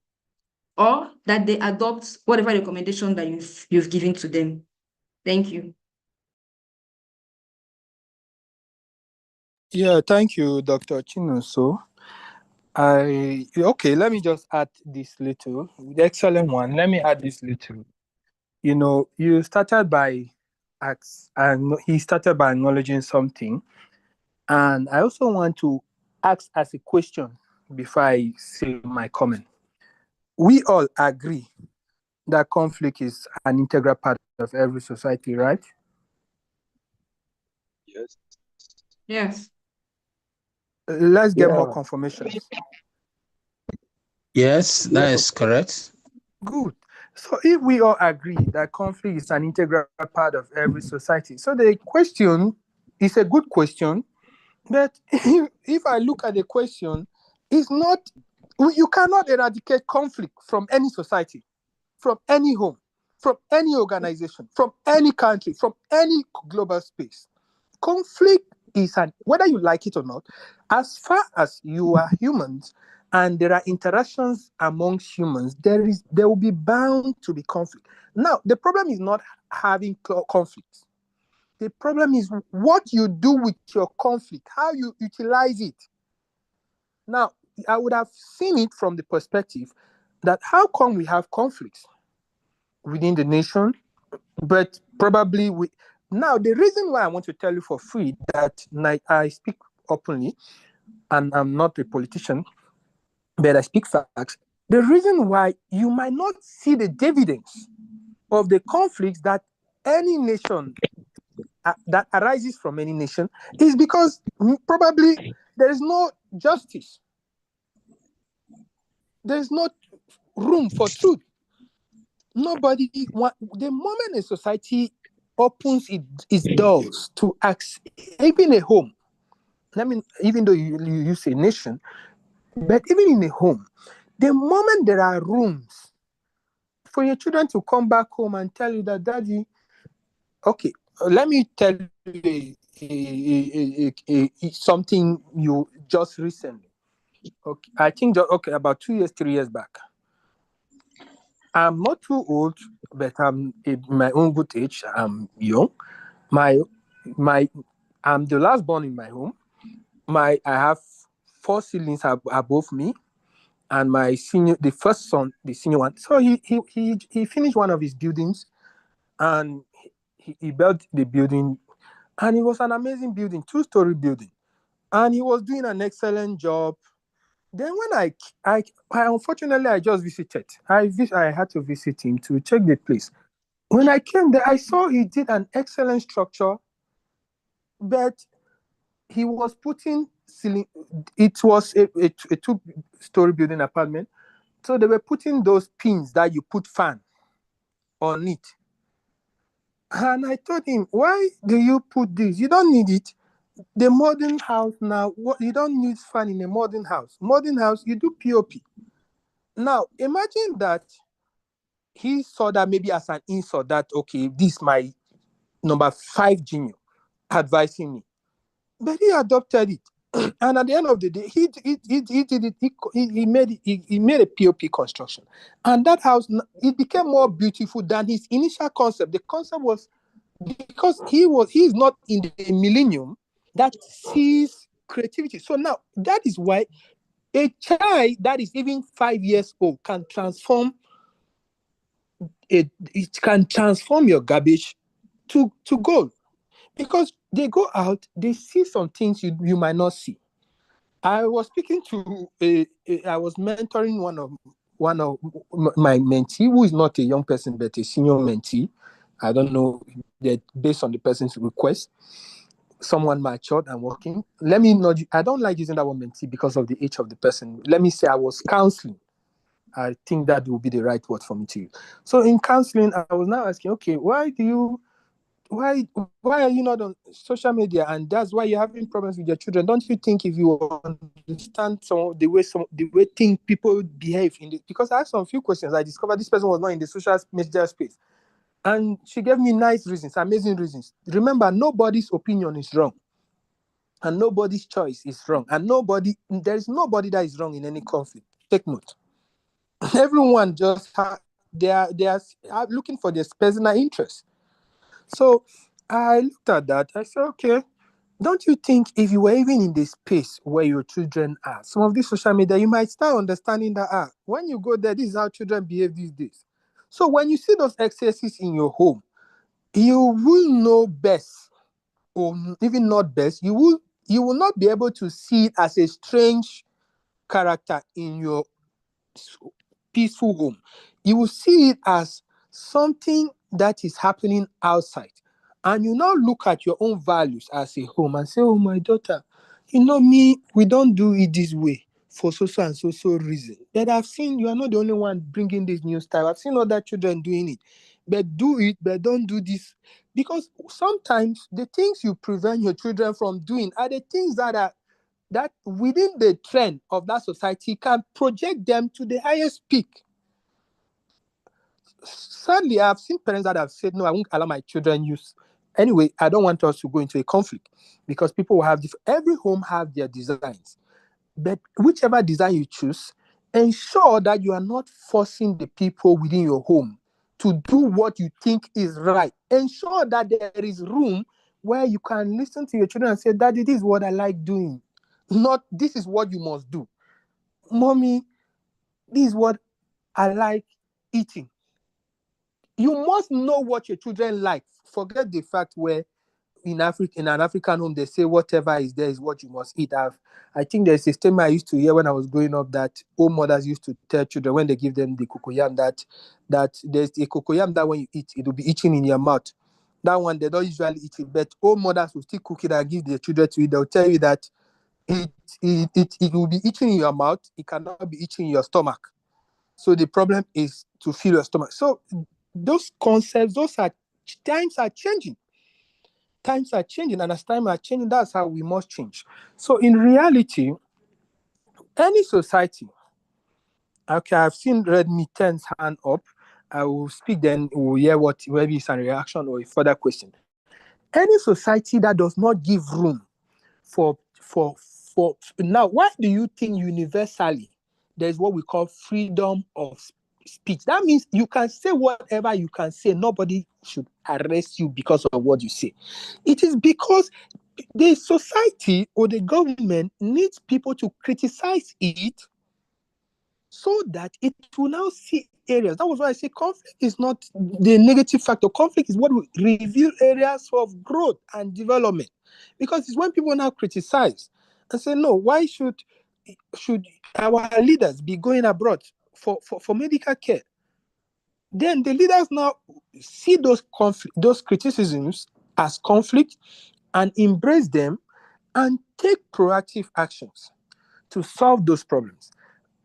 or that they adopt whatever recommendation that you've given to them. Thank you. Yeah, thank you, Dr. Chino. So, okay, let me just add this little, the excellent one. Let me add this little. You know, you started by he started by acknowledging something, and I also want to ask as a question before I say my comment. We all agree that conflict is an integral part of every society, right? Yes. Yes. Let's get more Yeah. confirmations. Yes, that Yeah. is correct. Good. So if we all agree that conflict is an integral part of every society, so the question is a good question, but if I look at the question, it's not, you cannot eradicate conflict from any society, from any home, from any organization, from any country, from any global space. conflict is whether you like it or not, as far as you are humans and there are interactions amongst humans, there will be bound to be conflict. Now, the problem is not having conflict. The problem is what you do with your conflict, how you utilize it. Now, I would have seen it from the perspective that how come we have conflicts within the nation, but probably now the reason why I want to tell you for free that I speak openly and I'm not a politician, but I speak facts. The reason why you might not see the dividends of the conflicts that any nation that arises from any nation is because probably there is no justice. There is no room for truth. Nobody, the moment a society opens its doors to ask, even a home, I mean, even though you use a nation, but even in a home, the moment there are rooms for your children to come back home and tell you that, Daddy, okay, let me tell you something you just recently. Okay, I think about 2 years, 3 years back. I'm not too old, but I'm in my own good age. I'm young. I'm the last born in my home. I have 4 siblings above me, and my senior, the first son, the senior one. So he finished one of his buildings, and he built the building, and it was an amazing building, 2-story building, and he was doing an excellent job. Then when I unfortunately I just visited. I had to visit him to check the place. When I came there, I saw he did an excellent structure, but he was putting ceiling. It was a 2-story building apartment, so they were putting those pins that you put fan on it. And I told him, why do you put this? You don't need it. The modern house now, you don't need fan in a modern house. Modern house, you do POP. Now, imagine that he saw that maybe as an insult that, okay, this is my number 5 junior advising me. But he adopted it. And at the end of the day, he did it. He made a POP construction. And that house, it became more beautiful than his initial concept. The concept was because he is not in the millennium that sees creativity. So now that is why a child that is even 5 years old can transform it can transform your garbage to gold, because they go out, they see some things you might not see. I was speaking to I was mentoring one of my mentee, who is not a young person but a senior mentee. I don't know that based on the person's request, someone matured and working. Let me not. I don't like using that word mentee because of the age of the person. Let me say I was counseling. I think that would be the right word for me to use. So in counseling, I was now asking, okay, why are you not on social media, and that's why you're having problems with your children? Don't you think if you understand the way people behave because I asked some few questions, I discovered this person was not in the social media space, and she gave me nice reasons, amazing reasons. Remember, nobody's opinion is wrong, and nobody's choice is wrong, and there is nobody that is wrong in any conflict. Take note. Everyone just they are looking for their personal interest. So I looked at that. I said, okay, don't you think if you were even in the space where your children are, some of this social media, you might start understanding that when you go there, this is how children behave these days. So when you see those excesses in your home, you will know best, or even not best. You will not be able to see it as a strange character in your peaceful home. You will see it as something that is happening outside. And you now look at your own values as a home and say, oh, my daughter, me, we don't do it this way for so and so reason. But I've seen you are not the only one bringing this new style. I've seen other children doing it. But do it, but don't do this. Because sometimes the things you prevent your children from doing are the things that within the trend of that society can project them to the highest peak. Sadly, I've seen parents that have said, no, I won't allow my children use Anyway, I don't want us to go into a conflict because people will have every home have their designs. But whichever design you choose, ensure that you are not forcing the people within your home to do what you think is right. Ensure that there is room where you can listen to your children and say, Daddy, this is what I like doing. Not, this is what you must do. Mommy, this is what I like eating. You must know what your children like. Forget the fact where in an African home, they say whatever is there is what you must eat. I think there's a statement I used to hear when I was growing up that old mothers used to tell children when they give them the cocoyam that there's a cocoyam that when you eat, it will be itching in your mouth. That one, they don't usually eat it, but old mothers will still cook it and give their children to eat. They'll tell you that it will be itching in your mouth. It cannot be itching in your stomach. So the problem is to fill your stomach. So those concepts, times are changing. Times are changing, and as time are changing, that's how we must change. So in reality, any society, okay, I've seen Redmi 10's hand up. I will speak, then we'll hear what maybe it's a reaction or a further question. Any society that does not give room for now, why do you think universally there's what we call freedom of speech? That means you can say whatever you can say. Nobody should arrest you because of what you say. It is because the society or the government needs people to criticize it so that it will now see areas. That was why I say conflict is not the negative factor. Conflict is what will reveal areas of growth and development. Because it's when people now criticize and say, no, why should our leaders be going abroad for medical care? Then the leaders now see those criticisms as conflict and embrace them and take proactive actions to solve those problems.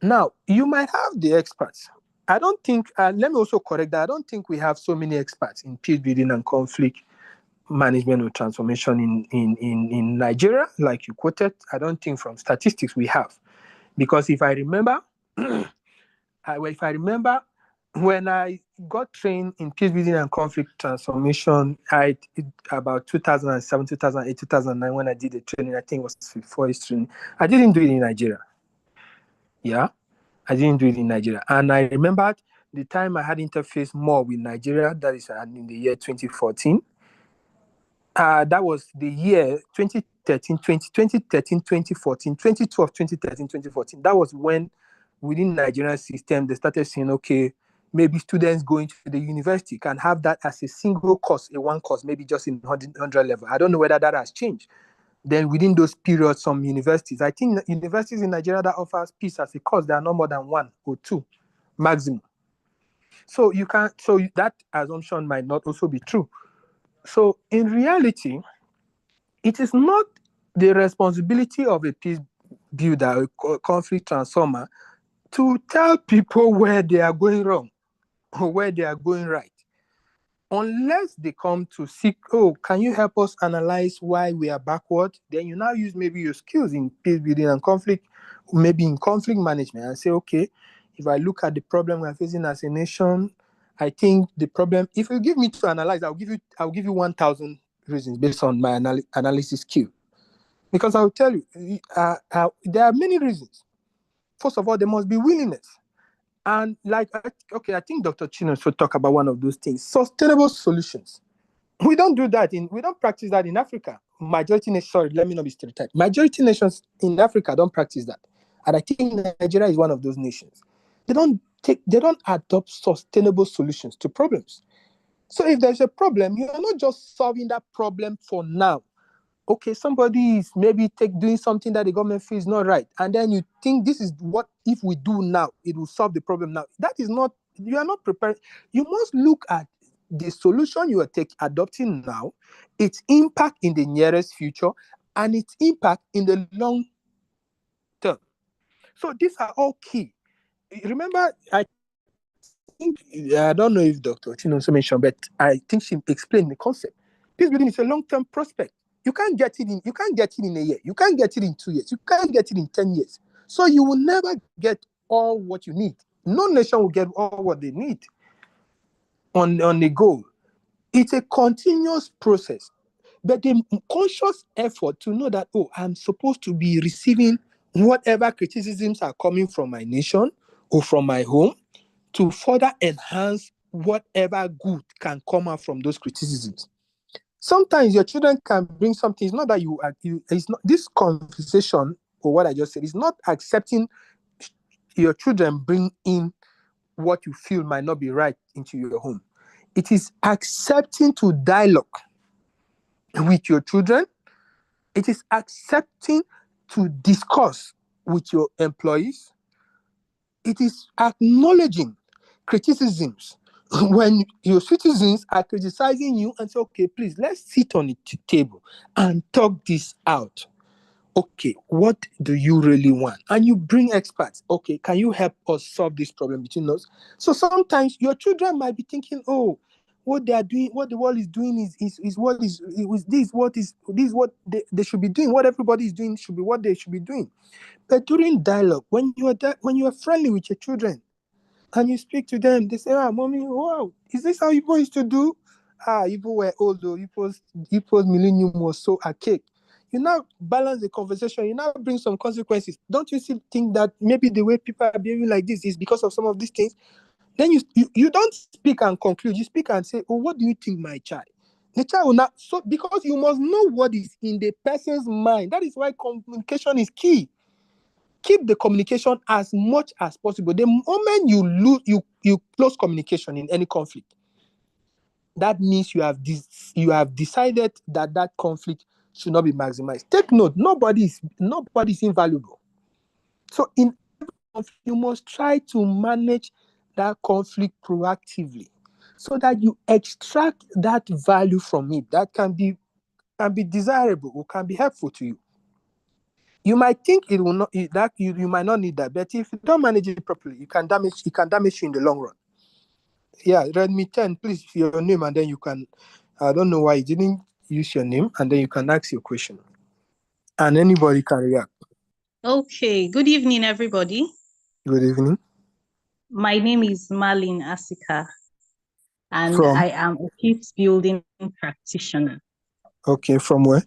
Now, you might have the experts. I don't think, let me also correct that, I don't think we have so many experts in peace building and conflict management or transformation in Nigeria, like you quoted. I don't think from statistics we have. Because if I remember, when I got trained in peace building and conflict transformation, about 2007, 2008, 2009, when I did the training, I think it was 4 years training. I didn't do it in Nigeria. Yeah, I didn't do it in Nigeria. And I remembered the time I had interfaced more with Nigeria, that is in the year 2014. That was the year 2013, 2014, 2012, 2013, 2014. That was when within Nigerian system, they started saying, okay, maybe students going to the university can have that as a single course, a one course, maybe just in 100 level. I don't know whether that has changed. Then within those periods, some universities, I think universities in Nigeria that offers peace as a course, there are no more than 1 or 2 maximum. So that assumption might not also be true. So in reality, it is not the responsibility of a peace builder, a conflict transformer, to tell people where they are going wrong or where they are going right. Unless they come to seek, oh, can you help us analyze why we are backward? Then you now use maybe your skills in peace building and conflict, maybe in conflict management, and say, okay, if I look at the problem we're facing as a nation, I think the problem, if you give me to analyze, I'll give you 1,000 reasons based on my analysis skill. Because I'll tell you, there are many reasons. First of all, there must be willingness. And I think Dr. Chino should talk about one of those things, sustainable solutions. We don't practice that in Africa. Majority nations, let me not be stereotyped. Majority nations in Africa don't practice that. And I think Nigeria is one of those nations. They don't adopt sustainable solutions to problems. So if there's a problem, you're not just solving that problem for now. Okay, somebody is maybe doing something that the government feels not right, and then you think this is what, if we do now, it will solve the problem now. That is not, you are not prepared. You must look at the solution you are adopting now, its impact in the nearest future, and its impact in the long term. So these are all key. Remember, I don't know if Dr. Chino mentioned, but I think she explained the concept. Peace building is a long-term prospect. You can't get it in a year. You can't get it in 2 years. You can't get it in 10 years. So you will never get all what you need. No nation will get all what they need on the goal. It's a continuous process, but the conscious effort to know that, oh, I'm supposed to be receiving whatever criticisms are coming from my nation or from my home to further enhance whatever good can come out from those criticisms. Sometimes your children can bring something. It's not that it's not this conversation or what I just said. It's not accepting your children bring in what you feel might not be right into your home. It is accepting to dialogue with your children. It is accepting to discuss with your employees. It is acknowledging criticisms when your citizens are criticizing you and say, okay, please, let's sit on the table and talk this out. Okay, what do you really want? And you bring experts. Okay, can you help us solve this problem between us? So sometimes your children might be thinking, oh, what they are doing, what the world is doing is what they should be doing. What everybody is doing should be what they should be doing. But during dialogue, when you are friendly with your children and you speak to them, they say, mommy, wow, is this how you used to do? People were old though. People's millennium was so archaic. You now balance the conversation. You now bring some consequences. Don't you still think that maybe the way people are behaving like this is because of some of these things? Then you don't speak and conclude. You speak and say, oh, what do you think, my child? The child will not, so because you must know what is in the person's mind. That is why communication is key. Keep the communication as much as possible. The moment you close communication in any conflict, that means you have decided that conflict should not be maximized. Take note, nobody is invaluable. So in conflict, you must try to manage that conflict proactively so that you extract that value from it that can be desirable or can be helpful to you. You might think it will not that you might not need that, but if you don't manage it properly, it can damage you in the long run. Yeah, Redmi 10, please your name and then you can. I don't know why you didn't use your name, and then you can ask your question, and anybody can react. Okay, good evening, everybody. Good evening. My name is Marlene Asika, and From? I am a peace building practitioner. Okay, from where?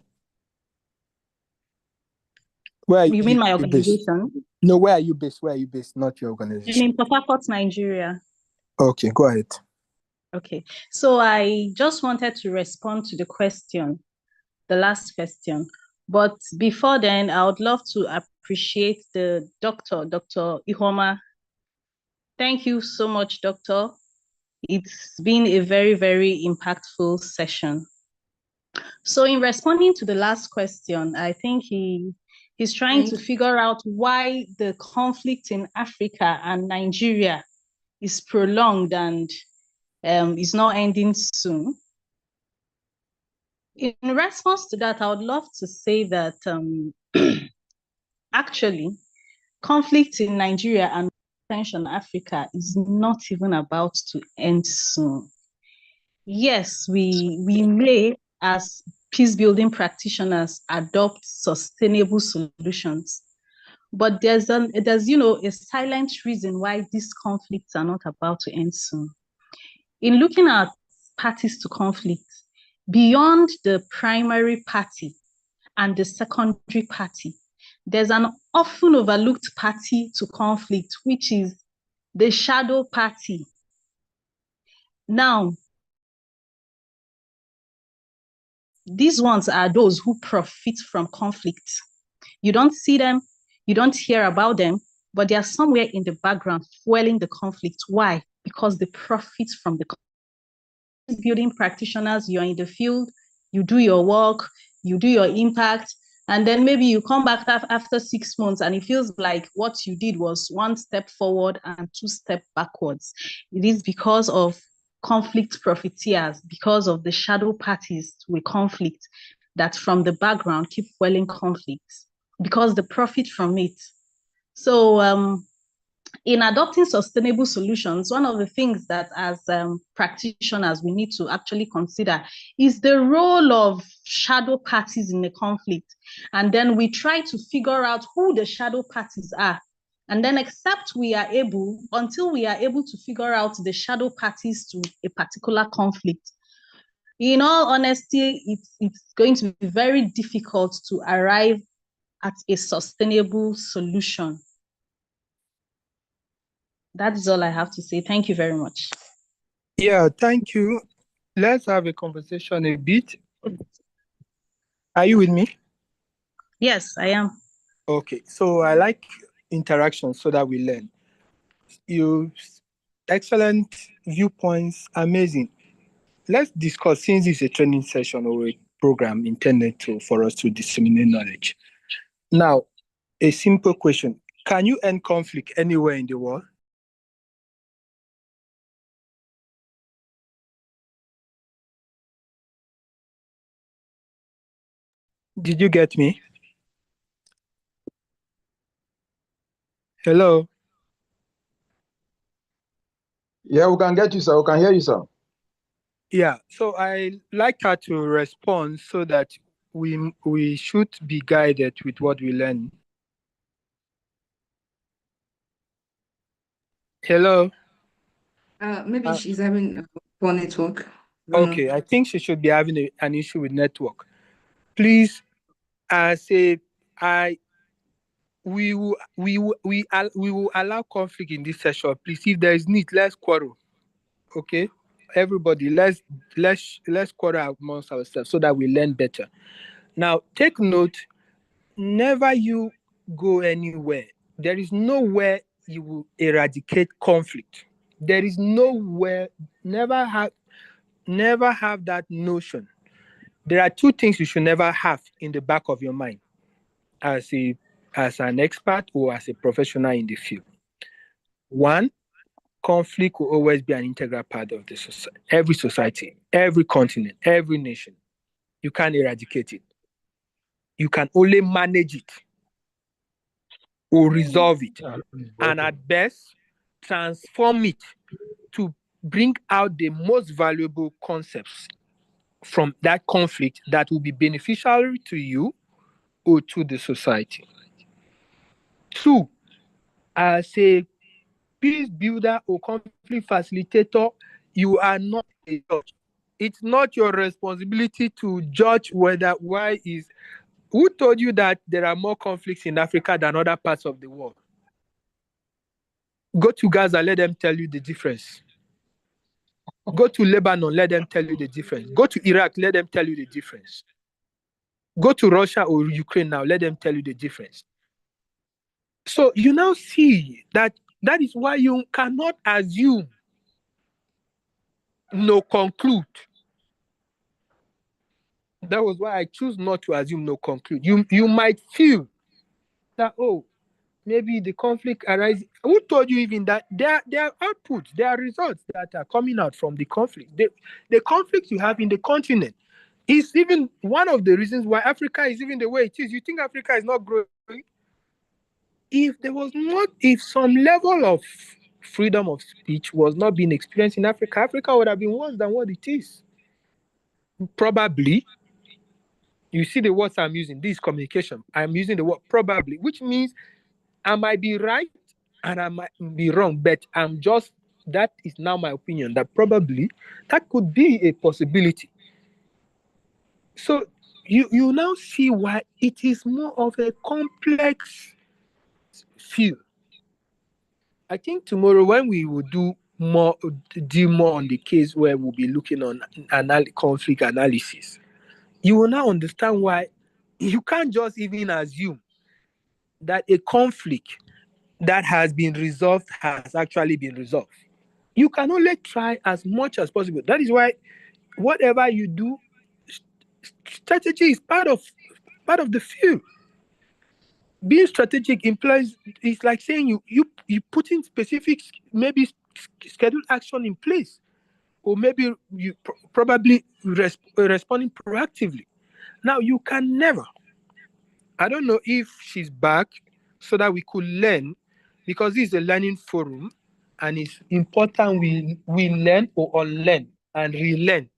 Where You mean my based? organization? No, where are you based? Where are you based? Not your organization. In Port Harcourt, Nigeria. Okay, go ahead. Okay, so I just wanted to respond to the last question. But before then, I would love to appreciate the Dr. Ihoma. Thank you so much, Doctor. It's been a very, very impactful session. So in responding to the last question, I think he's trying to figure out why the conflict in Africa and Nigeria is prolonged and is not ending soon. In response to that, I would love to say that actually, conflict in Nigeria and tension Africa is not even about to end soon. Yes, we may, as peace building practitioners, adopt sustainable solutions, but there's a silent reason why these conflicts are not about to end soon. In looking at parties to conflict, beyond the primary party and the secondary party, there's an often overlooked party to conflict, which is the shadow party. Now, these ones are those who profit from conflict. You don't see them, you don't hear about them, but they are somewhere in the background fueling the conflict. Why? Because they profit from the conflict. Building practitioners, you're in the field, you do your work, you do your impact, and then maybe you come back after 6 months and it feels like what you did was 1 step forward and 2 steps backwards. It is because of conflict profiteers, because of the shadow parties with conflict that from the background keep fueling conflicts because they profit from it. So in adopting sustainable solutions, one of the things that as practitioners we need to actually consider is the role of shadow parties in the conflict. And then we try to figure out who the shadow parties are. And then until we are able to figure out the shadow parties to a particular conflict, in all honesty, it's going to be very difficult to arrive at a sustainable solution. That is all I have to say. Thank you very much. Yeah, thank you. Let's have a conversation a bit. Are you with me? Yes, I am. Okay, so I like interaction so that we learn. You excellent viewpoints, amazing. Let's discuss, since it's a training session or a program intended for us to disseminate knowledge. Now, a simple question. Can you end conflict anywhere in the world? Did you get me? Hello? Yeah, we can get you, sir. We can hear you, sir. Yeah, so I like her to respond so that we should be guided with what we learn. Hello? Maybe she's having a poor network. I don't Okay, know. I think she should be having an issue with network. Please, say we will allow conflict in this session. Please, if there is need, let's quarrel. Okay, everybody, let's quarrel amongst ourselves so that we learn better. Now, take note. Never you go anywhere. There is nowhere you will eradicate conflict. There is nowhere. Never have that notion. There are two things you should never have in the back of your mind as an expert or as a professional in the field. One, conflict will always be an integral part of the every society, every continent, every nation. You can't eradicate it. You can only manage it or resolve it, and at best, transform it to bring out the most valuable concepts from that conflict that will be beneficial to you or to the society. Two, as a peace builder or conflict facilitator, you are not a judge. It's not your responsibility to judge who told you that there are more conflicts in Africa than other parts of the world? Go to Gaza, let them tell you the difference. Go to Lebanon, let them tell you the difference. Go to Iraq, let them tell you the difference. Go to Russia or Ukraine now, let them tell you the difference. So you now see that is why you cannot assume, no conclude. That was why I choose not to assume, no conclude. You might feel that, oh, maybe the conflict arises. Who told you even that there are outputs, there are results that are coming out from the conflict? The conflicts you have in the continent is even one of the reasons why Africa is even the way it is. You think Africa is not growing? If some level of freedom of speech was not being experienced in Africa, Africa would have been worse than what it is. Probably. You see the words I'm using. This communication. I'm using the word probably, which means I might be right and I might be wrong, but that is now my opinion, that probably that could be a possibility. So you now see why it is more of a complex field. I think tomorrow when we will deal more on the case where we'll be looking on conflict analysis, you will now understand why you can't just even assume that a conflict that has been resolved has actually been resolved. You can only try as much as possible. That is why whatever you do, strategy is part of the field. Being strategic implies, it's like saying you put in specific, maybe scheduled action in place, or maybe you probably responding proactively. Now you can never. I don't know if she's back so that we could learn, because this is a learning forum, and it's important we learn or unlearn and relearn.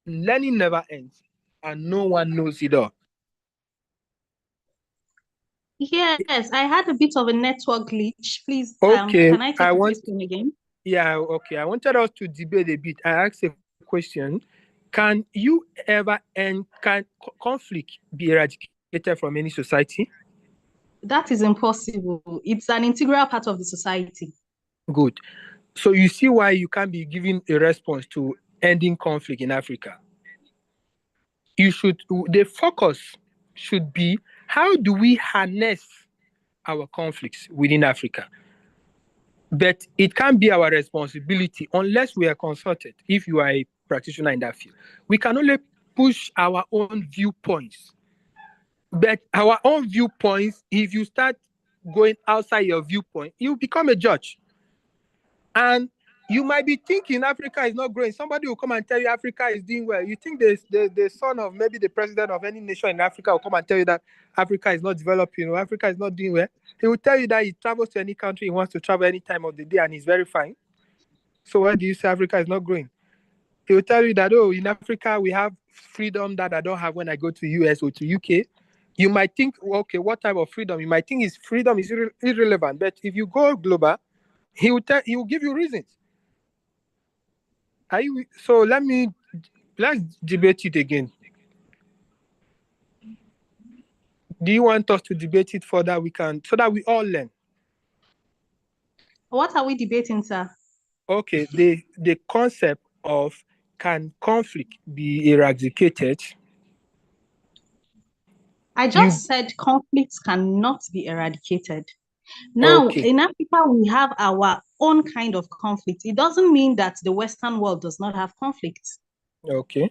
Learning never ends, and no one knows it all. Yes, I had a bit of a network glitch. Please, Okay, can I take the question again? Yeah, okay. I wanted us to debate a bit. I asked a question. can conflict be eradicated from any society? That is impossible. It's an integral part of the society. Good. So you see why you can't be giving a response to ending conflict in Africa. The focus should be, how do we harness our conflicts within Africa? But it can't be our responsibility unless we are consulted. If you are a practitioner in that field, we can only push our own viewpoints. But our own viewpoints, if you start going outside your viewpoint, you become a judge. And you might be thinking Africa is not growing. Somebody will come and tell you Africa is doing well. You think the son of maybe the president of any nation in Africa will come and tell you that Africa is not developing or Africa is not doing well. He will tell you that he travels to any country he wants to travel any time of the day and he's very fine. So why do you say Africa is not growing? He will tell you that, oh, in Africa we have freedom that I don't have when I go to US or to UK. You might think, okay, what type of freedom? You might think freedom is irrelevant. But if you go global, he will give you reasons. So let's debate it again. Do you want us to debate it further? So that we all learn. What are we debating, sir? Okay, the concept of, can conflict be eradicated? I just said conflicts cannot be eradicated. Now, in Africa, we have our own kind of conflict. It doesn't mean that the Western world does not have conflicts. Okay.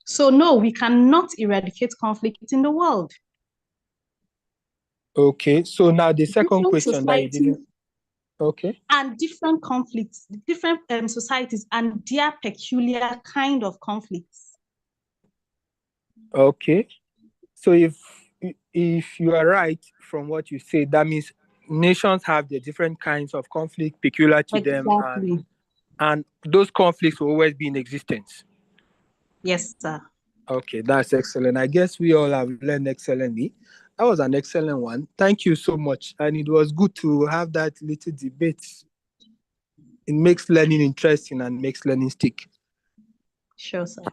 So no, we cannot eradicate conflict in the world. Okay, so now the second question that you didn't. Okay. And different conflicts, different societies and their peculiar kind of conflicts. Okay. So if you are right from what you say, that means nations have the different kinds of conflict peculiar to them, and those conflicts will always be in existence. Yes, sir. Okay, that's excellent. I guess we all have learned excellently. That was an excellent one. Thank you so much. And it was good to have that little debate. It makes learning interesting and makes learning stick. Sure, sir.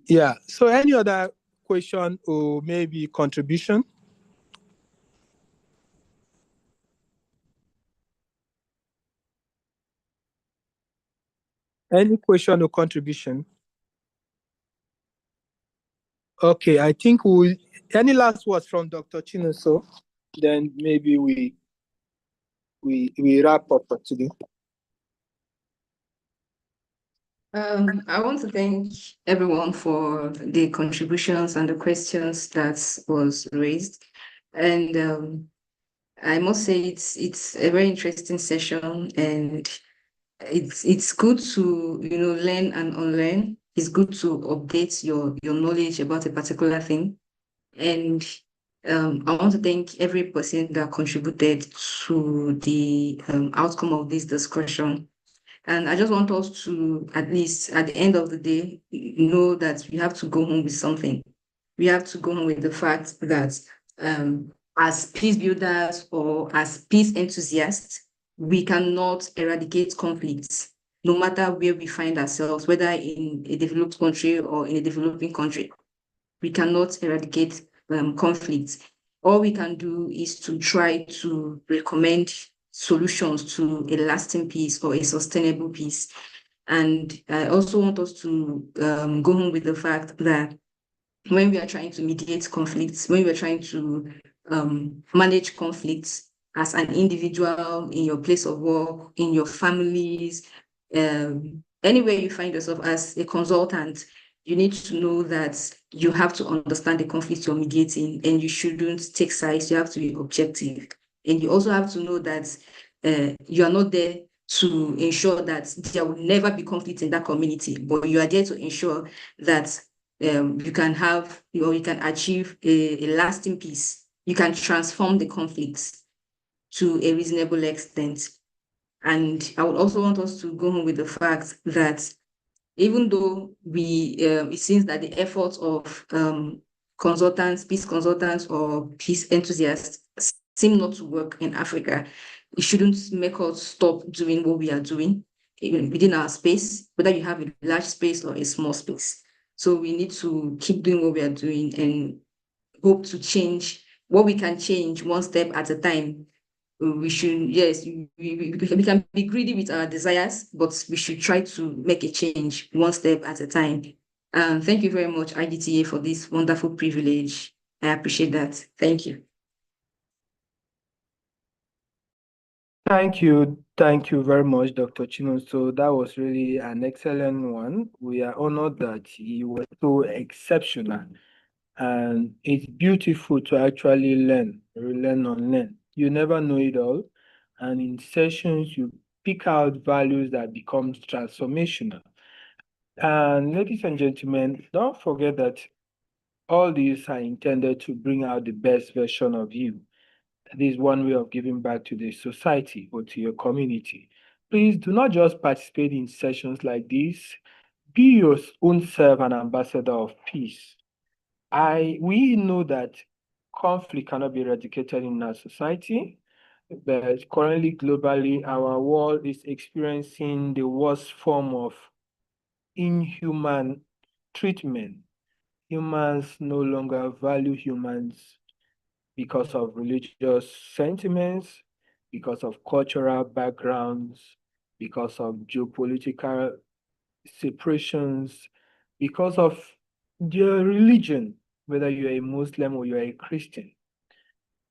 Yeah. So any other question or maybe contribution? Any question or contribution? Okay, I think any last words from Dr. Chinonso? Then maybe we wrap up for today. I want to thank everyone for the contributions and the questions that was raised. And I must say it's a very interesting session, and it's good to learn and unlearn. It's good to update your knowledge about a particular thing. And I want to thank every person that contributed to the outcome of this discussion. And I just want us to, at least at the end of the day, know that we have to go home with something. We have to go home with the fact that as peace builders or as peace enthusiasts, we cannot eradicate conflicts, no matter where we find ourselves, whether in a developed country or in a developing country. We cannot eradicate conflicts. All we can do is to try to recommend solutions to a lasting peace or a sustainable peace. And I also want us to go home with the fact that when we are trying to mediate conflicts, when we are trying to manage conflicts as an individual, in your place of work, in your families, anywhere you find yourself as a consultant, you need to know that you have to understand the conflict you're mediating, and you shouldn't take sides. You have to be objective. And you also have to know that you are not there to ensure that there will never be conflict in that community, but you are there to ensure that you can have, or you can achieve a lasting peace. You can transform the conflicts to a reasonable extent. And I would also want us to go home with the fact that even though it seems that the efforts of consultants, peace consultants or peace enthusiasts seem not to work in Africa, it shouldn't make us stop doing what we are doing. even within our space, whether you have a large space or a small space. So we need to keep doing what we are doing and hope to change what we can change one step at a time. We should, yes, we can be greedy with our desires, but we should try to make a change one step at a time. Thank you very much, IGTA, for this wonderful privilege. I appreciate that. Thank you. Thank you. Thank you very much, Dr. Chino. So that was really an excellent one. We are honored that you were so exceptional. And it's beautiful to actually learn, relearn, unlearn. You never know it all. And in sessions, you pick out values that becomes transformational. And ladies and gentlemen, don't forget that all these are intended to bring out the best version of you. This is one way of giving back to the society or to your community. Please do not just participate in sessions like this. Be your own self an ambassador of peace. We know that conflict cannot be eradicated in our society, but currently globally, our world is experiencing the worst form of inhuman treatment. Humans no longer value humans because of religious sentiments, because of cultural backgrounds, because of geopolitical separations, because of their religion, whether you're a Muslim or you're a Christian,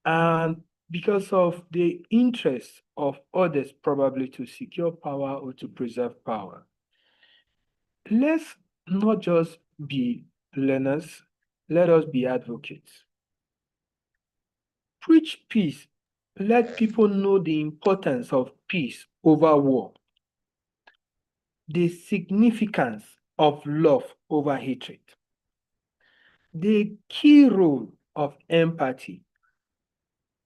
and because of the interests of others probably to secure power or to preserve power. Let's not just be learners, let us be advocates. Preach peace. Let people know the importance of peace over war, the significance of love over hatred, the key role of empathy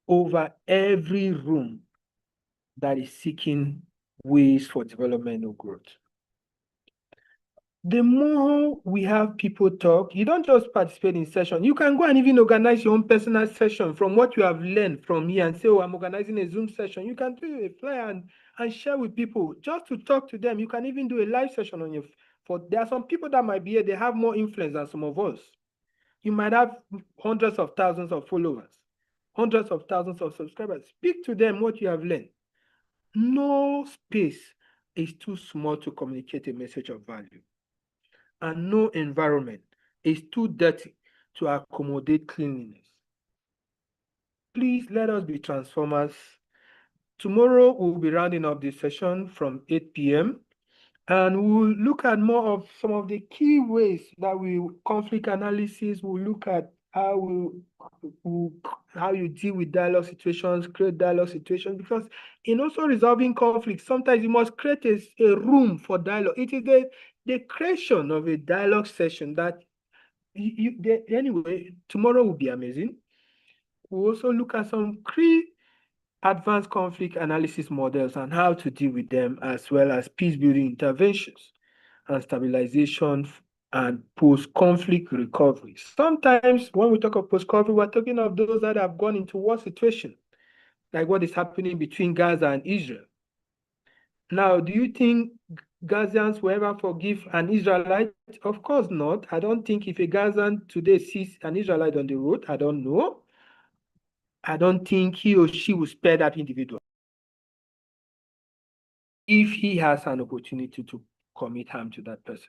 over every room that is seeking ways for development or growth. The more we have people talk, you don't just participate in session. You can go and even organize your own personal session from what you have learned from here and say, oh, I'm organizing a Zoom session. You can do a flyer and share with people just to talk to them. You can even do a live session on there are some people that might be here, they have more influence than some of us. You might have hundreds of thousands of followers, hundreds of thousands of subscribers. Speak to them what you have learned. No space is too small to communicate a message of value. And no environment is too dirty to accommodate cleanliness. Please let us be transformers. Tomorrow we'll be rounding up this session from 8 p.m. and we'll look at more of some of the key ways that conflict analysis, we'll look at how you deal with dialogue situations, create dialogue situations, because in also resolving conflict, sometimes you must create a room for dialogue. It is the creation of a dialogue session that anyway, tomorrow will be amazing. We'll also look at some advanced conflict analysis models and how to deal with them, as well as peace-building interventions and stabilization and post-conflict recovery. Sometimes when we talk of post-conflict, we're talking of those that have gone into war situation, like what is happening between Gaza and Israel. Now, do you think Gazans will ever forgive an Israelite? Of course not. I don't think if a Gazan today sees an Israelite on the road, I don't know. I don't think he or she will spare that individual if he has an opportunity to commit harm to that person.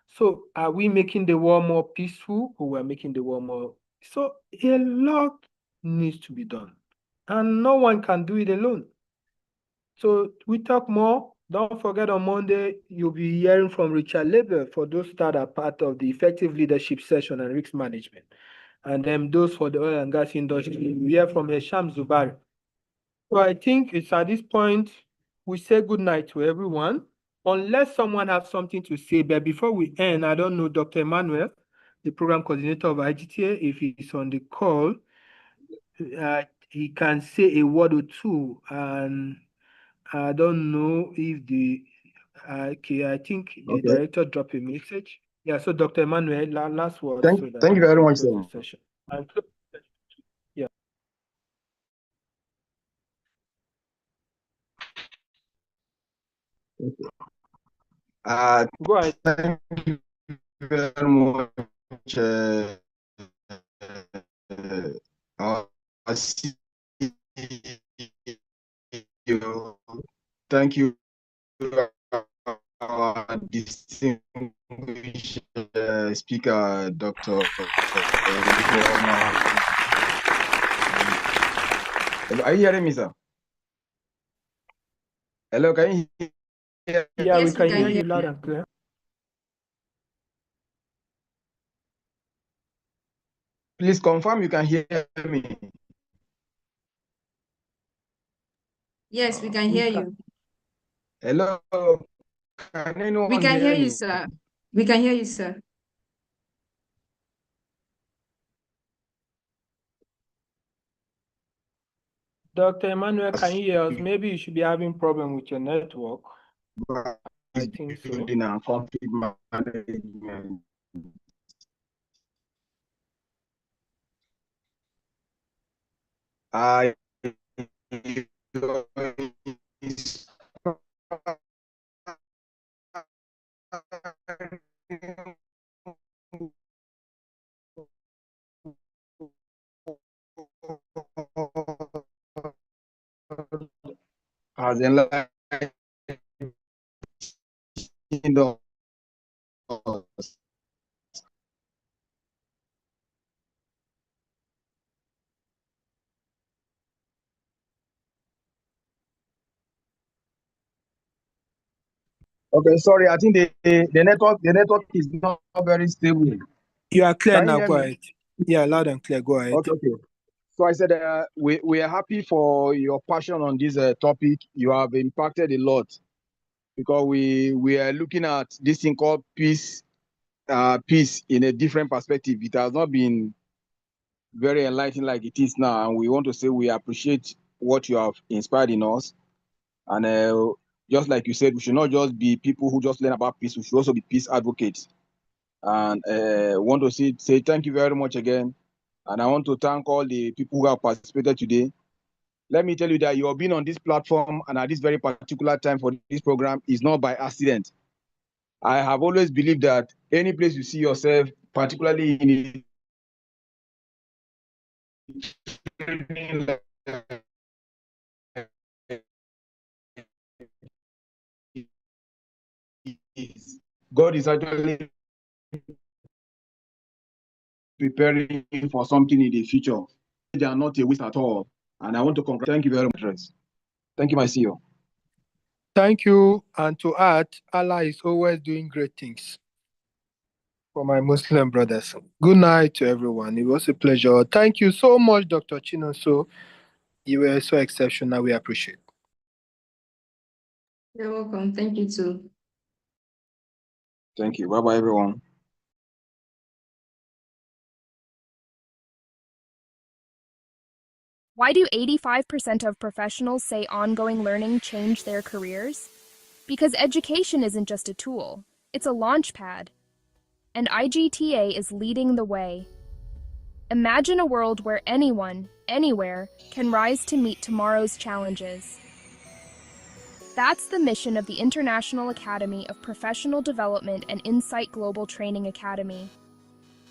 So are we making the war more peaceful, or we're making the war more? So a lot needs to be done, and no one can do it alone. So we talk more. Don't forget on Monday, you'll be hearing from Richard Leber for those that are part of the effective leadership session and risk management. And then those for the oil and gas industry, we hear from Hesham Zubari. So I think it's at this point, we say good night to everyone, unless someone has something to say. But before we end, I don't know, Dr. Emmanuel, the program coordinator of IGTA, if he's on the call, he can say a word or two. And I don't know if okay, I think the director dropped a message. Yeah, so Dr. Emmanuel, last word. Thank you very much, sir. Session. Go ahead. Thank you very much. Our CEO. Thank you, our distinguished speaker, Dr. Are you hearing me, sir? Hello, can you hear me? Yeah, we Yes, we can can hear hear you loud and clear. Please confirm you can hear me. Yes, we can hear you. Hello, can We anyone can hear hear you, me? sir. We can hear you, sir. Dr. Emmanuel, can you hear us? Maybe you should be having problem with your network. I think so. Building and conflict management. I as enlightened us. Okay, sorry, I think the network is not very stable. You are clear Can you now. hear Go me? ahead. Yeah, loud and clear. Go ahead. Okay, okay. So I said we are happy for your passion on this topic. You have impacted a lot because we are looking at this thing called peace in a different perspective. It has not been very enlightening like it is now, and we want to say we appreciate what you have inspired in us. And just like you said, we should not just be people who just learn about peace. We should also be peace advocates. And want to say thank you very much again. And I want to thank all the people who have participated today. Let me tell you that you have been on this platform and at this very particular time for this program is not by accident. I have always believed that any place you see yourself, particularly in God is actually preparing for something in the future. They are not a waste at all. And I want to congratulate. Thank you very much. Thank you, my CEO. Thank you. And to add, Allah is always doing great things for my Muslim brothers. Good night to everyone. It was a pleasure. Thank you so much, Dr. Chinonso. You were so exceptional. We appreciate it. You're welcome. Thank you too. Thank you. Bye-bye, everyone. Why do 85% of professionals say ongoing learning changed their careers? Because education isn't just a tool, it's a launch pad. And IGTA is leading the way. Imagine a world where anyone, anywhere, can rise to meet tomorrow's challenges. That's the mission of the International Academy of Professional Development and Insight Global Training Academy.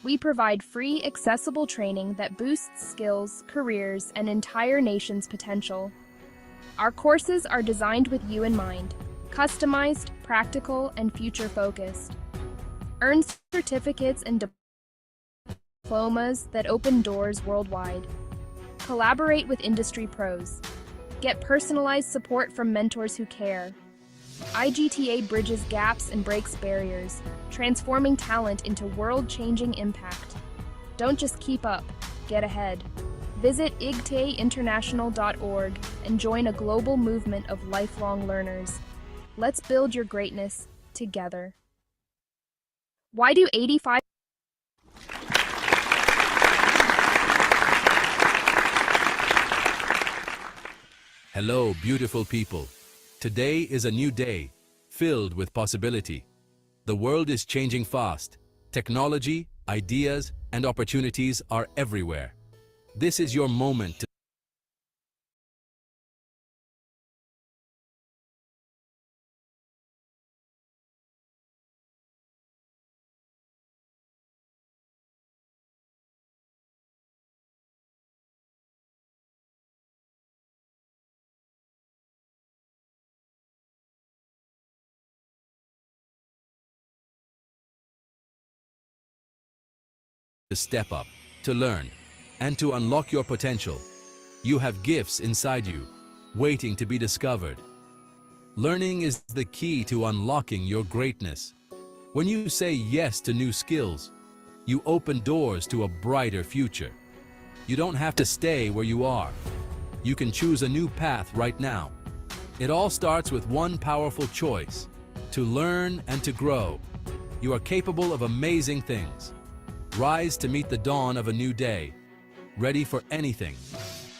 We provide free, accessible training that boosts skills, careers, and entire nations' potential. Our courses are designed with you in mind, customized, practical, and future-focused. Earn certificates and diplomas that open doors worldwide. Collaborate with industry pros. Get personalized support from mentors who care. IGTA bridges gaps and breaks barriers, transforming talent into world-changing impact. Don't just keep up, get ahead. Visit igtainternational.org and join a global movement of lifelong learners. Let's build your greatness together. Why do 85... Hello, beautiful people. Today is a new day, filled with possibility. The world is changing fast. Technology, ideas, and opportunities are everywhere. This is your moment to to step up, to learn, and to unlock your potential. You have gifts inside you, waiting to be discovered. Learning is the key to unlocking your greatness. When you say yes to new skills, you open doors to a brighter future. You don't have to stay where you are. You can choose a new path right now. It all starts with one powerful choice: to learn and to grow. You are capable of amazing things. Rise to meet the dawn of a new day, ready for anything.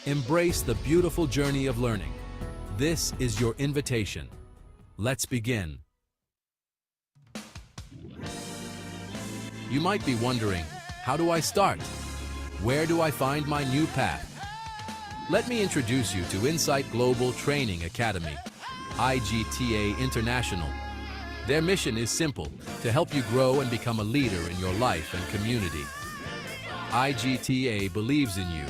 Embrace the beautiful journey of learning. This is your invitation. Let's begin. You might be wondering, how do I start? Where do I find my new path? Let me introduce you to Insight Global Training Academy, IGTA International. Their mission is simple: to help you grow and become a leader in your life and community. IGTA believes in you,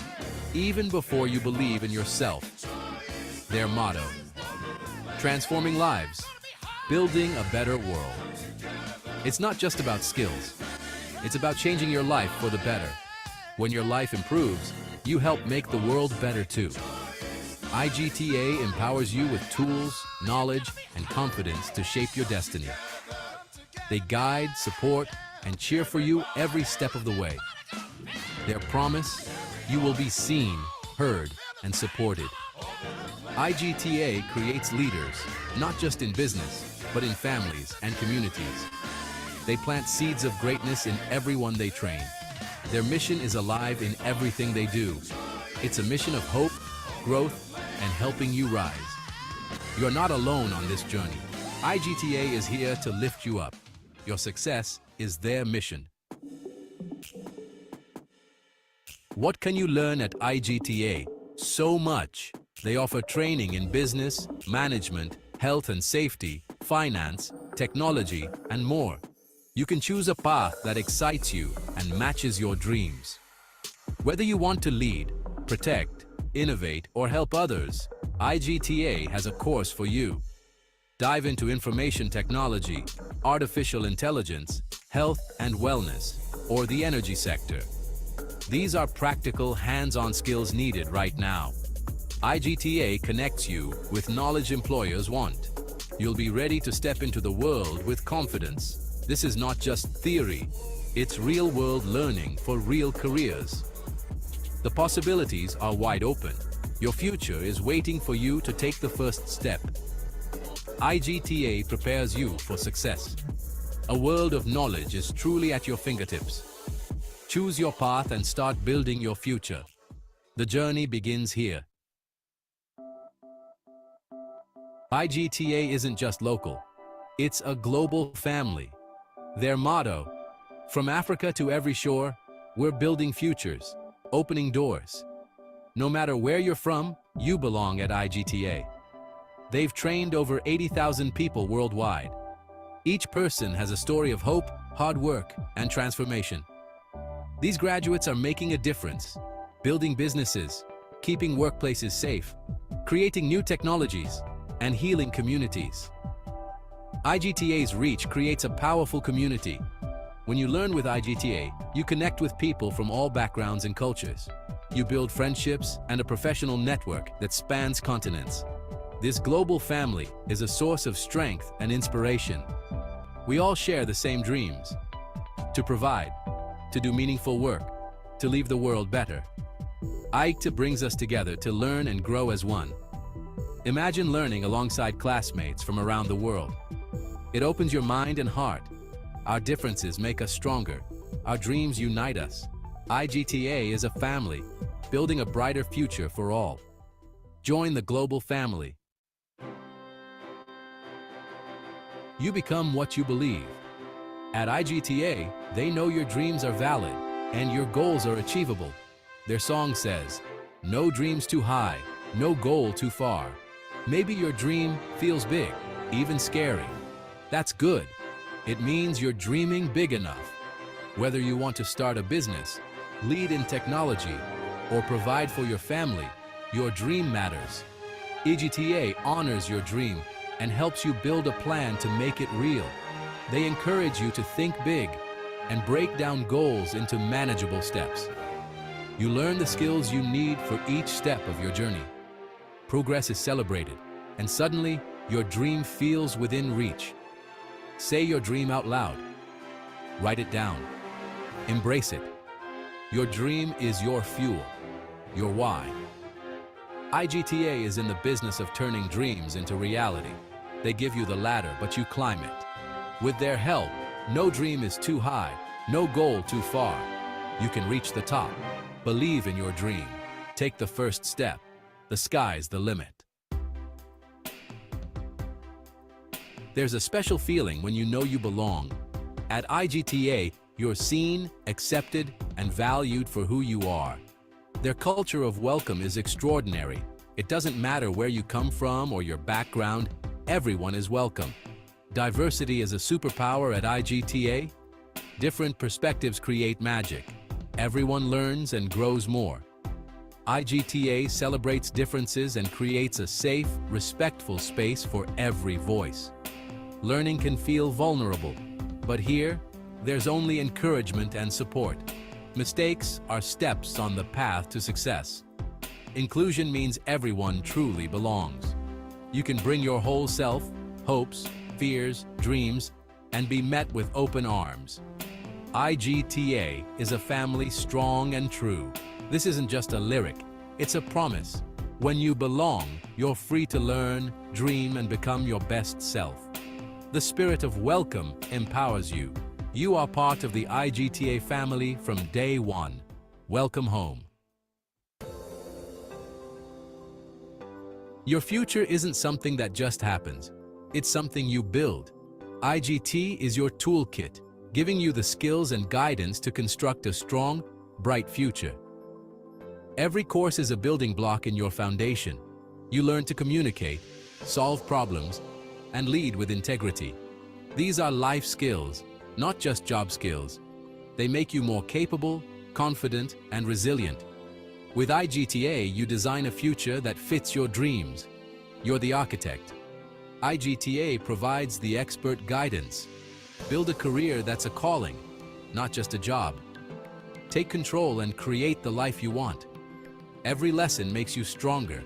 even before you believe in yourself. Their motto: transforming lives, building a better world. It's not just about skills. It's about changing your life for the better. When your life improves, you help make the world better too. IGTA empowers you with tools, knowledge, and confidence to shape your destiny. They guide, support, and cheer for you every step of the way. Their promise: you will be seen, heard, and supported. IGTA creates leaders, not just in business, but in families and communities. They plant seeds of greatness in everyone they train. Their mission is alive in everything they do. It's a mission of hope, growth, and helping you rise. You're not alone on this journey. IGTA is here to lift you up. Your success is their mission. What can you learn at IGTA? So much. They offer training in business, management, health and safety, finance, technology, and more. You can choose a path that excites you and matches your dreams. Whether you want to lead, protect, innovate, or help others, IGTA has a course for you. Dive into information technology, artificial intelligence, health and wellness, or the energy sector. These are practical, hands-on skills needed right now. IGTA connects you with knowledge employers want. You'll be ready to step into the world with confidence. This is not just theory, it's real-world learning for real careers. The possibilities are wide open. Your future is waiting for you to take the first step. IGTA prepares you for success. A world of knowledge is truly at your fingertips. Choose your path and start building your future. The journey begins here. IGTA isn't just local. It's a global family. Their motto: from Africa to every shore, we're building futures, opening doors. No matter where you're from, you belong at IGTA. They've trained over 80,000 people worldwide. Each person has a story of hope, hard work, and transformation. These graduates are making a difference, building businesses, keeping workplaces safe, creating new technologies, and healing communities. IGTA's reach creates a powerful community. When you learn with IGTA, you connect with people from all backgrounds and cultures. You build friendships and a professional network that spans continents. This global family is a source of strength and inspiration. We all share the same dreams: to provide, to do meaningful work, to leave the world better. IGTA brings us together to learn and grow as one. Imagine learning alongside classmates from around the world. It opens your mind and heart. Our differences make us stronger. Our dreams unite us. IGTA is a family, building a brighter future for all. Join the global family. You become what you believe. At IGTA, they know your dreams are valid and your goals are achievable. Their song says, "No dreams too high, no goal too far." Maybe your dream feels big, even scary. That's good. It means you're dreaming big enough. Whether you want to start a business, lead in technology, or provide for your family, your dream matters. IGTA honors your dream and helps you build a plan to make it real. They encourage you to think big, and break down goals into manageable steps. You learn the skills you need for each step of your journey. Progress is celebrated, and suddenly your dream feels within reach. Say your dream out loud. Write it down. Embrace it. Your dream is your fuel, your why. IGTA is in the business of turning dreams into reality. They give you the ladder, but you climb it. With their help, no dream is too high, no goal too far. You can reach the top. Believe in your dream. Take the first step. The sky's the limit. There's a special feeling when you know you belong. At IGTA, you're seen, accepted, and valued for who you are. Their culture of welcome is extraordinary. It doesn't matter where you come from or your background, everyone is welcome. Diversity is a superpower at IGTA. Different perspectives create magic. Everyone learns and grows more. IGTA celebrates differences and creates a safe, respectful space for every voice. Learning can feel vulnerable, but here, there's only encouragement and support. Mistakes are steps on the path to success. Inclusion means everyone truly belongs. You can bring your whole self, hopes, fears, dreams, and be met with open arms. IGTA is a family strong and true. This isn't just a lyric, it's a promise. When you belong, you're free to learn, dream, and become your best self. The spirit of welcome empowers you. You are part of the IGTA family from day one. Welcome home. Your future isn't something that just happens. It's something you build. IGT is your toolkit, giving you the skills and guidance to construct a strong, bright future. Every course is a building block in your foundation. You learn to communicate, solve problems, and lead with integrity. These are life skills, not just job skills. They make you more capable, confident, and resilient. With IGTA, you design a future that fits your dreams. You're the architect. IGTA provides the expert guidance. Build a career that's a calling, not just a job. Take control and create the life you want. Every lesson makes you stronger.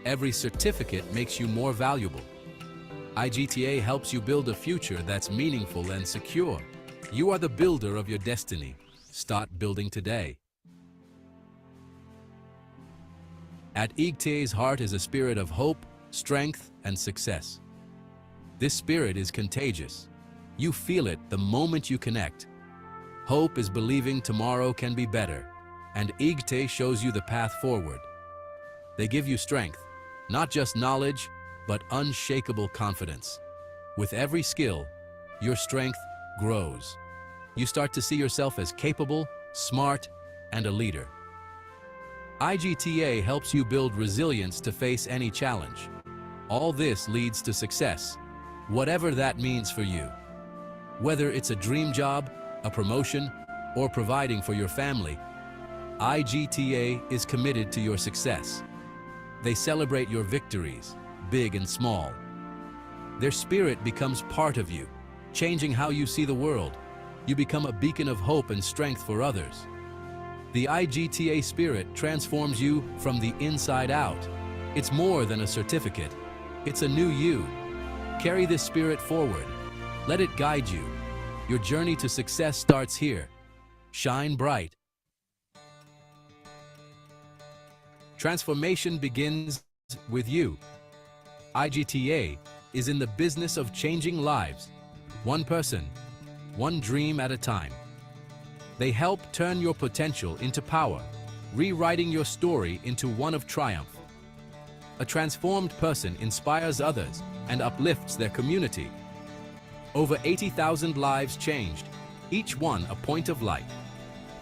Every certificate makes you more valuable. IGTA helps you build a future that's meaningful and secure. You are the builder of your destiny. Start building today. At IGTA's heart is a spirit of hope, strength, and success. This spirit is contagious. You feel it the moment you connect. Hope is believing tomorrow can be better, and IGTA shows you the path forward. They give you strength, not just knowledge, but unshakable confidence. With every skill, your strength grows. You start to see yourself as capable, smart, and a leader. IGTA helps you build resilience to face any challenge. All this leads to success, whatever that means for you. Whether it's a dream job, a promotion, or providing for your family, IGTA is committed to your success. They celebrate your victories, big and small. Their spirit becomes part of you, changing how you see the world. You become a beacon of hope and strength for others. The IGTA spirit transforms you from the inside out. It's more than a certificate. It's a new you. Carry this spirit forward. Let it guide you. Your journey to success starts here. Shine bright. Transformation begins with you. IGTA is in the business of changing lives, one person, one dream at a time. They help turn your potential into power, rewriting your story into one of triumph. A transformed person inspires others and uplifts their community. Over 80,000 lives changed, each one a point of light.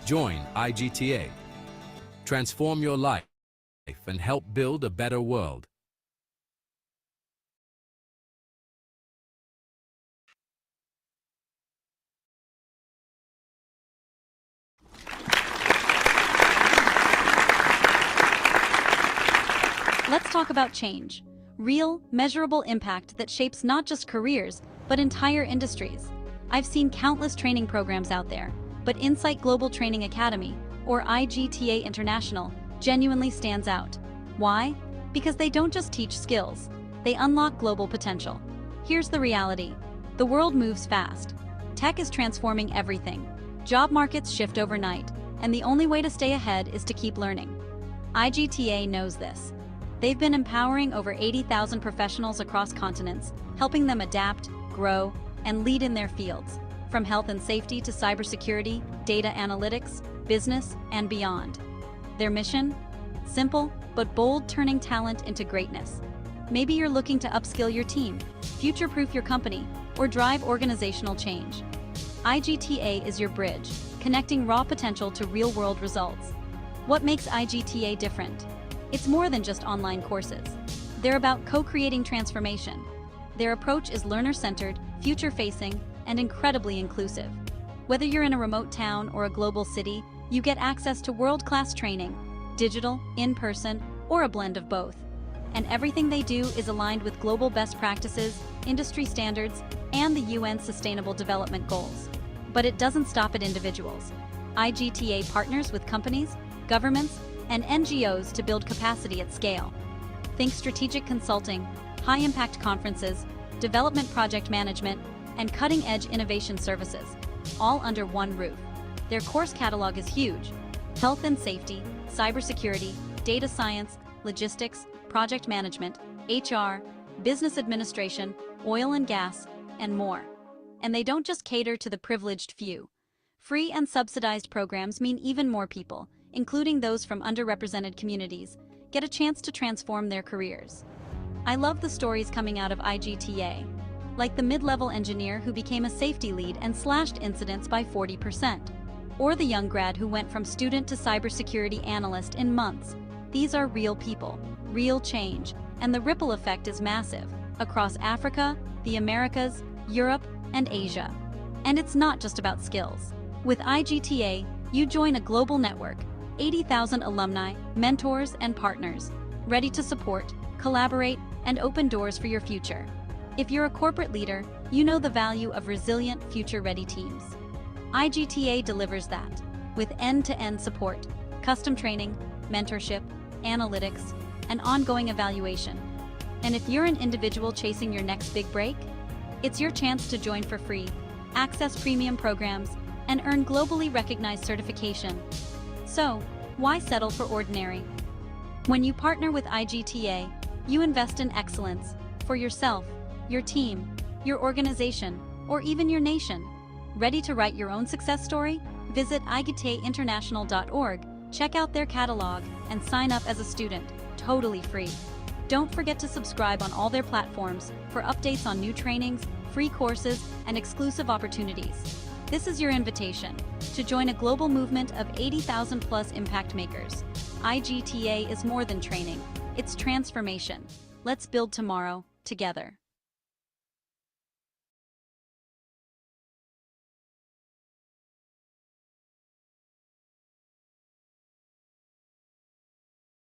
Join IGTA. Transform your life and help build a better world. Let's talk about change. Real, measurable impact that shapes not just careers, but entire industries. I've seen countless training programs out there, but Insight Global Training Academy, or IGTA International, genuinely stands out. Why? Because they don't just teach skills, they unlock global potential. Here's the reality. The world moves fast. Tech is transforming everything. Job markets shift overnight, and the only way to stay ahead is to keep learning. IGTA knows this. They've been empowering over 80,000 professionals across continents, helping them adapt, grow, and lead in their fields, from health and safety to cybersecurity, data analytics, business, and beyond. Their mission? Simple, but bold, turning talent into greatness. Maybe you're looking to upskill your team, future-proof your company, or drive organizational change. IGTA is your bridge, connecting raw potential to real-world results. What makes IGTA different? It's more than just online courses. They're about co-creating transformation. Their approach is learner-centered, future-facing, and incredibly inclusive. Whether you're in a remote town or a global city, you get access to world-class training, digital, in-person, or a blend of both. And everything they do is aligned with global best practices, industry standards, and the UN Sustainable Development Goals. But it doesn't stop at individuals. IGTA partners with companies, governments, and NGOs to build capacity at scale. Think strategic consulting, high-impact conferences, development project management, and cutting-edge innovation services, all under one roof. Their course catalog is huge: health and safety, cybersecurity, data science, logistics, project management, HR, business administration, oil and gas, and more. And they don't just cater to the privileged few. Free and subsidized programs mean even more people, including those from underrepresented communities, get a chance to transform their careers. I love the stories coming out of IGTA, like the mid-level engineer who became a safety lead and slashed incidents by 40%, or the young grad who went from student to cybersecurity analyst in months. These are real people, real change, and the ripple effect is massive, across Africa, the Americas, Europe, and Asia. And it's not just about skills. With IGTA, you join a global network, 80,000 alumni, mentors, and partners, ready to support, collaborate, and open doors for your future. If you're a corporate leader, you know the value of resilient, future-ready teams. IGTA delivers that, with end-to-end support, custom training, mentorship, analytics, and ongoing evaluation. And if you're an individual chasing your next big break, it's your chance to join for free, access premium programs, and earn globally recognized certification. So, why settle for ordinary? When you partner with IGTA, you invest in excellence for yourself, your team, your organization, or even your nation. Ready to write your own success story? Visit igtainternational.org, check out their catalog, and sign up as a student, totally free. Don't forget to subscribe on all their platforms for updates on new trainings, free courses, and exclusive opportunities. This is your invitation to join a global movement of 80,000 plus impact makers. IGTA is more than training, it's transformation. Let's build tomorrow together.